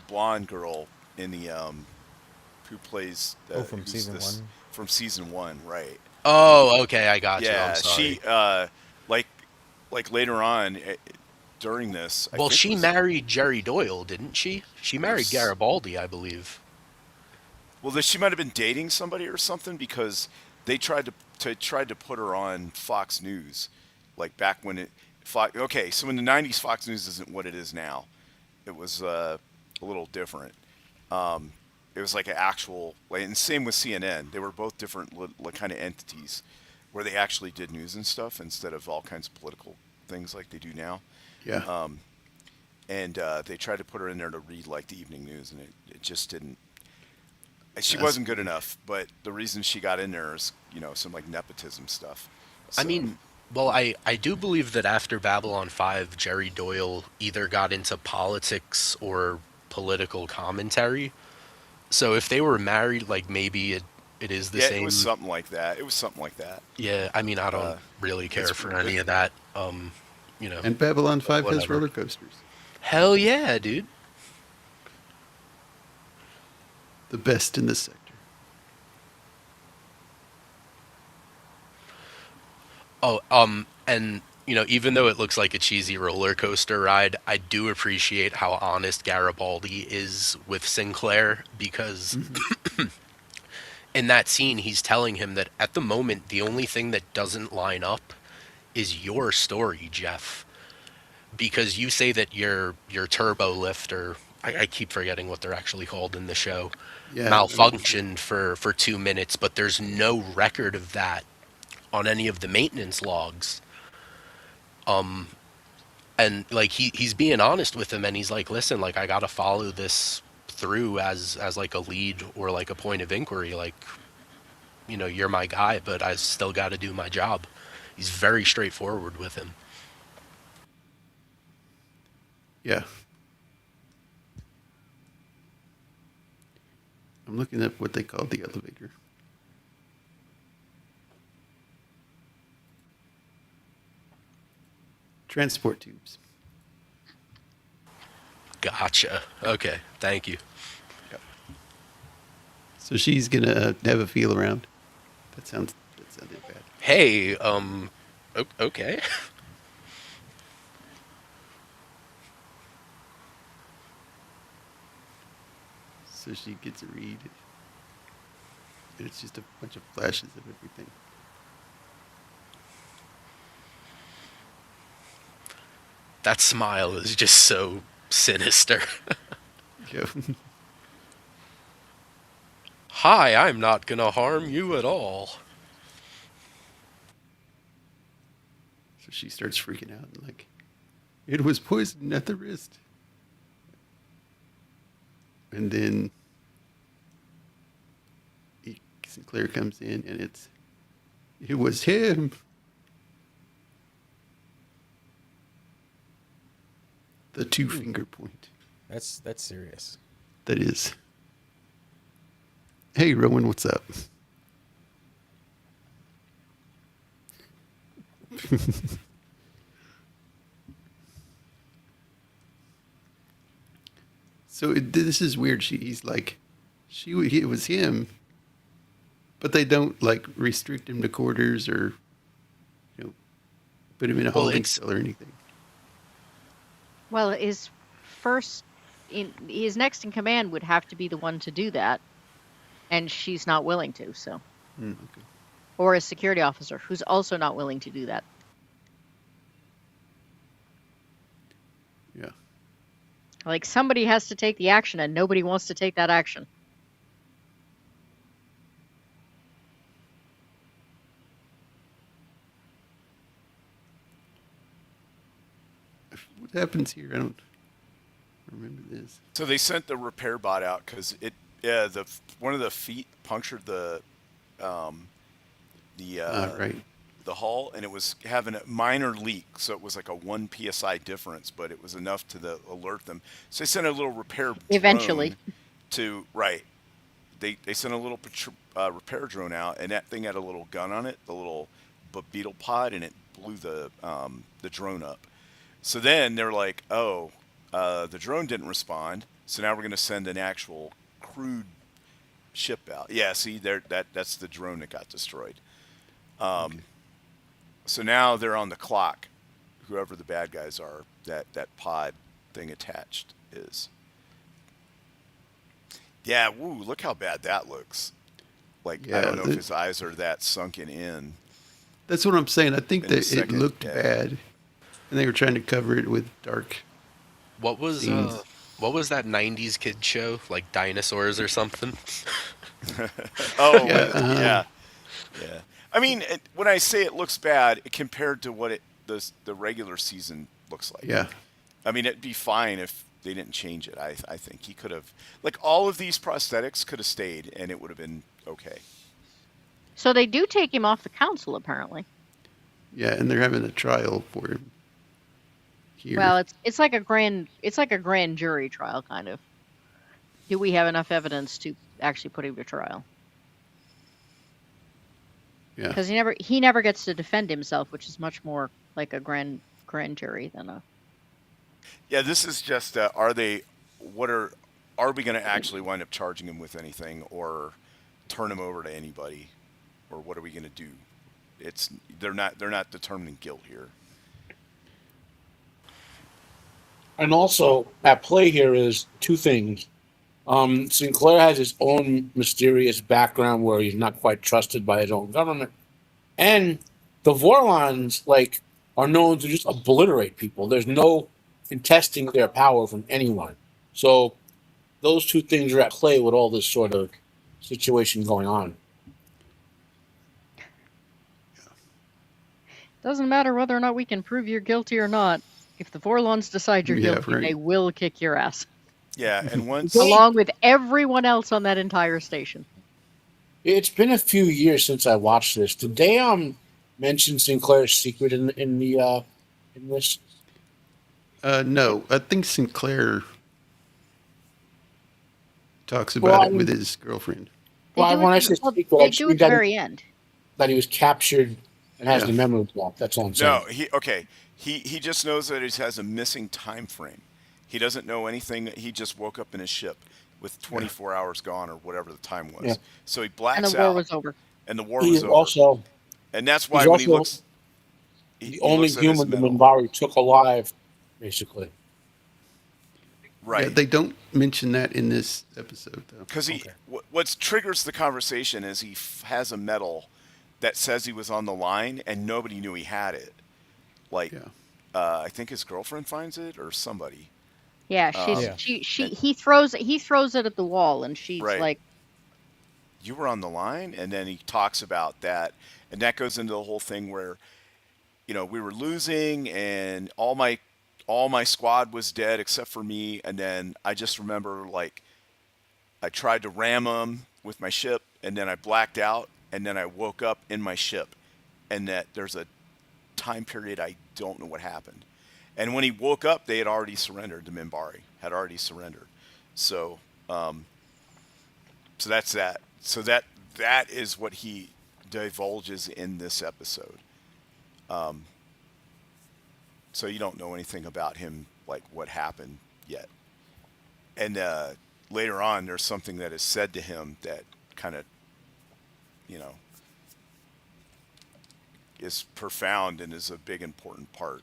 blonde girl in the who plays
From
who's
season
this-
1.
From season 1, right?
Oh, okay, I got you.
Yeah,
I'm sorry.
she like later on during this.
Well,
I think
she
was-
married Jerry Doyle, didn't she? She married
Yes.
Garibaldi, I believe.
Well, she might have been dating somebody or something because they tried to put her on Fox News, like back when it. Okay, so in the '90s, Fox News isn't what it is now. It was a little different. It was like an actual, and same with CNN. They were both different kind of entities, where they actually did news and stuff instead of all kinds of political things like they do now.
Yeah.
And they tried to put her in there to read like the evening news, and it just didn't. She
Yes.
wasn't good enough, but the reason she got in there is some like nepotism stuff.
I
So-
mean, well, I do believe that after Babylon 5, Jerry Doyle either got into politics or political commentary. So if they were married, like maybe it is the
yeah,
same.
it was something like that. It was something like that.
Yeah, I mean, I don't really care for any of that.
And Babylon 5 has
whatever.
roller coasters.
Hell yeah, dude.
The best in the sector.
Oh, and even though it looks like a cheesy roller coaster ride, I do appreciate how honest Garibaldi is with Sinclair because in that scene he's telling him that at the moment the only thing that doesn't line up is your story, Jeff. Because you say that your turbo lift or I keep forgetting what they're actually called in the show,
Yeah,
malfunctioned for 2 minutes, but there's no record of that on any of the maintenance logs. And like he's being honest with him, and he's like, listen, like I gotta follow this through as like a lead or like a point of inquiry. Like, you're my guy, but I still got to do my job. He's very straightforward with him.
yeah. I'm looking up what they call the elevator. Transport tubes.
Gotcha. Okay, thank you.
Yep. So she's gonna have a feel around. That sounded bad.
Hey, okay.
So she gets a read. And it's just a bunch of flashes of everything.
That smile is just so sinister.
Yeah.
Hi, I'm not gonna harm you at all.
So she starts freaking out and like, it was poison at the wrist. And then Sinclair comes in and it was him. The 2-finger point.
That's serious.
That is. Hey, Rowan, what's up? So this is weird. He's like, it was him, but they don't like restrict him to quarters or, put him in a holding cell or anything.
Well, his next in command would have to be the one to do that, and she's not willing to. So,
Okay.
or a security officer who's also not willing to do that.
Yeah.
Like somebody has to take the action, and nobody wants to take that action.
What happens here? I don't remember this.
So they sent the repair bot out because one of the feet punctured the
Right.
the hull, and it was having a minor leak. So it was like a 1 psi difference, but it was enough to alert them. So they sent a little repair
Eventually.
drone to They sent a little repair drone out, and that thing had a little gun on it, the little beetle pod, and it blew the drone up. So then they're like, oh, the drone didn't respond, so now we're going to send an actual crewed ship out. Yeah, see, that's the drone that got destroyed.
Okay.
So now they're on the clock, whoever the bad guys are, that pod thing attached is. Yeah, woo, look how bad that looks. Like,
Yeah,
I don't know if his eyes are that sunken in.
That's what I'm saying. I think
In the
that it
second,
looked
yeah.
bad, and they were trying to cover it with dark.
What was
Scenes.
what was that '90s kid show, like Dinosaurs or something?
Oh,
Yeah,
yeah. I mean, when I say it looks bad, compared to what the regular season looks like.
Yeah.
I mean, it'd be fine if they didn't change it. I think he could have, like, all of these prosthetics could have stayed, and it would have been okay.
So they do take him off the council, apparently.
Yeah, and they're having a trial for him here.
Well, it's like a grand jury trial, kind of. Do we have enough evidence to actually put him to trial?
Yeah.
Because he never gets to defend himself, which is much more like a grand jury than a.
Yeah, this is just are we going to actually wind up charging him with anything, or turn him over to anybody, or what are we going to do? They're not determining guilt here.
And also, at play here is two things. Sinclair has his own mysterious background where he's not quite trusted by his own government. And the Vorlons, are known to just obliterate people. There's no contesting their power from anyone. So those two things are at play with all this sort of situation going on.
Doesn't matter whether or not we can prove you're guilty or not. If the Vorlons decide you're
Yeah,
guilty,
right.
they will kick your ass.
Yeah, and once
Along with everyone else on that entire station.
It's been a few years since I watched this. Did they mention Sinclair's secret in this?
No, I think Sinclair talks
Well,
about
I
it
mean-
with his girlfriend.
Well,
do
when
it-
I say
well,
secret,
they
I
do
mean
at the very end.
that he was captured and has
Yeah.
the memory block. That's all I'm saying.
no, he just knows that he has a missing time frame. He doesn't know anything. He just woke up in his ship with 24 hours gone or whatever the time was.
Yeah.
So he blacks
And the
out,
war was over.
and the war
He
was
is
over.
also
And that's why
he's
when he
also
looks,
the only
looks at his
human the
medal.
Minbari took alive, basically.
Right?
Yeah, they don't mention that in this episode, though.
Because what triggers the conversation is he has a medal that says he was on the line, and nobody knew he had it. Like,
Yeah.
I think his girlfriend finds it or somebody.
Yeah,
Yeah.
he throws it at the wall, and she's
Right.
like,
You were on the line, and then he talks about that, and that goes into the whole thing where, we were losing, and all my squad was dead except for me, and then I just remember like I tried to ram them with my ship, and then I blacked out, and then I woke up in my ship, and that there's a time period I don't know what happened, and when he woke up, they had already surrendered. The Minbari had already surrendered, so that's that. So that is what he divulges in this episode. So you don't know anything about him, like what happened yet. And later on, there's something that is said to him that kind of, is profound and is a big important part.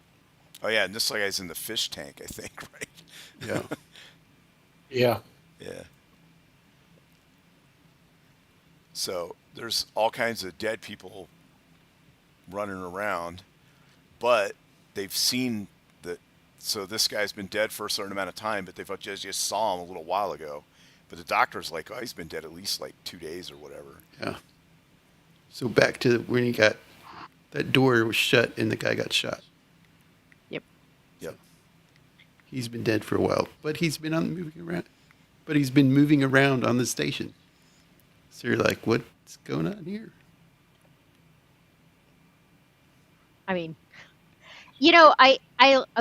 Oh yeah, and this guy's in the fish tank, I think, right?
Yeah.
Yeah.
Yeah. So there's all kinds of dead people running around, but they've seen that. So this guy's been dead for a certain amount of time, but they've just saw him a little while ago. But the doctor's like, oh, he's been dead at least like 2 days or whatever.
Yeah. So back to when he got that door was shut and the guy got shot.
yep.
Yep.
He's been dead for a while, but he's been moving around. But he's been moving around on the station. So you're like, what's going on here?
I mean, I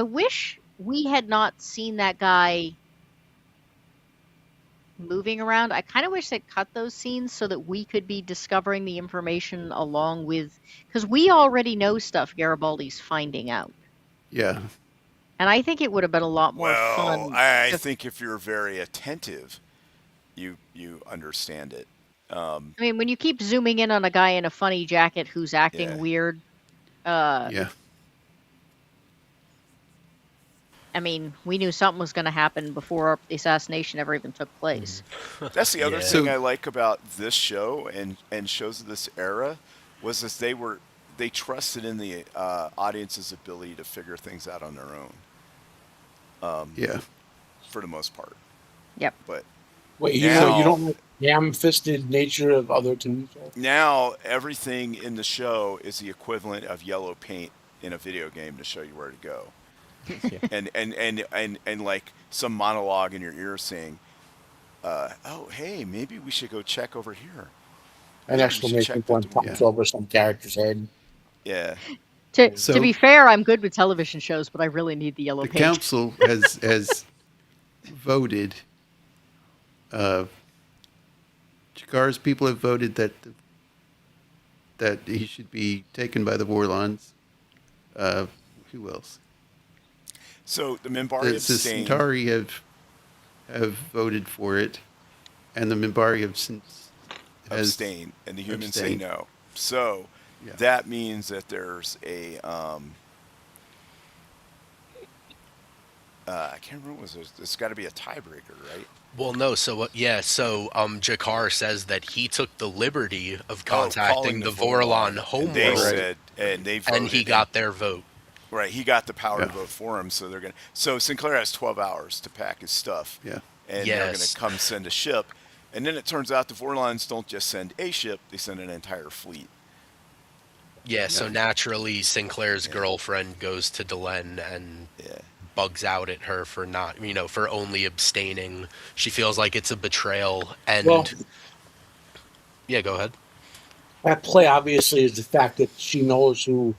wish we had not seen that guy moving around. I kind of wish they'd cut those scenes so that we could be discovering the information along with, because we already know stuff Garibaldi's finding out.
Yeah.
And I think it would have been a lot more
Well,
fun.
I
if-
think if you're very attentive, you understand it.
I mean, when you keep zooming in on a guy in a funny jacket who's acting
Yeah.
weird,
Yeah.
I mean, we knew something was going to happen before the assassination ever even took place.
That's the other
Yeah.
thing
So-
I like about this show and shows of this era was that they trusted in the audience's ability to figure things out on their own.
Yeah.
For the most part.
Yep.
But
Wait,
Now-
you don't like the ham-fisted nature of other TV shows?
now everything in the show is the equivalent of yellow paint in a video game to show you where to go.
Yeah.
And like some monologue in your ear saying, oh, hey, maybe we should go check over here.
An
Yeah, we should
exclamation
check
point
the-
pops over some character's head.
Yeah.
To
So-
be fair, I'm good with television shows, but I really need the yellow
The
paint.
council has voted. Jakar's people have voted that he should be taken by the Vorlons. Who else?
So the Minbari
The
abstain.
Centauri have voted for it, and the Minbari have since
Abstain, and the humans say
abstained.
no. So
Yeah.
that means that there's a I can't remember what it was. There's got to be a tiebreaker, right?
Well, no. So Jakar says that he took the liberty of
calling
contacting the Vorlon
And they
homeworld,
said, and they voted,
and he got their vote.
Right, he got the power to
Yeah.
vote for him, so they're gonna. So Sinclair has 12 hours to pack his stuff,
Yeah.
and they're gonna
Yes.
come send a ship, and then it turns out the Vorlons don't just send a ship; they send an entire fleet.
Yeah, so
Yeah.
naturally Sinclair's
Yeah.
girlfriend goes to Delenn and
Yeah,
bugs out at her for not, for only abstaining. She feels like it's a betrayal, and
Well,
yeah, go ahead.
at play obviously is the fact that she knows who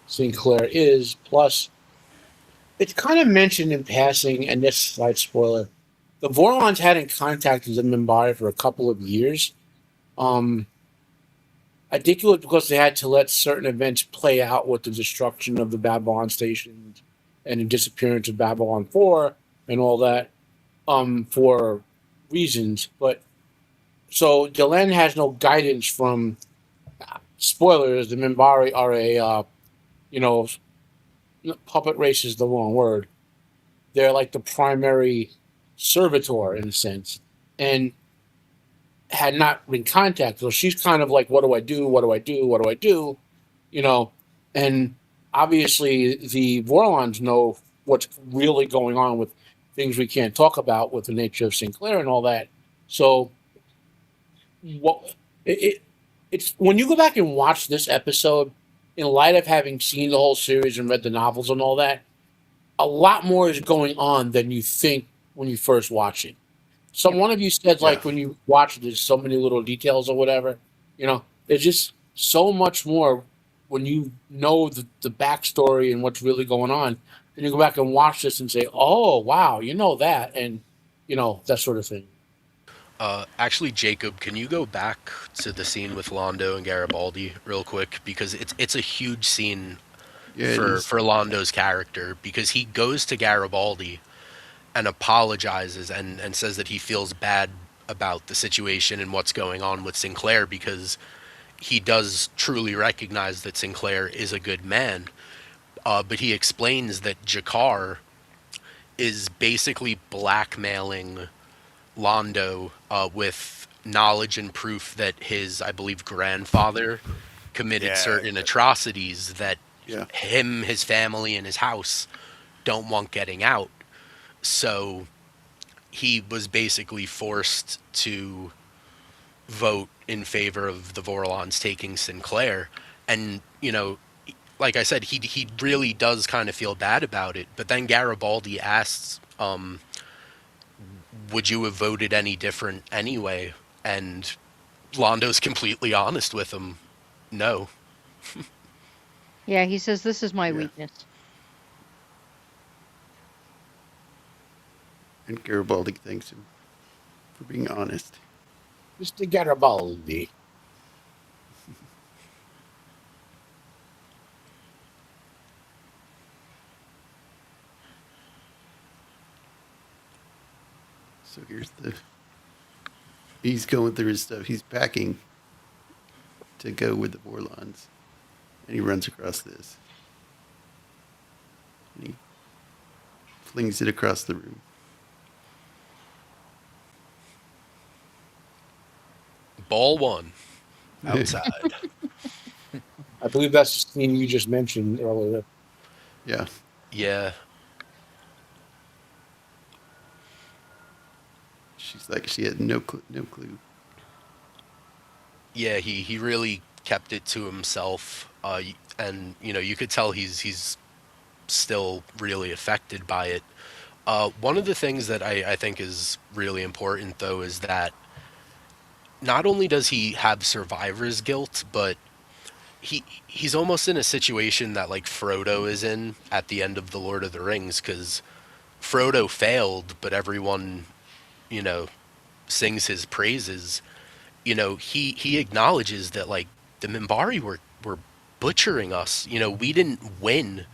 Sinclair is. Plus, it's kind of mentioned in passing, and this slight spoiler: the Vorlons hadn't contacted the Minbari for a couple of years. I think it was because they had to let certain events play out with the destruction of the Babylon stations and the disappearance of Babylon 4 and all that, for reasons. But so Delenn has no guidance from spoilers. The Minbari are a, puppet race is the wrong word. They're like the primary servitor in a sense. And had not been contacted. So she's kind of like, what do I do? What do I do? What do I do? And obviously the Vorlons know what's really going on with things we can't talk about with the nature of Sinclair and all that. So what it's when you go back and watch this episode, in light of having seen the whole series and read the novels and all that, a lot more is going on than you think when you first watch it. One of you said, like, when you watch it, there's so many little details or whatever. There's just so much more when you know the backstory and what's really going on. And you go back and watch this and say, oh, wow, that. And, that sort of thing.
Actually, Jacob, can you go back to the scene with Londo and Garibaldi real quick? Because it's a huge scene for Londo's character, because he goes to Garibaldi and apologizes and says that he feels bad about the situation and what's going on with Sinclair, because he does truly recognize that Sinclair is a good man. But he explains that Jakar is basically blackmailing Londo with knowledge and proof that his, I believe, grandfather committed certain atrocities that him, his family, and his house don't want getting out. So he was basically forced to vote in favor of the Vorlons taking Sinclair. And, like I said, he really does kind of feel bad about it. But then Garibaldi asks, would you have voted any different anyway? And Londo's completely honest with him. No.
Yeah, he says, this is my weakness.
And Garibaldi thanks him for being honest.
Mr. Garibaldi.
So he's going through his stuff. He's packing to go with the Vorlons. And he runs across this. And he flings it across the room.
Ball one. Outside.
I believe that's the scene you just mentioned earlier.
Yeah.
Yeah.
She's like, she had no clue.
Yeah, he really kept it to himself. And, you could tell he's still really affected by it. One of the things that I think is really important, though, is that not only does he have survivor's guilt, but he's almost in a situation that, like, Frodo is in at the end of The Lord of the Rings, because Frodo failed, but everyone, sings his praises. He acknowledges that, like, the Minbari were butchering us. We didn't win.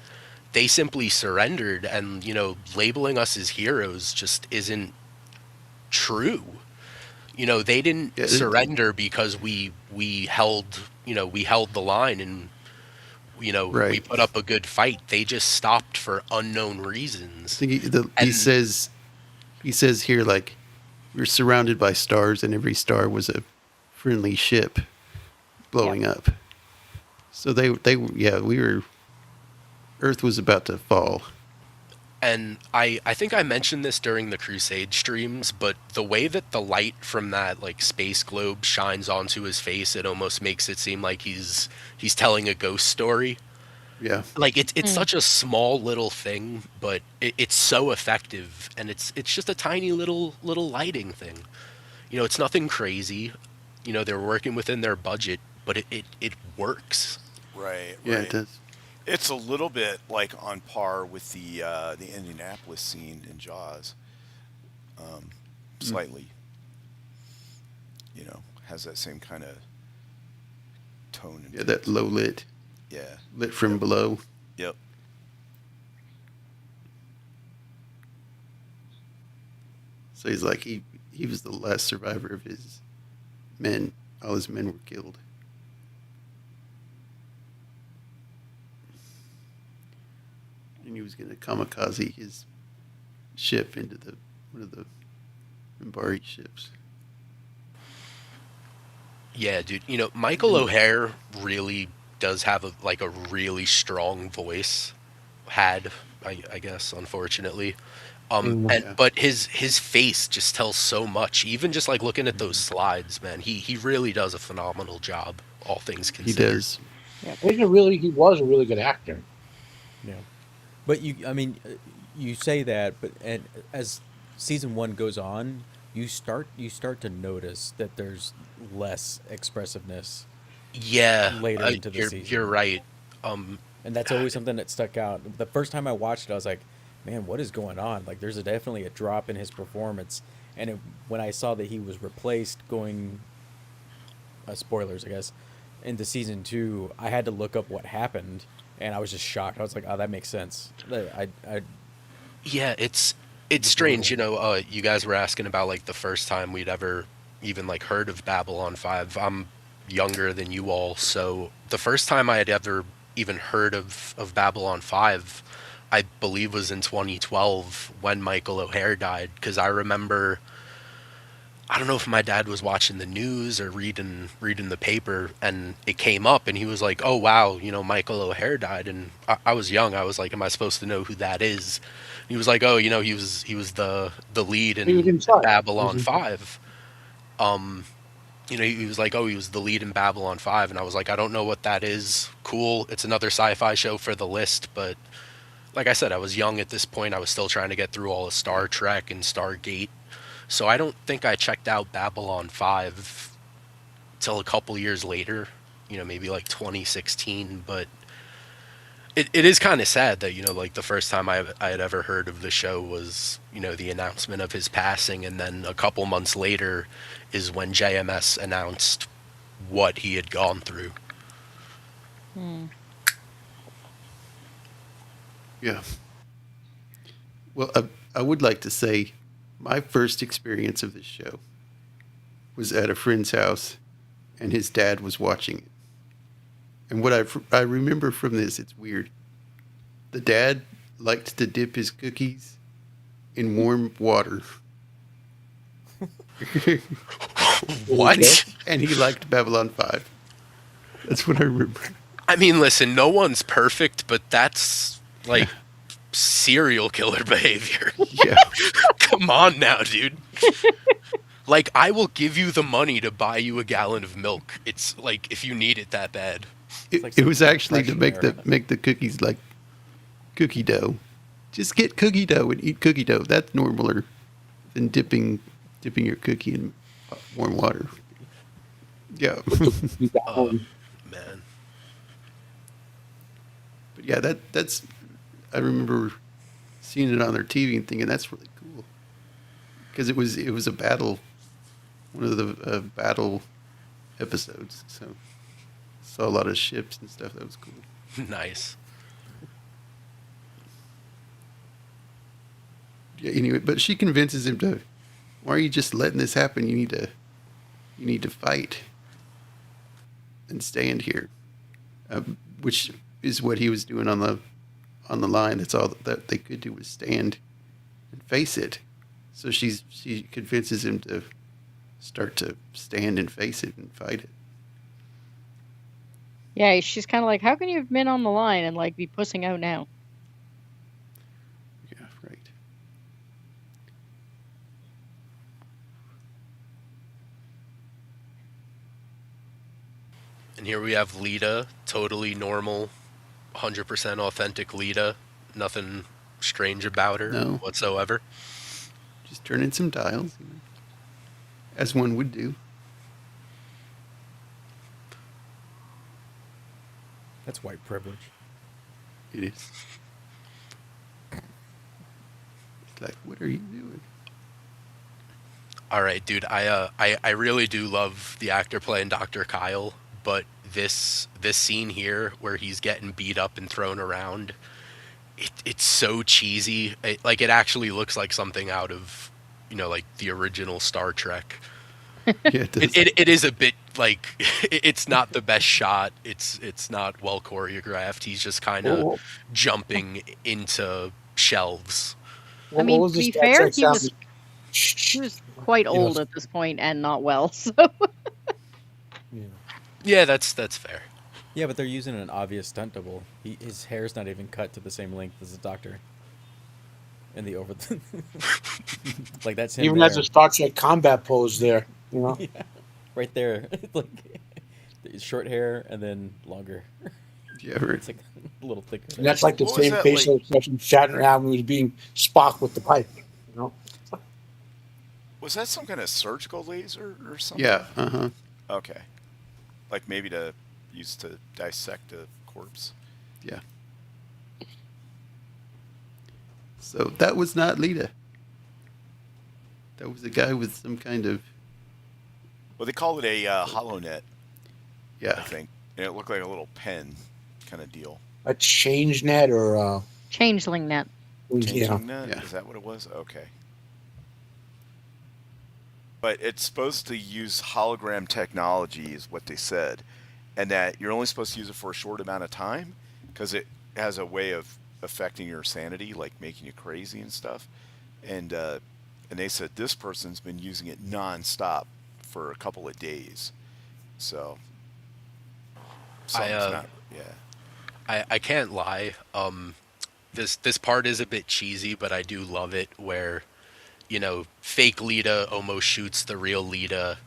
They simply surrendered, and, labeling us as heroes just isn't true. They didn't surrender because we held the line and,
Right.
we put up a good fight. They just stopped for unknown reasons.
I think he says here, like, we're surrounded by stars, and every star was a friendly ship blowing up. So we were Earth was about to fall.
And I think I mentioned this during the Crusade streams, but the way that the light from that like space globe shines onto his face, it almost makes it seem like he's telling a ghost story.
Yeah.
Like it's such a small little thing, but it's so effective, and it's just a tiny little lighting thing. It's nothing crazy. They're working within their budget, but it works.
Right,
Yeah, it
right.
does.
It's a little bit like on par with the Indianapolis scene in Jaws. Slightly, has that same kind of tone and
Yeah, that low lit,
yeah.
lit from below.
Yep.
So he's like he was the last survivor of his men. All his men were killed. And he was going to kamikaze his ship into one of the Minbari ships.
Yeah, dude. Michael O'Hare really does have a really strong voice. Had, I guess, unfortunately.
Yeah.
But his face just tells so much. Even just like looking at those slides, man, he really does a phenomenal job. All things
He
considered.
does.
Yeah, he was a really good actor.
Yeah, but you say that, but and as season one goes on, you start to notice that there's less expressiveness
Yeah,
later into the
you're
season.
right.
And that's always something that stuck out. The first time I watched it, I was like, "Man, what is going on?" Like, there's definitely a drop in his performance. And when I saw that he was replaced, going spoilers, I guess, into season two, I had to look up what happened, and I was just shocked. I was like, "Oh, that makes sense."
Yeah, it's strange. You guys were asking about like the first time we'd ever even like heard of Babylon 5. I'm younger than you all, so the first time I had ever even heard of Babylon 5, I believe was in 2012 when Michael O'Hare died, because I remember, I don't know if my dad was watching the news or reading the paper, and it came up, and he was like, "Oh wow, Michael O'Hare died," and I was young. I was like, "Am I supposed to know who that is?" And he was like, "Oh, he was the lead
He was
in
inside.
Babylon 5." He was like, "Oh, he was the lead in Babylon 5," and I was like, "I don't know what that is. Cool, it's another sci-fi show for the list," but like I said, I was young at this point. I was still trying to get through all of Star Trek and Stargate. So I don't think I checked out Babylon 5 till a couple years later, maybe like 2016. But it is kind of sad that, like the first time I had ever heard of the show was, the announcement of his passing. And then a couple months later is when JMS announced what he had gone through.
Yeah. Well, I would like to say my first experience of this show was at a friend's house, and his dad was watching it. And what I remember from this, it's weird. The dad liked to dip his cookies in warm water.
What?
And he liked Babylon 5. That's what I remember.
I mean, listen, no one's perfect, but that's like serial killer behavior.
Yeah.
Come on now, dude. Like, I will give you the money to buy you a gallon of milk. It's like, if you need it that bad.
It,
like
it
some
was actually to
Depression era.
make the cookies like cookie dough. Just get cookie dough and eat cookie dough. That's normaler than dipping your cookie in warm water. Yeah.
Man.
But yeah, that's I remember seeing it on their TV and thinking that's really cool because it was a battle, one of the battle episodes. So saw a lot of ships and stuff. That was cool.
Nice.
Yeah. Anyway, but she convinces him to. Why are you just letting this happen? You need to fight and stand here, which is what he was doing on the line. That's all that they could do was stand and face it. So she convinces him to start to stand and face it and fight it.
Yeah, she's kind of like, how can you have been on the line and like be pussing out now?
Yeah, right.
And here we have Lita, totally normal, 100% authentic Lita. Nothing strange about her
No.
whatsoever.
Just turn in some dials, as one would do.
That's white privilege.
It is. It's like, what are you doing?
All right, dude. I really do love the actor playing Dr. Kyle, but this scene here where he's getting beat up and thrown around, it's so cheesy. Like it actually looks like something out of, like the original Star Trek.
Yeah, it does.
It is a bit like it's not the best shot. It's not well choreographed. He's just kind of
What,
jumping into shelves.
I mean,
was
to
the
be
Star
fair,
Trek
he
sound?
was quite
You know,
old at this point and not well. So
yeah.
Yeah, that's fair.
Yeah, but they're using an obvious stunt double. His hair's not even cut to the same length as the Doctor. And the over, like that's him
Even
there.
as a Star Trek combat pose there, you know.
Yeah, right there. Like short hair and then longer.
Yeah, right.
It's like a little thicker.
And that's like the
What was
same
that,
facial
like-
expression Shatner had when he was being Spock with the pipe, you know.
Was that some kind of surgical laser or something?
Yeah, uh-huh.
Okay. Like maybe to use to dissect a corpse.
Yeah. So that was not Lita. That was a guy with some kind of,
Well, they call it a HoloNet, I
yeah.
think, and it looked like a little pen kind of deal.
A change net or
changeling net.
yeah.
Changing net?
Yeah.
Is that what it was? Okay. But it's supposed to use hologram technology, is what they said, and that you're only supposed to use it for a short amount of time because it has a way of affecting your sanity, like making you crazy and stuff. And they said this person's been using it nonstop for a couple of days, so something's not. Yeah.
I can't lie. This part is a bit cheesy, but I do love it where, fake Lita almost shoots the real Lita.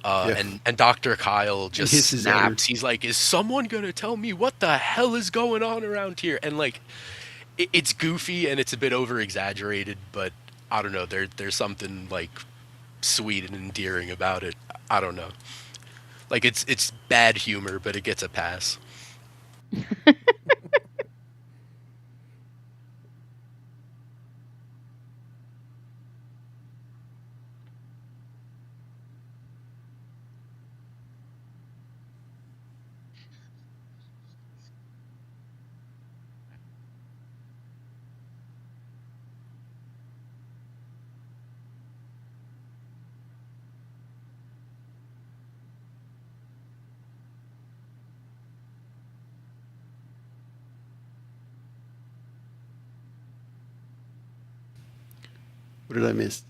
Yeah.
And Dr. Kyle just
hisses at her.
snaps. He's like, "Is someone gonna tell me what the hell is going on around here?" And like, it's goofy and it's a bit over exaggerated, but I don't know. There's something like sweet and endearing about it. I don't know. Like it's bad humor, but it gets a pass.
What did I miss?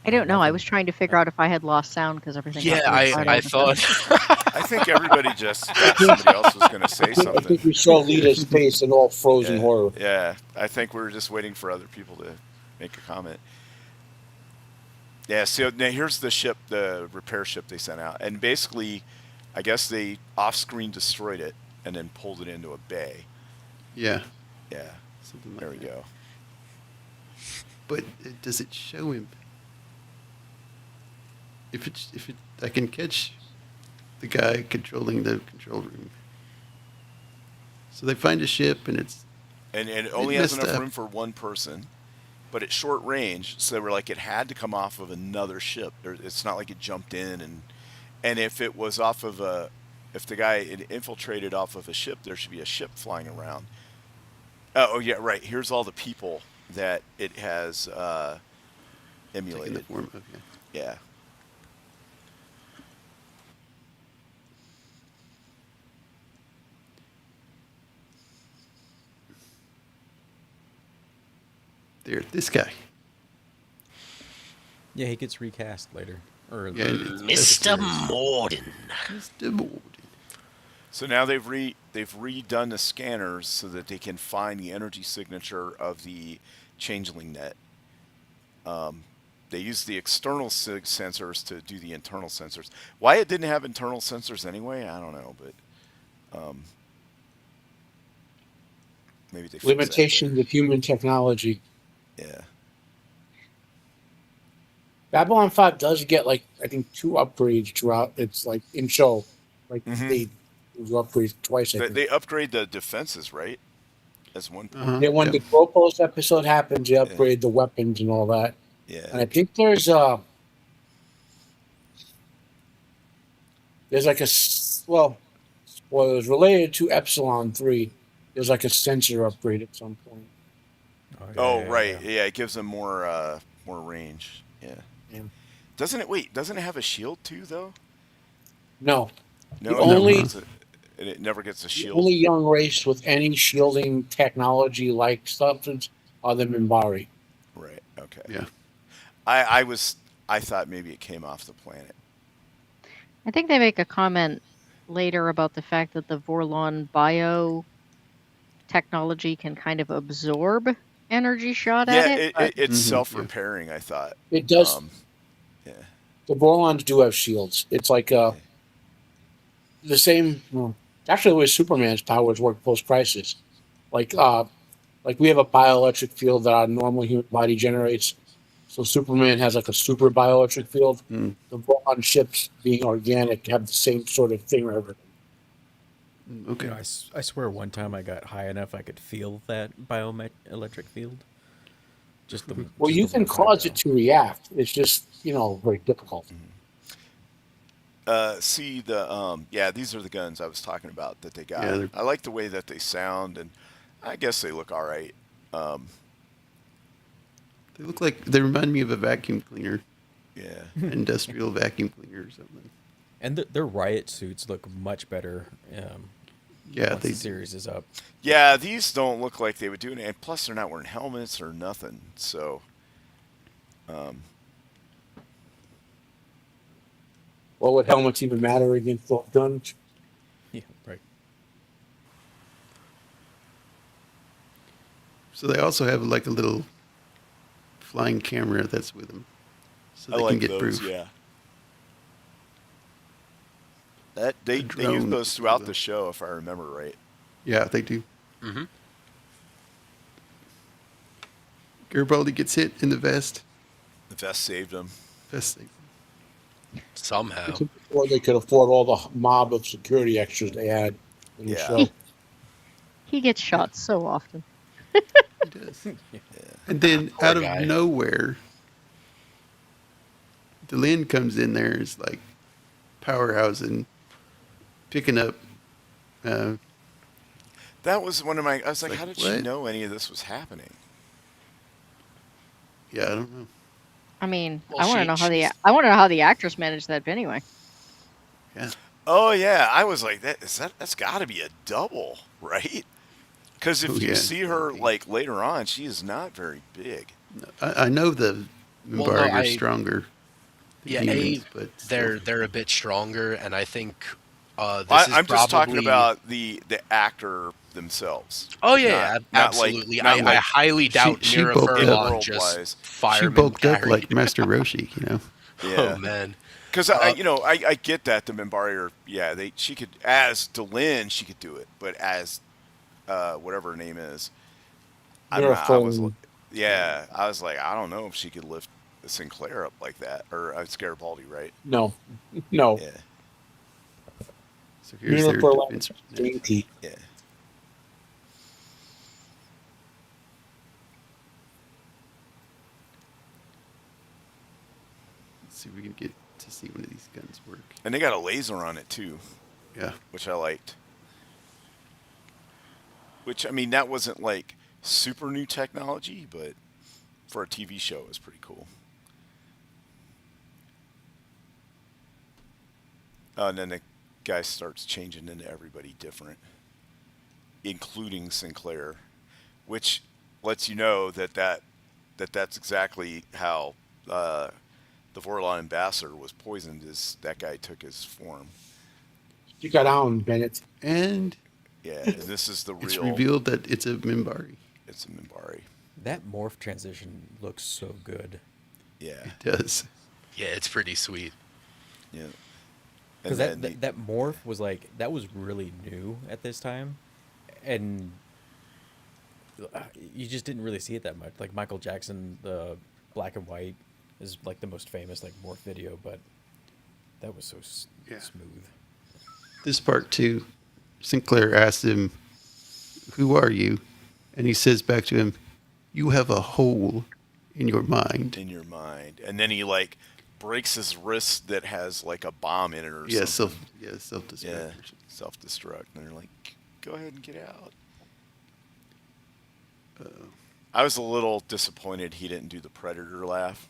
I don't know. I was trying to figure out if I had lost sound because everything.
Yeah,
got really quiet all
I
of a sudden.
thought.
I think everybody just thought somebody else was going to say
I
something.
think we saw Lita's face in all frozen
Yeah,
horror.
yeah, I think we were just waiting for other people to make a comment. Yeah, so now here's the ship, the repair ship they sent out. And basically, I guess they off-screen destroyed it and then pulled it into a bay.
Yeah,
Yeah,
something like
there we
that.
go.
But does it show him? If I can catch the guy controlling the control room. So they find a ship and
And it only has
messed
enough
up.
room for one person, but it's short range, so they were like, it had to come off of another ship. It's not like it jumped in, and if it was off of if the guy had infiltrated off of a ship, there should be a ship flying around. Oh yeah, right. Here's all the people that it has
taking the
emulated.
form of, yeah.
Yeah.
There, this guy.
Yeah, he gets recast later. or
Yeah, it's
Mr.
series.
Morden.
Mr. Morden.
So now they've redone the scanners so that they can find the energy signature of the changeling net. They use the external sensors to do the internal sensors. Why it didn't have internal sensors anyway, I don't know, but maybe they fixed that
Limitations of human technology.
there. Yeah.
Babylon 5 does get like I think 2 upgrades throughout. It's like in show, like
Mhm.
they do upgrades twice. I think.
They upgrade the defenses, right? As one point.
Uh-huh.
Yeah, when
Yep.
the Gropos episode happens, they upgrade the weapons and all that.
Yeah.
And I think there's like well, spoilers related to Epsilon 3. There's like a sensor upgrade at some point.
Oh, right. Yeah, it gives them more range. Yeah.
Yeah.
Doesn't it have a shield too though?
No,
No,
The
it never
only-
gets it never gets a
the
shield.
only young race with any shielding technology like substance are the Minbari.
Right. Okay.
Yeah.
I thought maybe it came off the planet.
I think they make a comment later about the fact that the Vorlon bio technology can kind of absorb energy shot at
Yeah,
it. but-
it's
Mhm,
self-repairing, I thought.
It does.
Yeah.
The Vorlons do have shields. It's like the same. Well, actually, the way Superman's powers work post-crisis, like we have a bioelectric field that our normal human body generates. So Superman has like a super bioelectric field.
Mm.
The Vorlon ships, being organic, have the same sort of thing or everything.
Okay.
You know, I swear one time I got high enough I could feel that electric field. Just the
Well,
just
you
the
can
one time,
cause
though.
it to react. It's just very difficult.
See these are the guns I was talking about that they got.
Yeah, they're-
I like the way that they sound, and I guess they look all right.
They look like they remind me of a vacuum cleaner,
Yeah.
industrial vacuum cleaner or something.
And their riot suits look much better.
Yeah,
once
they
the series is up.
Yeah, these don't look like they would do it, and plus they're not wearing helmets or nothing. So,
What would helmets even matter against guns?
Yeah, right.
So they also have like a little flying camera that's with them, so
I
they
like
can get
those.
proof.
Yeah. That they use
drone,
those
if you
throughout
will.
the show, if I remember right.
Yeah, they do.
Mm-hmm.
Garibaldi gets hit in the vest.
The vest saved them.
Vest thing.
Somehow.
Or they could afford all the mob of security extras they had in the
Yeah.
show.
He gets shot so often.
He does. And then
Poor
out of
guy.
nowhere, Delin comes in there as like powerhouse and picking up.
That was one of my. I was like,
Like,
how did
what?
she know any of this was happening?
Yeah, I don't know.
I mean,
Well,
I want to
she-
know how
she's-
I want to know how the actress managed that anyway.
Yeah,
Oh yeah, I was like, that's got to be a double, right? Because if
Oh,
you
yeah,
see her
okay.
like later on, she is not very big.
I know the
Well,
Minbari
no,
are stronger. Than
Yeah,
humans, but still.
they're a bit stronger, and I think this is
I'm just talking
probably-
about the actor themselves.
Oh yeah,
Not like-
absolutely.
not
I
like-
highly doubt
she
Mira
bulked up.
Furlong
World-wise.
just
She
fireman
bulked up
carried.
like Master Roshi, you know.
Yeah.
Oh man.
Because I get that the Minbari are she could as Delin she could do it, but as whatever her name is, I was
Miraphone.
I was like I don't know if she could lift Sinclair up like that or Garibaldi, right?
No.
Yeah,
So here's their
Miracle
defense.
dainty.
yeah.
Let's see if we can get to see one of these guns work.
And they got a laser on it too,
Yeah.
which I liked. Which I mean that wasn't like super new technology, but for a TV show it was pretty cool. And then the guy starts changing into everybody different, including Sinclair, which lets you know that's exactly how the Vorlon ambassador was poisoned, is that guy took his form.
You got on, Bennett.
And
Yeah, and this is the
it's
real.
revealed that it's a Mimbari.
It's a Minbari.
That morph transition looks so good.
Yeah,
It does.
Yeah, it's pretty sweet.
yeah. And
Because
then
that morph was like, that was really new at this time. And you just didn't really see it that much. Like Michael Jackson, the black and white is like the most famous like morph video, but that was so
Yeah.
smooth.
This part too, Sinclair asks him, "Who are you?" And he says back to him, "You have a hole in your mind."
in your mind, and then he like breaks his wrist that has like a bomb in it or
Yeah,
something.
self-destruct.
Yeah, self-destruct, and they're like, "Go ahead and get out." I was a little disappointed he didn't do the Predator laugh.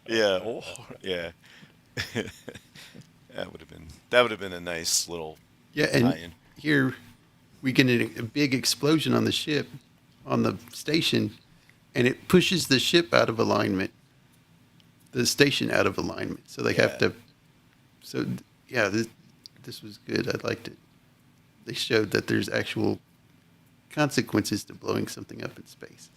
Yeah, oh, yeah. That would have been a nice little
Yeah, and
tie-in.
here we get a big explosion on the ship, on the station, and it pushes the ship out of alignment, the station out of alignment. So they have
Yeah.
to. So yeah, this was good. I liked it. They showed that there's actual consequences to blowing something up in space.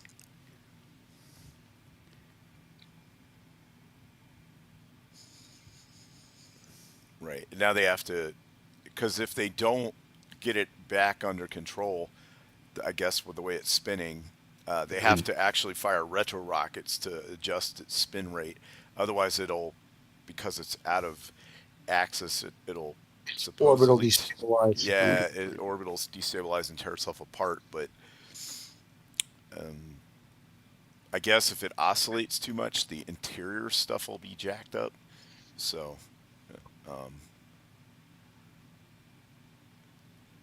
Right. Now they have to, because if they don't get it back under control, I guess with the way it's spinning, they have to actually fire retro rockets to adjust its spin rate. Otherwise, because it's out of axis, it'll
Orbital
supposedly,
destabilize.
yeah, orbitals destabilize and tear itself apart. But I guess if it oscillates too much, the interior stuff will be jacked up. So,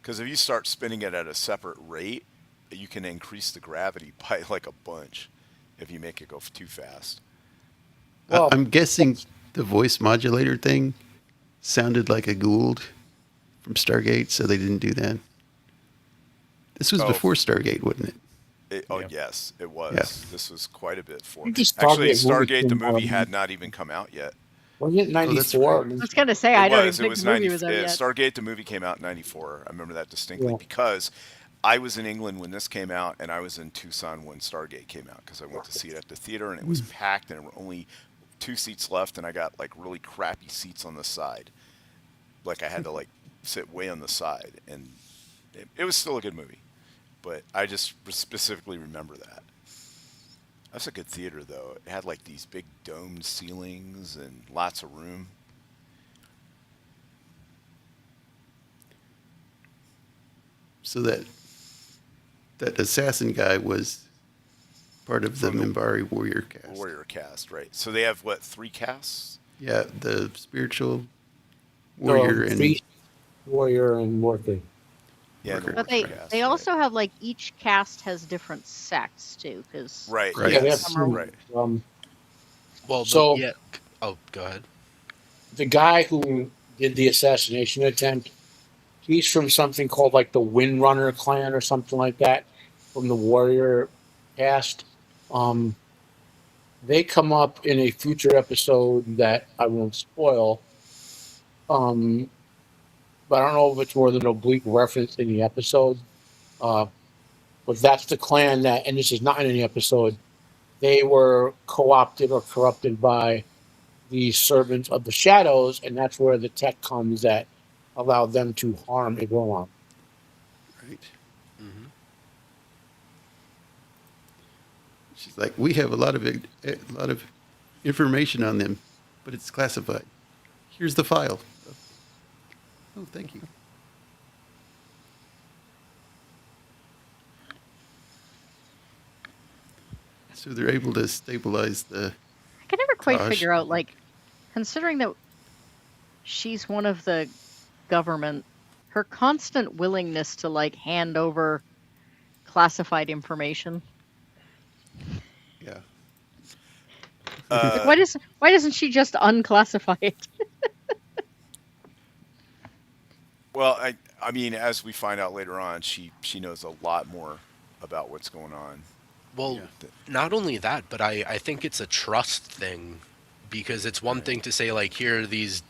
because if you start spinning it at a separate rate, you can increase the gravity by like a bunch if you make it go too fast.
Well,
I'm guessing the voice modulator thing sounded like a Gould from Stargate, so they didn't do that. This was
Oh.
before Stargate, wasn't it?
Yeah.
Yes, it was.
Yeah.
This was quite a bit for.
think the
Actually,
Stargate movie
Stargate the
came out-
movie had not even come out yet.
wasn't it
Oh, that's
94?
right.
I was gonna say I don't even think
was
the movie
90.
was out yet.
Stargate the movie came out in '94. I remember that distinctly
Yeah.
because I was in England when this came out, and I was in Tucson when Stargate came out because I went to see it at the theater, and it was packed, and there were only 2 seats left, and I got like really crappy seats on the side. Like I had to like sit way on the side, and it was still a good movie, but I just specifically remember that. That's a good theater though. It had like these big domed ceilings and lots of room.
So that assassin guy was part of the
From the
Mimbari warrior cast.
Warrior cast, right? So they have what, 3 casts?
Yeah, the spiritual warrior and
Priest, warrior, and worker.
Yeah, the
Worker.
But
warrior
they
cast,
they
right.
also have like each cast has different sects too, because
Right.
Right.
Yeah, they have
Yes.
two.
Right.
Well,
So-
yeah. Oh, go ahead.
The guy who did the assassination attempt, he's from something called like the Windrunner clan or something like that, from the warrior cast. They come up in a future episode that I won't spoil. But I don't know if it's more than an oblique reference in the episode. But that's the clan that, and this is not in any episode, they were co-opted or corrupted by the servants of the shadows, and that's where the tech comes that allowed them to harm Igolan.
right.
Hmm.
She's like, we have a lot of information on them, but it's classified. Here's the file. Oh, thank you. So they're able to stabilize the.
I can never quite
Gosh.
figure out, like, considering that she's one of the government, her constant willingness to like hand over classified information.
Yeah.
Like, why doesn't she just unclassify it?
Well, I mean, as we find out later on, she knows a lot more about what's going on
Well,
Yeah.
not only that, but I think it's a trust thing, because it's one thing to say, like, here are these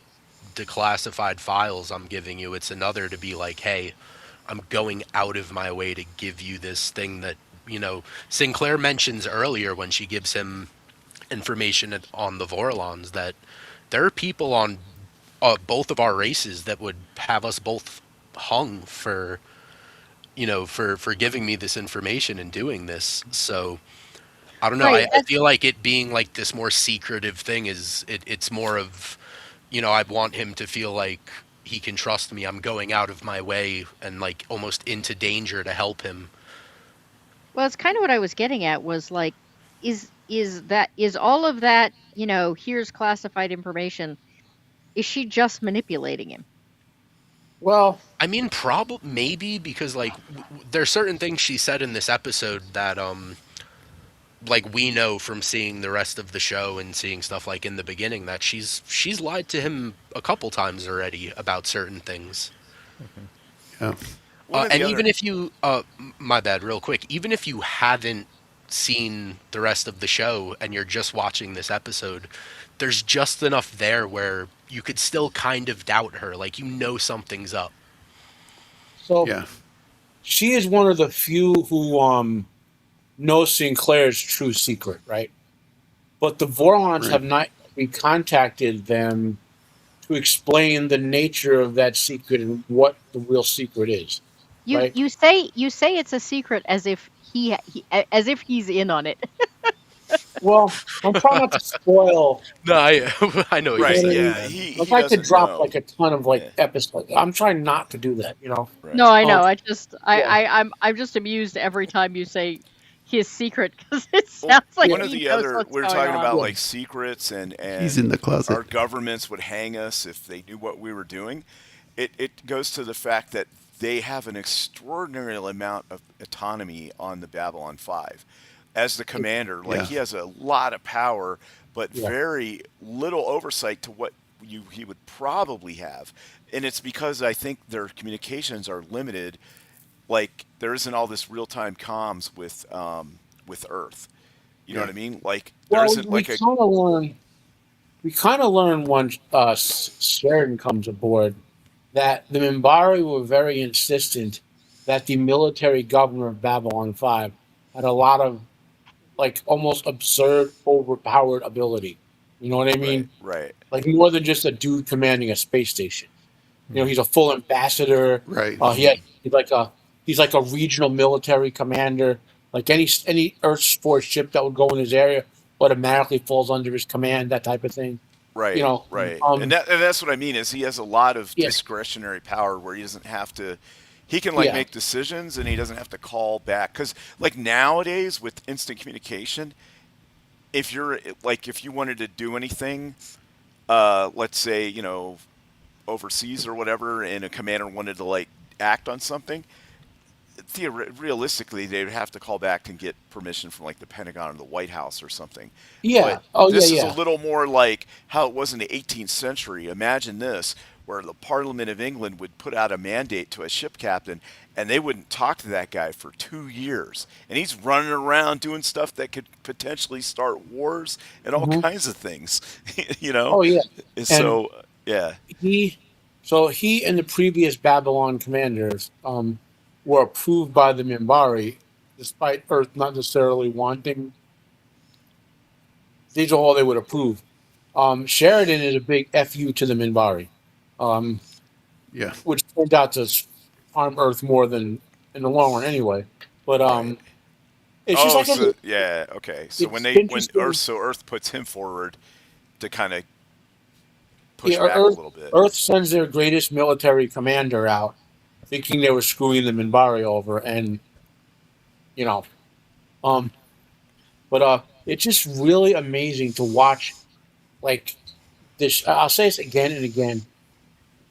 declassified files I'm giving you. It's another to be like, hey, I'm going out of my way to give you this thing that, Sinclair mentions earlier when she gives him information on the Vorlons, that there are people on both of our races that would have us both hung for, for giving me this information and doing this. So I don't know.
Right.
I feel like it being like this more secretive thing it's more of, I want him to feel like he can trust me. I'm going out of my way and like almost into danger to help him.
Well, it's kind of what I was getting at was like, is all of that, here's classified information, is she just manipulating him?
Well,
I mean, probably maybe because like there's certain things she said in this episode that like we know from seeing the rest of the show and seeing stuff like in the beginning that she's lied to him a couple times already about certain things.
Yeah.
One of the
And
other
even if you, my bad, real quick, even if you haven't seen the rest of the show and you're just watching this episode, there's just enough there where you could still kind of doubt her, like something's up.
so
Yeah.
she is one of the few who knows Sinclair's true secret, right? But the Vorlons
Right.
have not contacted them to explain the nature of that secret and what the real secret is,
You
right?
you say it's a secret as if as if he's in on it.
Well, I'm trying not to spoil.
No, I know what you're
right,
I
saying,
mean,
yeah,
man.
like
he
I could
doesn't
drop
know.
like a ton of like
Yeah,
episodes. I'm trying not to do that, you know.
No,
right.
I know.
Um,
I just
yeah,
I'm just amused every time you say his secret because it
Well,
sounds like
yeah,
one of
he
the
knows
other
what's
we were
going
talking
on.
about
yeah.
like secrets
He's in
and
the closet.
our governments would hang us if they knew what we were doing. It goes to the fact that they have an extraordinary amount of autonomy on the Babylon 5. As the commander, like
Yeah.
he has a lot of power, but
Yeah.
very little oversight to what he would probably have. And it's because I think their communications are limited. Like there isn't all this real time comms with Earth. You know
Yeah.
what I mean? Like there
Well,
isn't like a
we kind of learn when Sheridan comes aboard that the Minbari were very insistent that the military governor of Babylon 5 had a lot of like almost absurd, overpowered ability. You know what I
right,
mean?
right,
Like more than just a dude commanding a space station. You know, he's a full ambassador.
Right.
He's like a regional military commander. Like any Earth force ship that would go in his area automatically falls under his command. That type of thing. You
right,
know.
right. And
Um.
that's what I mean is he has a lot of
Yeah.
discretionary power where he doesn't have to. He can like
Yeah.
make decisions and he doesn't have to call back because like nowadays with instant communication, if you're like if you wanted to do anything, let's say overseas or whatever, and a commander wanted to like act on something, realistically, they would have to call back and get permission from like the Pentagon or the White House or something.
Yeah.
But
Oh yeah.
this is a
Yeah.
little more like how it was in the 18th century. Imagine this, where the Parliament of England would put out a mandate to a ship captain, and they wouldn't talk to that guy for 2 years, and he's running around doing stuff that could potentially start wars and all
Mhm.
kinds of things, you know.
Oh yeah.
And
And
so, yeah,
he, so he and the previous Babylon commanders were approved by the Minbari, despite Earth not necessarily wanting. These are all they would approve. Sheridan is a big fu to the Minbari, um,
Yeah.
which turned out to harm Earth more than in the long run anyway. But
right.
it's just
Oh,
like
so yeah, okay. So
it's
when
interesting.
Earth puts him forward to kind of push
Yeah,
back a little bit.
Earth sends their greatest military commander out, thinking they were screwing the Minbari over, and you know, um, but it's just really amazing to watch. Like this, I'll say this again and again.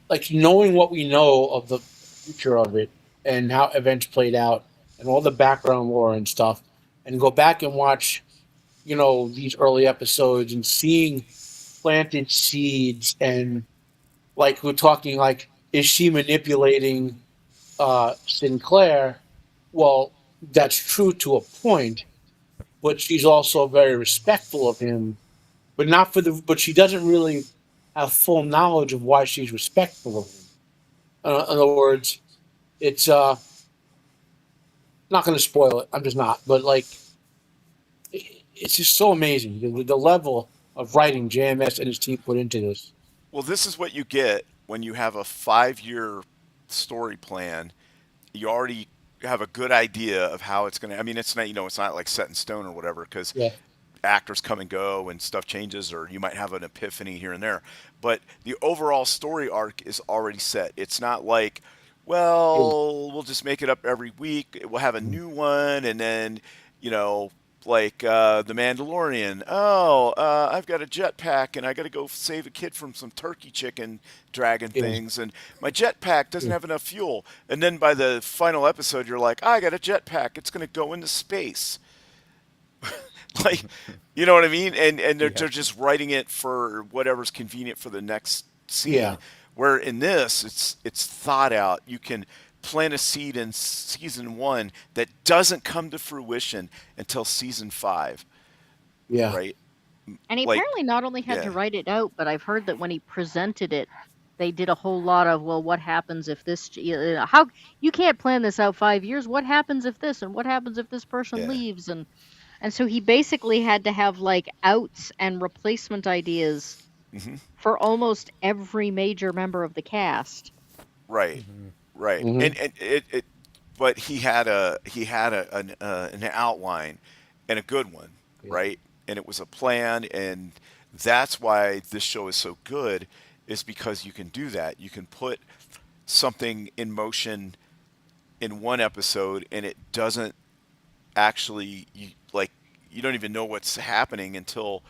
Like knowing what we know of the future of it and how events played out and all the background lore and stuff, and go back and watch, these early episodes and seeing planted seeds and like we're talking like is she manipulating Sinclair? Well, that's true to a point, but she's also very respectful of him. But not for the. But she doesn't really have full knowledge of why she's respectful of him. In other words, it's not going to spoil it. I'm just not. But like, it's just so amazing the level of writing JMS and his team put into this.
Well, this is what you get when you have a 5-year story plan. You already have a good idea of how it's going to. I mean, it's not it's not like set in stone or whatever because
Yeah.
actors come and go and stuff changes, or you might have an epiphany here and there. But the overall story arc is already set. It's not like, well, we'll just make it up every week. We'll have a new one, and then you know. Like the Mandalorian. Oh, I've got a jetpack and I got to go save a kid from some turkey chicken dragon
Yeah.
things, and my jetpack doesn't have enough fuel. And then by the final episode, you're like, I got a jetpack. It's going to go into space. Like, you know what I mean? And they're just writing it for whatever's convenient for the next scene.
Yeah.
Where in this, it's thought out. You can plant a seed in season 1 that doesn't come to fruition until season 5,
Yeah.
right?
And he
Like,
apparently not only had to
yeah.
write it out, but I've heard that when he presented it, they did a whole lot of, well, what happens if this, how, you can't plan this out 5 years. What happens if this, and what happens if this person
Yeah.
leaves? And so he basically had to have like outs and replacement ideas
Mm-hmm.
for almost every major member of the cast.
Right, right,
Mhm.
and it, but he had an outline, and a good one,
Yeah.
right? And it was a plan, and that's why this show is so good, is because you can do that. You can put something in motion in one episode, and it doesn't actually you don't even know what's happening until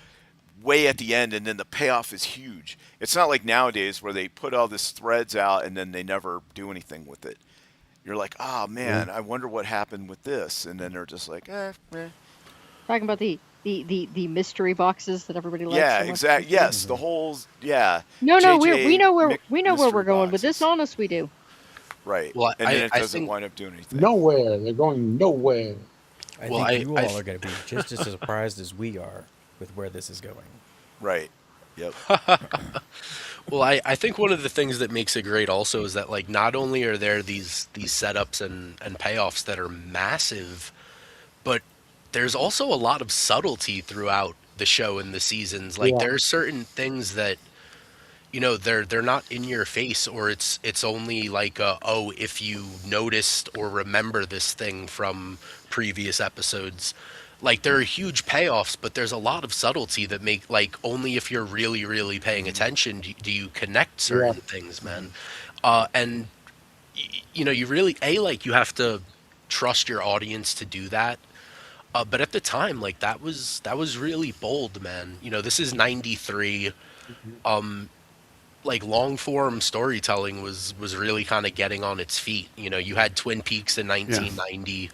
way at the end, and then the payoff is huge. It's not like nowadays where they put all this threads out and then they never do anything with it. You're like, oh man, I wonder what happened with this, and then they're just like,
Talking about the mystery boxes that everybody likes.
yeah,
so much.
exactly. Yes, the whole
No,
JJ
we know where
mystery
we're going with this.
boxes.
Honest, we do.
Right,
Well,
and then it
I
doesn't
think-
wind up doing anything.
Nowhere. They're going nowhere.
I
Well,
think you
I-
all are going to be just as surprised as we are with where this is going.
Right. Yep.
Well, I think one of the things that makes it great also is that like not only are there these setups and payoffs that are massive, but there's also a lot of subtlety throughout the show and the seasons. Like
Yeah.
there are certain things that they're not in your face, or it's only like oh, if you noticed or remember this thing from previous episodes. Like there are huge payoffs, but there's a lot of subtlety that make like only if you're really really paying attention do you connect certain things, man. And you really you have to trust your audience to do that. But at the time, like that was really bold, man. This is 93. Like long form storytelling was really kind of getting on its feet. You had Twin Peaks in 1990.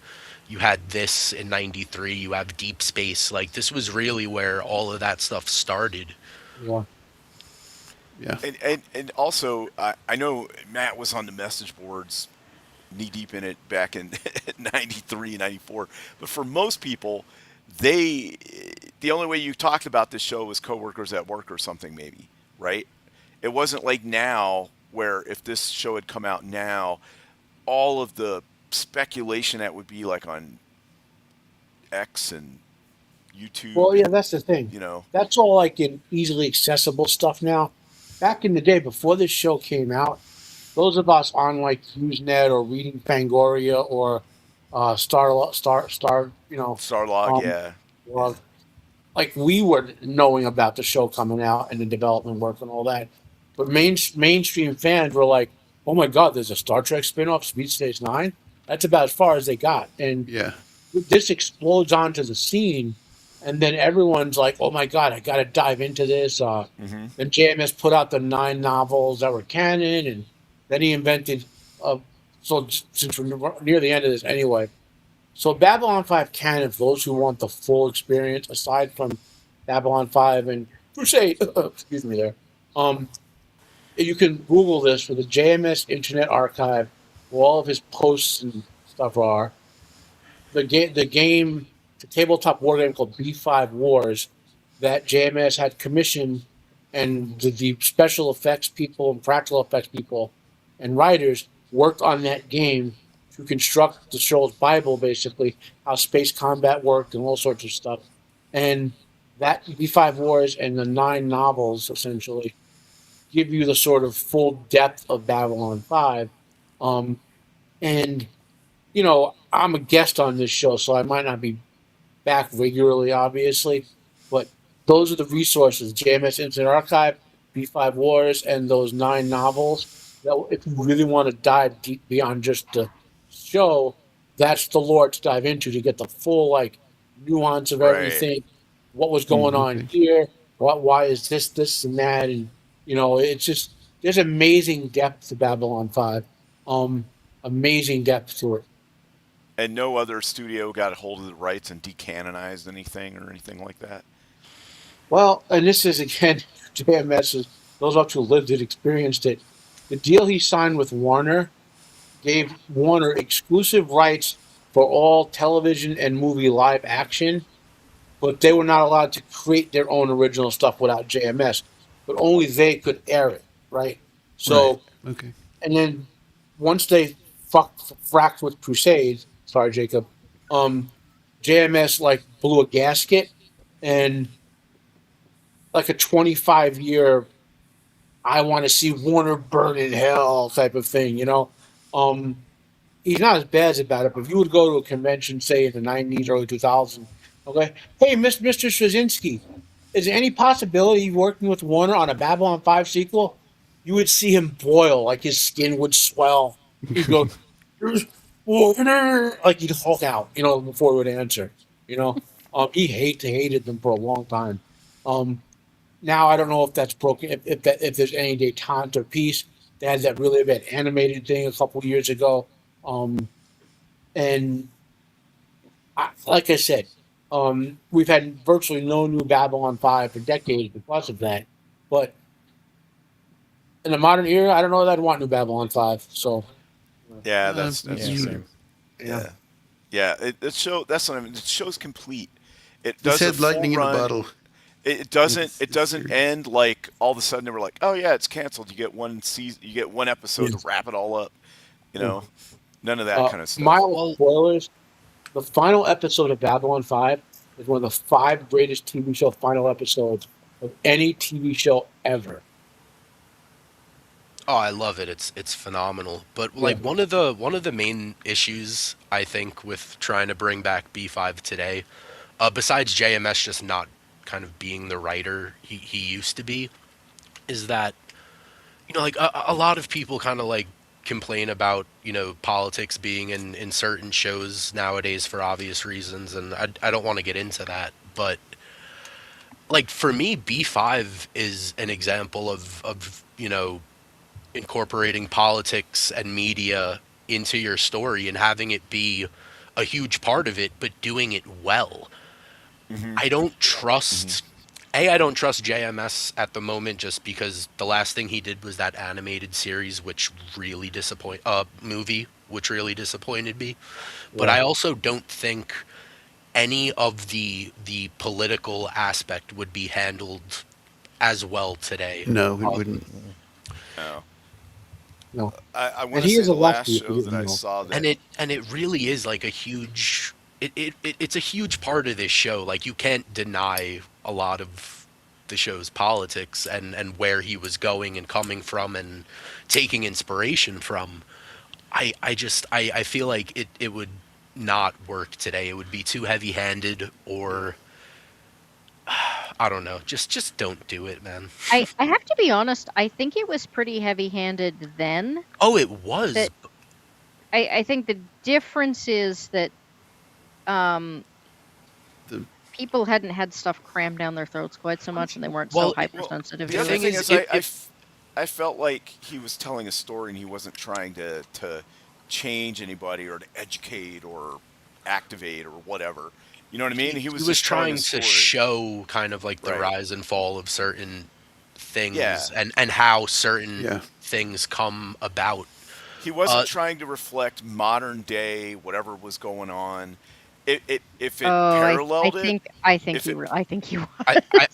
You had this in 93. You have Deep Space. Like this was really where all of that stuff started.
Yeah.
Yeah.
And also, I know Matt was on the message boards knee deep in it back in 93, 94. But for most people, the only way you talked about this show was coworkers at work or something, maybe, right? It wasn't like now where if this show had come out now, all of the speculation that would be like on X and YouTube.
Well, yeah, that's the thing. That's all like in easily accessible stuff now. Back in the day, before this show came out, those of us on like Usenet or reading Fangoria or Starlog,
yeah.
or like we were knowing about the show coming out and the development work and all that. But mainstream fans were like, "Oh my God, there's a Star Trek spinoff, Speed Stage 9." That's about as far as they got. And
Yeah.
this explodes onto the scene, and then everyone's like, "Oh my God, I got to dive into this." Then JMS put out the 9 novels that were canon, and then he invented. So since we're near the end of this anyway, so Babylon 5 canon, for those who want the full experience, aside from Babylon 5 and Crusade, excuse me there, you can Google this for the JMS Internet Archive, where all of his posts and stuff are. The game a tabletop war game called B5 Wars that JMS had commissioned, and the special effects people and practical effects people and writers worked on that game to construct the show's Bible, basically, how space combat worked and all sorts of stuff. And that B5 Wars and the 9 novels, essentially, give you the sort of full depth of Babylon 5. And, I'm a guest on this show, so I might not be back regularly, obviously, but those are the resources: JMS Instant Archive, B5 Wars, and those 9 novels. That if you really want to dive deep beyond just the show, that's the lore to dive into to get the full nuance of
Right.
everything. What was going on
Okay.
here? Why is this, and that? And it's just there's amazing depth to Babylon 5. Amazing depth to it.
And no other studio got a hold of the rights and decanonized anything or anything like that.
Well, and this is again JMS is those of us who lived it, experienced it. The deal he signed with Warner gave Warner exclusive rights for all television and movie live action, but they were not allowed to create their own original stuff without JMS. But only they could air it, right?
Right.
So,
Okay.
and then once they fracked with Crusade, sorry, Jacob, JMS blew a gasket, and like a 25-year I want to see Warner burn in hell type of thing, he's not as bad about it, but if you would go to a convention, say in the 90s, early 2000s, okay, hey, Mr. Straczynski, is there any possibility of working with Warner on a Babylon 5 sequel? You would see him boil, like his skin would swell. He'd go, "There's Warner," like he'd hulk out, before he would answer, he hated them for a long time. Um, Now I don't know if that's broken. If there's any detente or peace. They had that really bad animated thing a couple years ago, and like I said, we've had virtually no new Babylon 5 for decades because of that. But in the modern era, I don't know that I'd want new Babylon 5. So
Yeah,
Uh,
that's
Yeah,
true.
same.
Yeah, yeah. That's what I mean. The show's complete. It
He
does a
said
full
lightning in a
run.
bottle.
It doesn't. It
It's
doesn't
true.
end like all of a sudden they were like, oh yeah, it's canceled. You get one season. You get one episode to
yes.
wrap it all up. You
Yeah.
know, none of that kind of stuff.
Mild
Well,
spoilers. The final episode of Babylon 5 is one of the 5 greatest TV show final episodes of any TV show ever.
oh, I love it. It's phenomenal. But
Yeah.
like one of the main issues I think with trying to bring back B5 today, besides JMS just not kind of being the writer he used to be, is that like a lot of people kind of like complain about politics being in certain shows nowadays for obvious reasons, and I don't want to get into that, but like for me B5 is an example of incorporating politics and media into your story and having it be a huge part of it, but doing it well.
Hmm.
I don't
Hmm.
trust I don't trust JMS at the moment just because the last thing he did was that animated series which really movie which really disappointed me. But
Yeah.
I also don't think any of the political aspect would be handled as well today.
No, it
Uh,
wouldn't.
No.
No.
I want
And
to
he
say
is a
the last
lefty, if you
show that
didn't
I
know.
saw that.
and it really is like a huge it's a huge part of this show. Like you can't deny a lot of the show's politics and where he was going and coming from and taking inspiration from. I feel like it would not work today. It would be too heavy handed, or I don't know. Just don't do it, man.
I have to be honest, I think it was pretty heavy-handed then.
Oh, it was.
That I think the difference is that
The
people hadn't had stuff crammed down their throats quite so much, and they weren't
Well,
so hypersensitive
The
to
other
it.
thing
thing
is,
is,
if
I felt like he was telling a story and he wasn't trying to change anybody or to educate or activate or whatever. You know what I mean? He
he
was
was
just telling a
trying to
story.
show kind of like the
Right.
rise and fall of certain
Yeah.
things and how certain
yeah.
things come about.
He wasn't
Uh,
trying to reflect modern day, whatever was going on. if it
Oh,
paralleled it,
I think
if it
I think he was.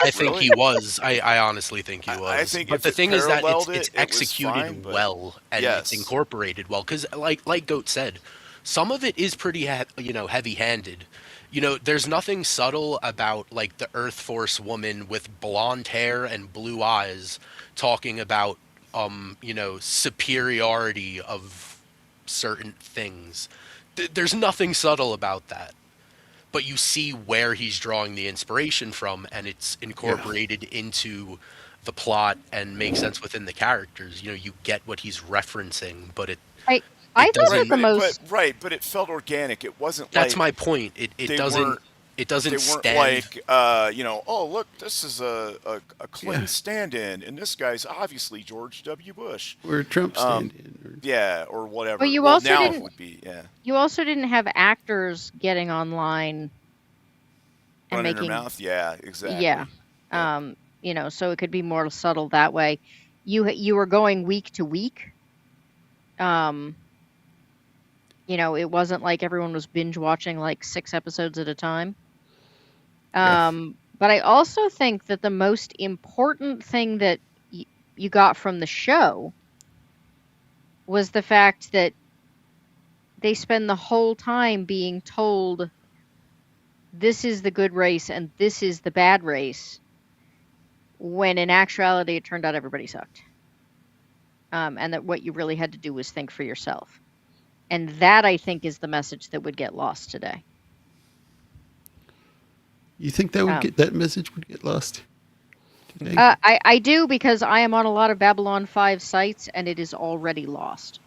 I think
really,
he was. I honestly think he
I
was.
think
But
if
the
it
thing is that
paralleled
it's
it, it was fine.
executed
But
well and it's
yes,
incorporated well. Because like Goat said, some of it is pretty heavy-handed. There's nothing subtle about like the Earth Force woman with blonde hair and blue eyes talking about superiority of certain things. There's nothing subtle about that, but you see where he's drawing the inspiration from, and it's
Yeah.
incorporated into the plot and makes sense within the characters. You get what he's referencing, but it
I I
it
thought
right,
that
doesn't.
the most
but it felt organic. It wasn't
That's my
like
point. It
they
doesn't
weren't
it
they
doesn't
weren't
stand.
like oh look, this is a
Yeah.
Clinton stand-in, and this guy's obviously George W. Bush.
Or a Trump
Um,
stand-in. Or,
yeah, or
but
whatever. Well, now it would be
you also didn't have actors getting online and
running her
making
mouth. Yeah,
yeah.
exactly. Yep.
So it could be more subtle that way. You were going week to week. Um, it wasn't like everyone was binge watching like 6 episodes at a time.
yeah.
But I also think that the most important thing that you got from the show was the fact that they spend the whole time being told this is the good race and this is the bad race, when in actuality it turned out everybody sucked. And that what you really had to do was think for yourself. And that, I think, is the message that would get lost today.
You think that would
Um,
get that message would get lost today?
I do, because I am on a lot of Babylon 5 sites and it is already lost.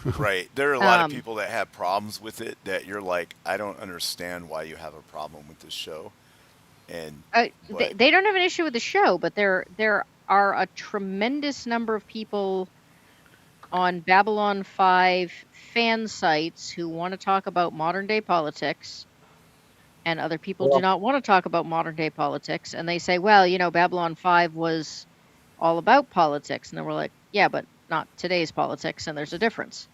Right. There are a lot of
Um,
people that have problems with it that you're like, I don't understand why you have a problem with this show. And but
they don't have an issue with the show, but there are a tremendous number of people on Babylon 5 fan sites who want to talk about modern day politics, and other people do
Well,
not want to talk about modern day politics, and they say, well, Babylon 5 was all about politics, and then we're like, yeah, but not today's politics, and there's a difference.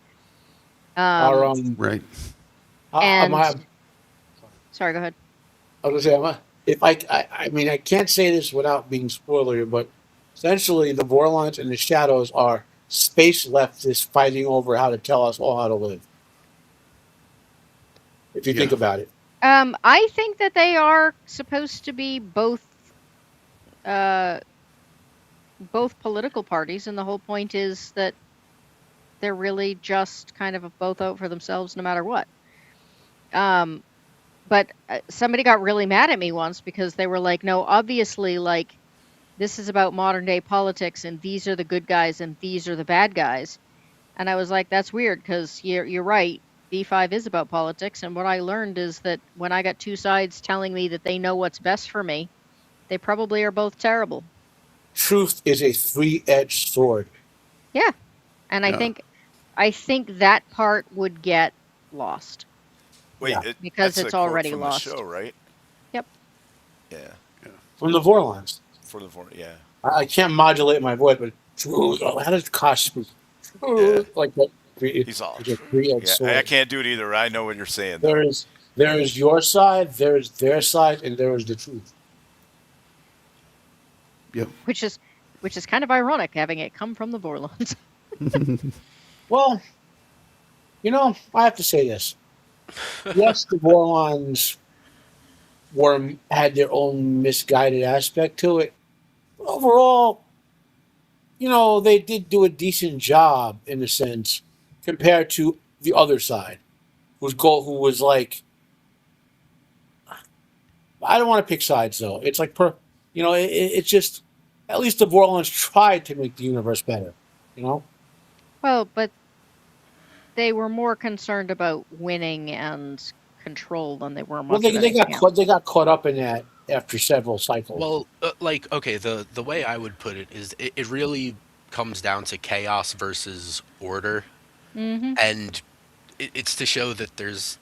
our
Right.
And
my,
sorry, go ahead.
I was gonna say, if I mean, I can't say this without being spoilery, but essentially the Vorlons and the Shadows are space leftists fighting over how to tell us all how to live. If you think
Yeah.
about it,
I think that they are supposed to be both political parties, and the whole point is that they're really just kind of both out for themselves no matter what. But somebody got really mad at me once because they were like, no, obviously, like, this is about modern day politics, and these are the good guys and these are the bad guys. And I was like, that's weird, because you're right. B5 is about politics, and what I learned is that when I got two sides telling me that they know what's best for me, they probably are both terrible.
truth is a three-edged sword.
Yeah. And
Yeah.
I think that part would get lost.
wait,
Yeah.
Because
that's
it's
a quote
already
from
lost.
the show, right?
Yep.
Yeah.
From the Vorlons.
Yeah.
I can't modulate my voice, but truth. Oh, how does Kosh speak? Truth, like that.
He's all
Like a three-edged
yeah,
sword.
I can't do it either. I know what you're saying though.
There is your side, there is their side, and there is the truth.
Yep.
Which is kind of ironic, having it come from the Vorlons.
Well, I have to say this. Yes, the Vorlons had their own misguided aspect to it. But overall, they did do a decent job in a sense compared to the other side, who was like, I don't want to pick sides though. It's like it's just at least the Vorlons tried to make the universe better.
Well, but they were more concerned about winning and control than they were
Well,
much of anything else.
they got caught up in that after several cycles.
Well, okay, the way I would put it is it really comes down to chaos versus order,
Mm-hmm.
and it's to show that there's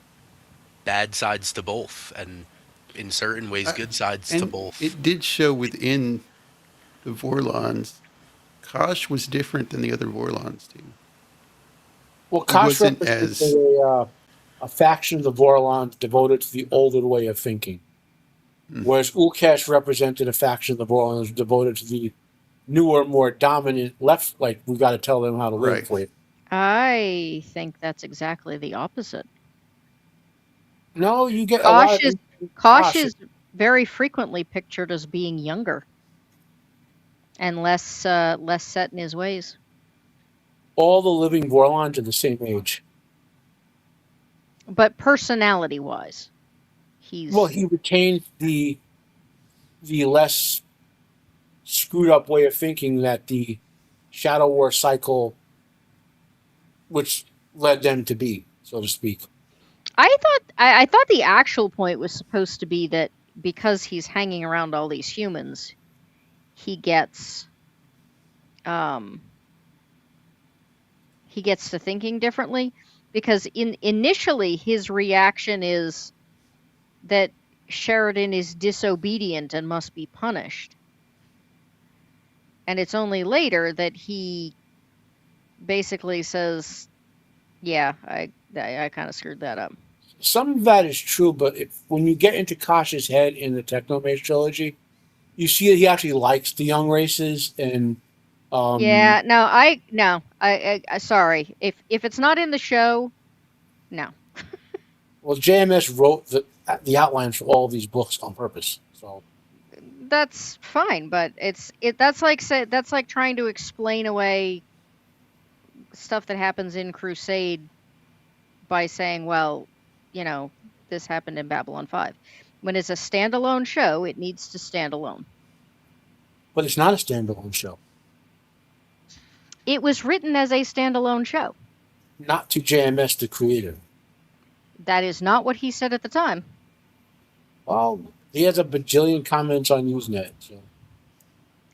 bad sides to both, and in certain ways, good sides to
And
both.
it did show within the Vorlons, Kosh was different than the other Vorlons too.
Well,
It
Kosh
wasn't
represents
as
a faction of the Vorlons devoted to the older way of thinking. Whereas Ulkesh represented a faction of the Vorlons devoted to the newer, more dominant left, like we got to tell them how to live
Right.
with.
I think that's exactly the opposite.
No, you get a
Kosh
lot
is
of
Kosh is very frequently pictured as being younger and less set in his ways.
all the living Vorlons are the same age.
But personality-wise, he's
Well, he retained the less screwed up way of thinking that the Shadow War cycle, which led them to be, so to speak.
I thought the actual point was supposed to be that because he's hanging around all these humans, he gets to thinking differently, because initially his reaction is that Sheridan is disobedient and must be punished. And it's only later that he basically says, yeah, I kind of screwed that up.
Some of that is true, but when you get into Kosh's head in the Technomage trilogy, you see that he actually likes the young races, and
yeah, I sorry. If it's not in the show, no.
Well, JMS wrote the outlines for all of these books on purpose, so
That's fine, but that's like trying to explain away stuff that happens in Crusade by saying, well, this happened in Babylon 5. When it's a standalone show, it needs to stand alone.
But it's not a standalone show.
It was written as a standalone show.
Not to JMS, the creator.
That is not what he said at the time.
Well, he has a bajillion comments on Usenet. So.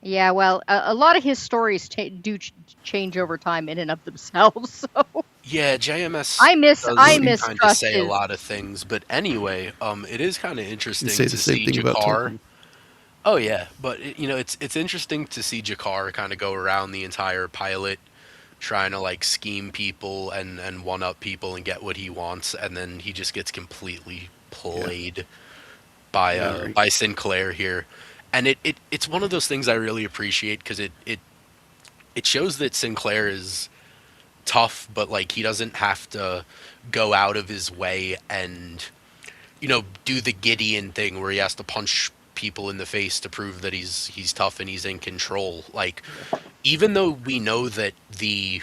Yeah, well, a lot of his stories do change over time in and of themselves. So.
Yeah, JMS.
I
kind
mistrust
of say a
his...
lot of things, but anyway, it is kind of interesting
say
to
the same
see
thing about
Jakar.
Tolkien.
Oh yeah, but it's interesting to see Jakar kind of go around the entire pilot, trying to like scheme people and one up people and get what he wants, and then he just gets completely played by Sinclair here, and it's one of those things I really appreciate, because it shows that Sinclair is tough, but like he doesn't have to go out of his way and do the Gideon thing where he has to punch people in the face to prove that he's tough and he's in control. Like, even though we know that the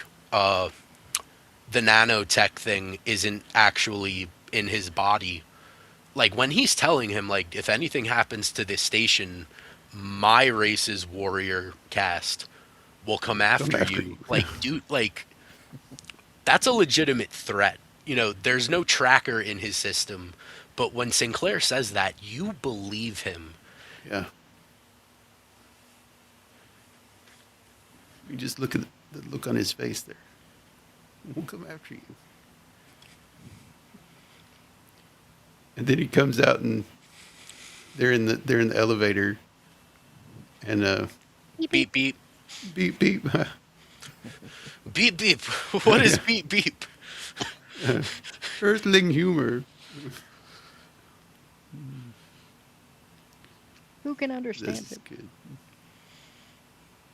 nanotech thing isn't actually in his body, like when he's telling him, like, if anything happens to this station, my race's warrior caste will come after you. Like, dude, like, that's a legitimate threat. There's no tracker in his system, but when Sinclair says that, you believe him.
Yeah. You just look at the look on his face there. We'll come after you. And then he comes out and they're in the elevator, and
Beep beep.
beep beep.
Beep beep. What is beep beep?
Earthling humor.
Who can understand
This is
it?
good.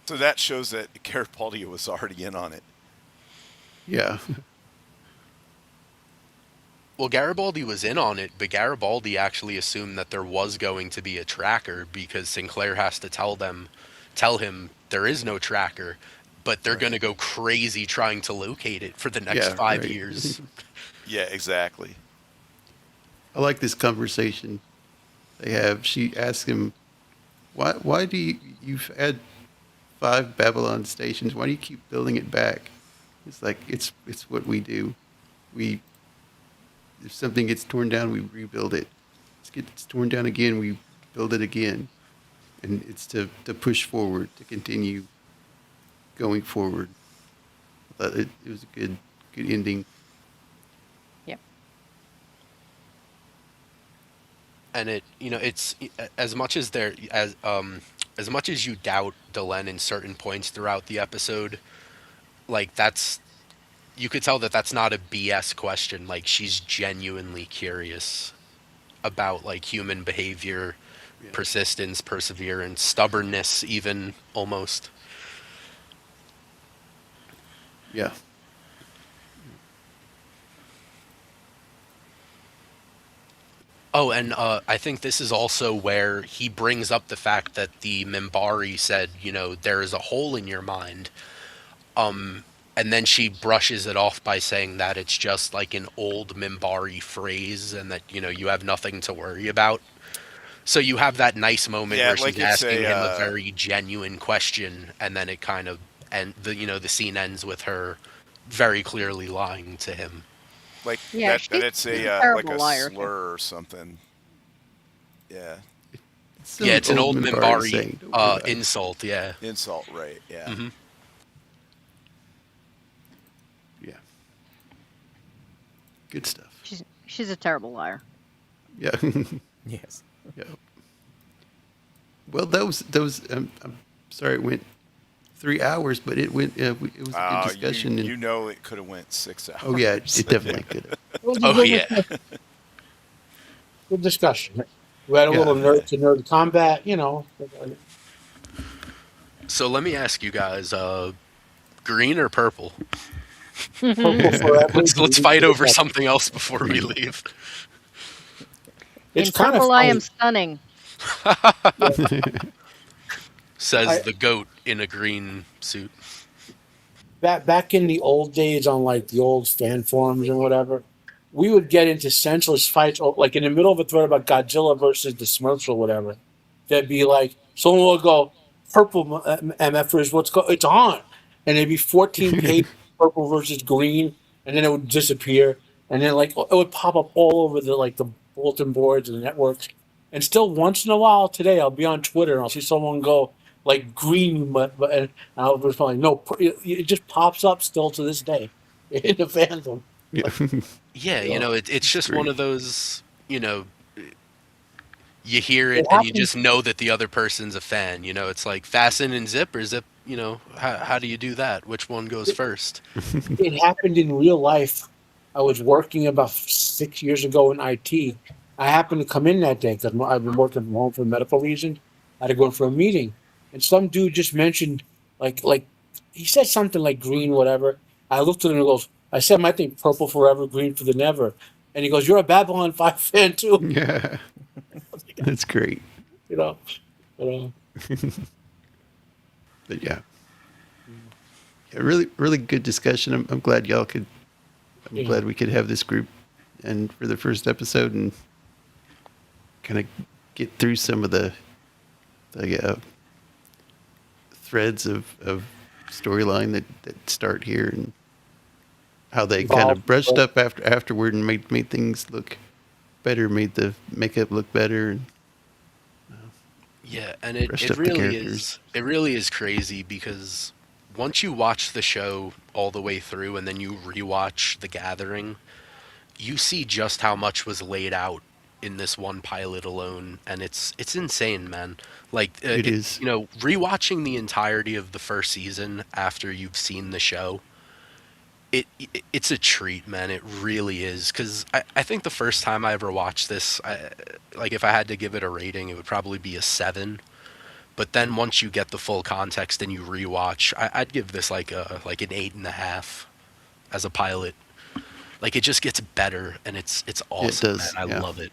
So that shows that Garibaldi was already in on it.
Yeah.
Well, Garibaldi was in on it, but Garibaldi actually assumed that there was going to be a tracker, because Sinclair has to tell him there is no tracker, but they're going to go crazy trying to locate it for the next 5 years.
Yeah, exactly.
I like this conversation they have. She asks him, why do you've had 5 Babylon stations, why do you keep building it back? It's like, it's what we do. If something gets torn down, we rebuild it. It gets torn down again, we build it again. And it's to push forward, to continue going forward. I thought it was a good ending.
Yep.
And it's as much as as much as you doubt Delenn in certain points throughout the episode, like, that's you could tell that that's not a BS question. Like, she's genuinely curious about like human behavior,
Yeah.
persistence, perseverance, stubbornness, even almost.
Yeah.
Oh, and I think this is also where he brings up the fact that the Mimbari said, there is a hole in your mind. And then she brushes it off by saying that it's just like an old Mimbari phrase and that, you have nothing to worry about. So you have that nice moment
Yeah,
where she's
like it's
asking him a
a
very genuine question, and then it kind of and the scene ends with her very clearly lying to him.
like
Yeah,
that
she's
it's
a
a like
terrible
a
liar too.
slur or something. Yeah,
It's
Yeah,
some
it's an
old
old
Mimbari
Mimbari
saying, don't worry about it.
insult. Yeah.
insult, right? Yeah.
Hmm.
Yeah. Good stuff.
She's a terrible liar.
Yeah.
Yes.
Yeah. Well, those. I'm sorry it went 3 hours, but it went. It was a good discussion.
You
And
know it could have went 6 hours.
oh yeah, it definitely could have.
It was a
Oh
good
yeah.
discussion. Good discussion. We had a
Yeah.
little nerd to nerd combat,
So let me ask you guys, green or purple?
Purple forever.
Let's
green
fight
for the
over
devil.
something else before we
Green.
leave.
It's
In
kind of
purple, I
funny.
am stunning.
Yeah,
Says
I,
the goat in a green suit.
back in the old days on like the old fan forums and whatever, we would get into senseless fights, like in the middle of a thread about Godzilla versus the Smurfs or whatever. There'd be like someone would go purple MFers, it's on, and it'd be 14 pages purple versus green, and then it would disappear, and then like it would pop up all over the bulletin boards and the networks. And still, once in a while today, I'll be on Twitter and I'll see someone go like green, but and I'll respond, no, it just pops up still to this day in the fandom.
Yeah.
Like,
Yeah,
you know,
it's
It's
just one
great.
of those, you hear
it
it and you
happens.
just know that the other person's a fan. It's like fasten and zip or zip, how do you do that? Which one goes first?
It happened in real life. I was working about 6 years ago in IT. I happened to come in that day because I've been working from home for medical reasons. I had to go for a meeting, and some dude just mentioned like he said something like green, whatever. I looked at him and goes, I said my thing, purple forever, green for the never. And he goes, "You're a Babylon 5 fan too,"
Yeah. That's great.
you know. You know.
But yeah. Yeah, really, really good discussion. I'm glad y'all could. I'm
Yeah.
glad we could have this group, and for the first episode, and kind of get through some of the threads of storyline that start here, and how they kind of brushed up afterward and made things look better, made the makeup look better, and
Yeah, and
brushed
it
up the
really
characters.
is crazy because once you watch the show all the way through and then you rewatch The Gathering, you see just how much was laid out in this one pilot alone, and it's insane, man. Like
It is.
rewatching the entirety of the first season after you've seen the show, it's a treat, man. It really is, because I think the first time I ever watched this, like if I had to give it a rating, it would probably be a 7. But then once you get the full context and you rewatch, I'd give this like an 8.5 as a pilot. Like, it just gets better, and it's
It
awesome, man.
does.
I
Yeah.
love it.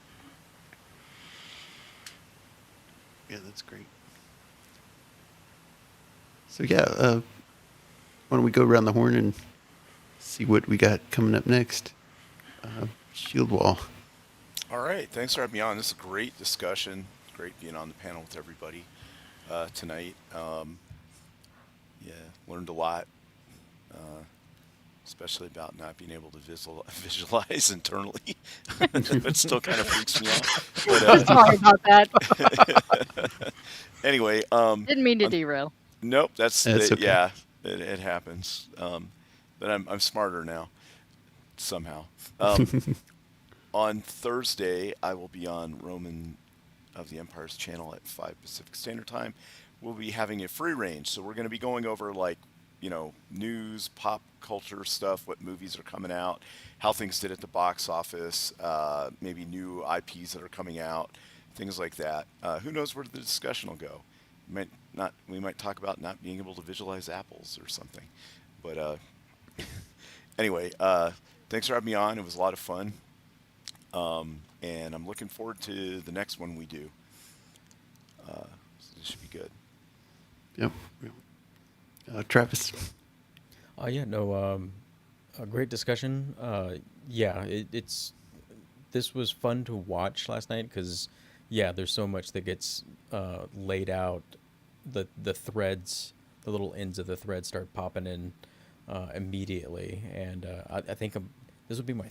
Yeah, that's great. So yeah, why don't we go around the horn and see what we got coming up next? Shield Wall.
All right. Thanks for having me on. This is a great discussion. Great being on the panel with everybody tonight. Yeah, learned a lot, uh, especially about not being able to visualize internally. It still kind of freaks me out. But
Sorry about that.
anyway,
Didn't mean to
I'm,
derail.
nope. That's
That's okay.
yeah. It happens. But I'm smarter now somehow. On Thursday, I will be on Roman of the Empire's channel at 5 Pacific Standard Time. We'll be having a free range, so we're going to be going over like news, pop culture stuff, what movies are coming out, how things did at the box office, maybe new IPs that are coming out, things like that. Who knows where the discussion will go? We might talk about not being able to visualize apples or something. But anyway, thanks for having me on. It was a lot of fun, and I'm looking forward to the next one we do. It should be good.
Yep. Travis.
Yeah, no, a great discussion. Yeah, this was fun to watch last night because, yeah, there's so much that gets laid out. The threads, the little ends of the threads start popping in immediately, and I think this would be my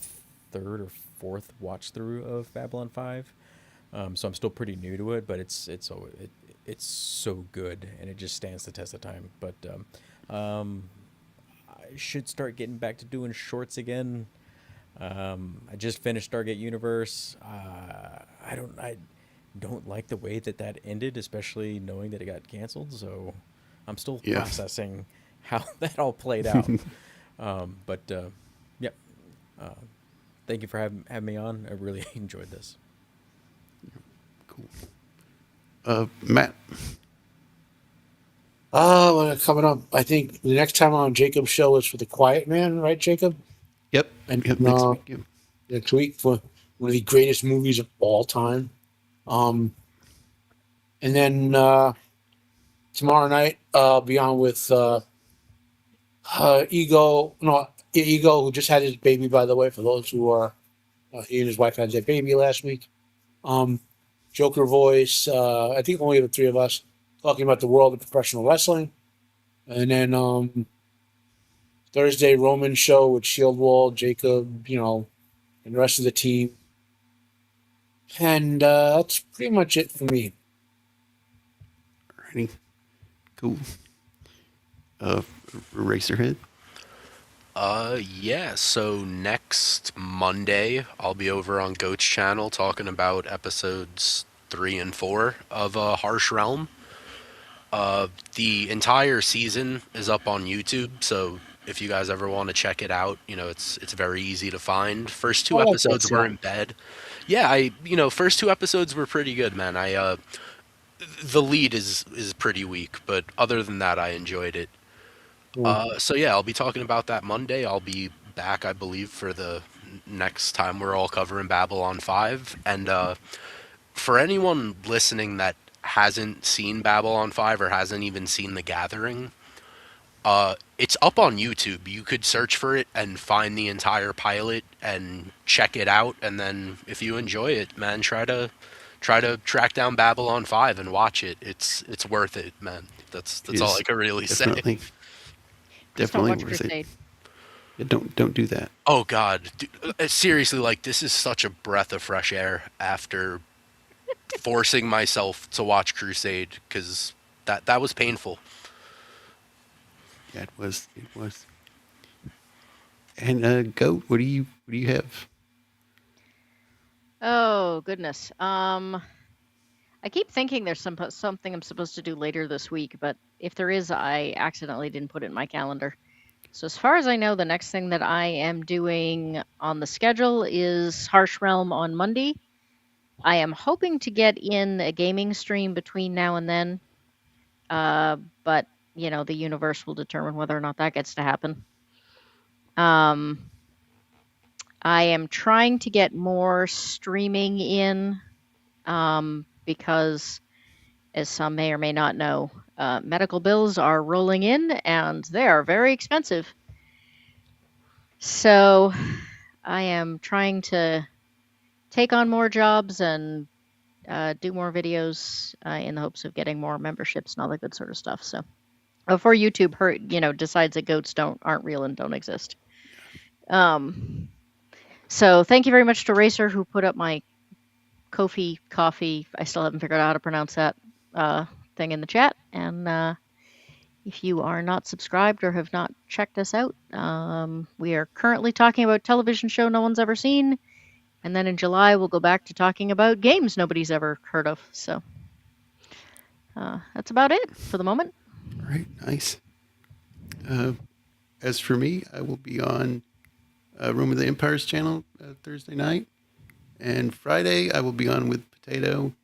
third or fourth watch through of Babylon 5. So I'm still pretty new to it, but it's so good, and it just stands the test of time. But I should start getting back to doing shorts again. I just finished Stargate Universe. I don't like the way that ended, especially knowing that it got canceled. So I'm still
Yeah.
processing how that all played out. But yeah, thank you for having me on. I really enjoyed this.
Cool. Matt.
Well, coming up, I think the next time on Jacob's show is for The Quiet Man, right, Jacob?
Yep.
And
Yep. Next week. Yep.
next week for one of the greatest movies of all time. And then tomorrow night, I'll be on with Ego, who just had his baby, by the way, for those who are, he and his wife had their baby last week. Joker Voice, I think only the three of us, talking about the world of professional wrestling. And then Thursday, Roman show with Shieldwall, Jacob, and the rest of the team. And that's pretty much it for me.
Alrighty. Cool. Eraserhead.
Yeah, so next Monday, I'll be over on Goat's channel talking about episodes 3 and 4 of Harsh Realm. The entire season is up on YouTube, so if you guys ever want to check it out, it's very easy to find. First two
I like that
episodes were
sound.
in bed. Yeah, first two episodes were pretty good, man. The lead is pretty weak, but other than that, I enjoyed it. So yeah, I'll be talking about that Monday. I'll be back, I believe, for the next time we're all covering Babylon 5. And for anyone listening that hasn't seen Babylon 5 or hasn't even seen The Gathering, it's up on YouTube. You could search for it and find the entire pilot and check it out. And then if you enjoy it, man, try to track down Babylon 5 and watch it. It's worth it, man. That's all I can really say.
Definitely.
Just don't
Definitely
watch
worth
Crusade.
it. Yeah, don't do that.
Oh God, dude, seriously, like this is such a breath of fresh air after forcing myself to watch Crusade because that was painful.
Yeah, it was. And Goat, what do you have?
Oh goodness. I keep thinking there's something I'm supposed to do later this week, but if there is, I accidentally didn't put it in my calendar. So as far as I know, the next thing that I am doing on the schedule is Harsh Realm on Monday. I am hoping to get in a gaming stream between now and then, but the universe will determine whether or not that gets to happen. I am trying to get more streaming in because, as some may or may not know, medical bills are rolling in and they are very expensive. So I am trying to take on more jobs and do more videos in the hopes of getting more memberships and all that good sort of stuff. So before YouTube decides that goats aren't real and don't exist. So thank you very much to Racer who put up my Ko-fi coffee. I still haven't figured out how to pronounce that thing in the chat. And if you are not subscribed or have not checked us out, we are currently talking about television show no one's ever seen. And then in July, we'll go back to talking about games nobody's ever heard of. So that's about it for the moment.
All right, nice. As for me, I will be on Room of the Empires channel Thursday night. And Friday, I will be on with Potato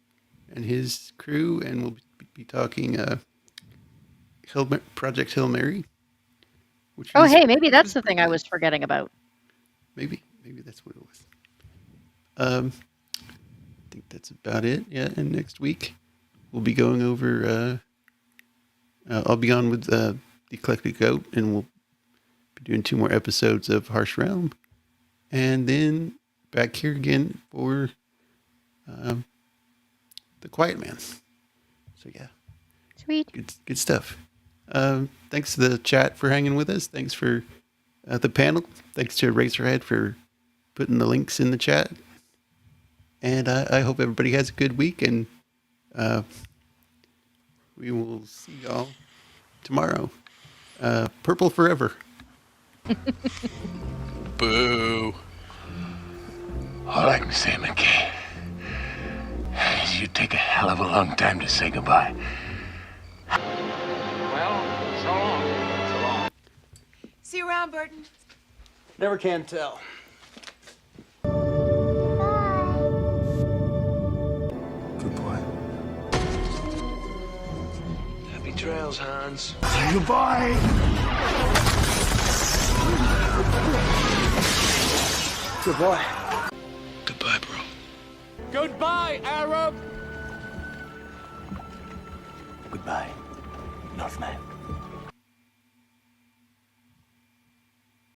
and his crew, and we'll be talking Project Hail Mary.
Oh, hey, maybe that's the thing I was forgetting about.
Maybe that's what it was. I think that's about it. Yeah, and next week we'll be going over. I'll be on with the Eclectic Goat, and we'll be doing 2 more episodes of Harsh Realm, and then back here again for The Quiet Man. So yeah,
Sweet.
good stuff. Thanks to the chat for hanging with us. Thanks for the panel. Thanks to Eraserhead for putting the links in the chat. And I hope everybody has a good week, and we will see y'all tomorrow. Purple forever.
Boo.
All I can say, McKay, is you take a hell of a long time to say goodbye.
Well, so long. So long.
See you around, Burton.
Never can tell.
Good boy.
Happy trails, Hans.
Say goodbye.
Good boy.
Goodbye, bro.
Goodbye, Arab!
Goodbye, Northman.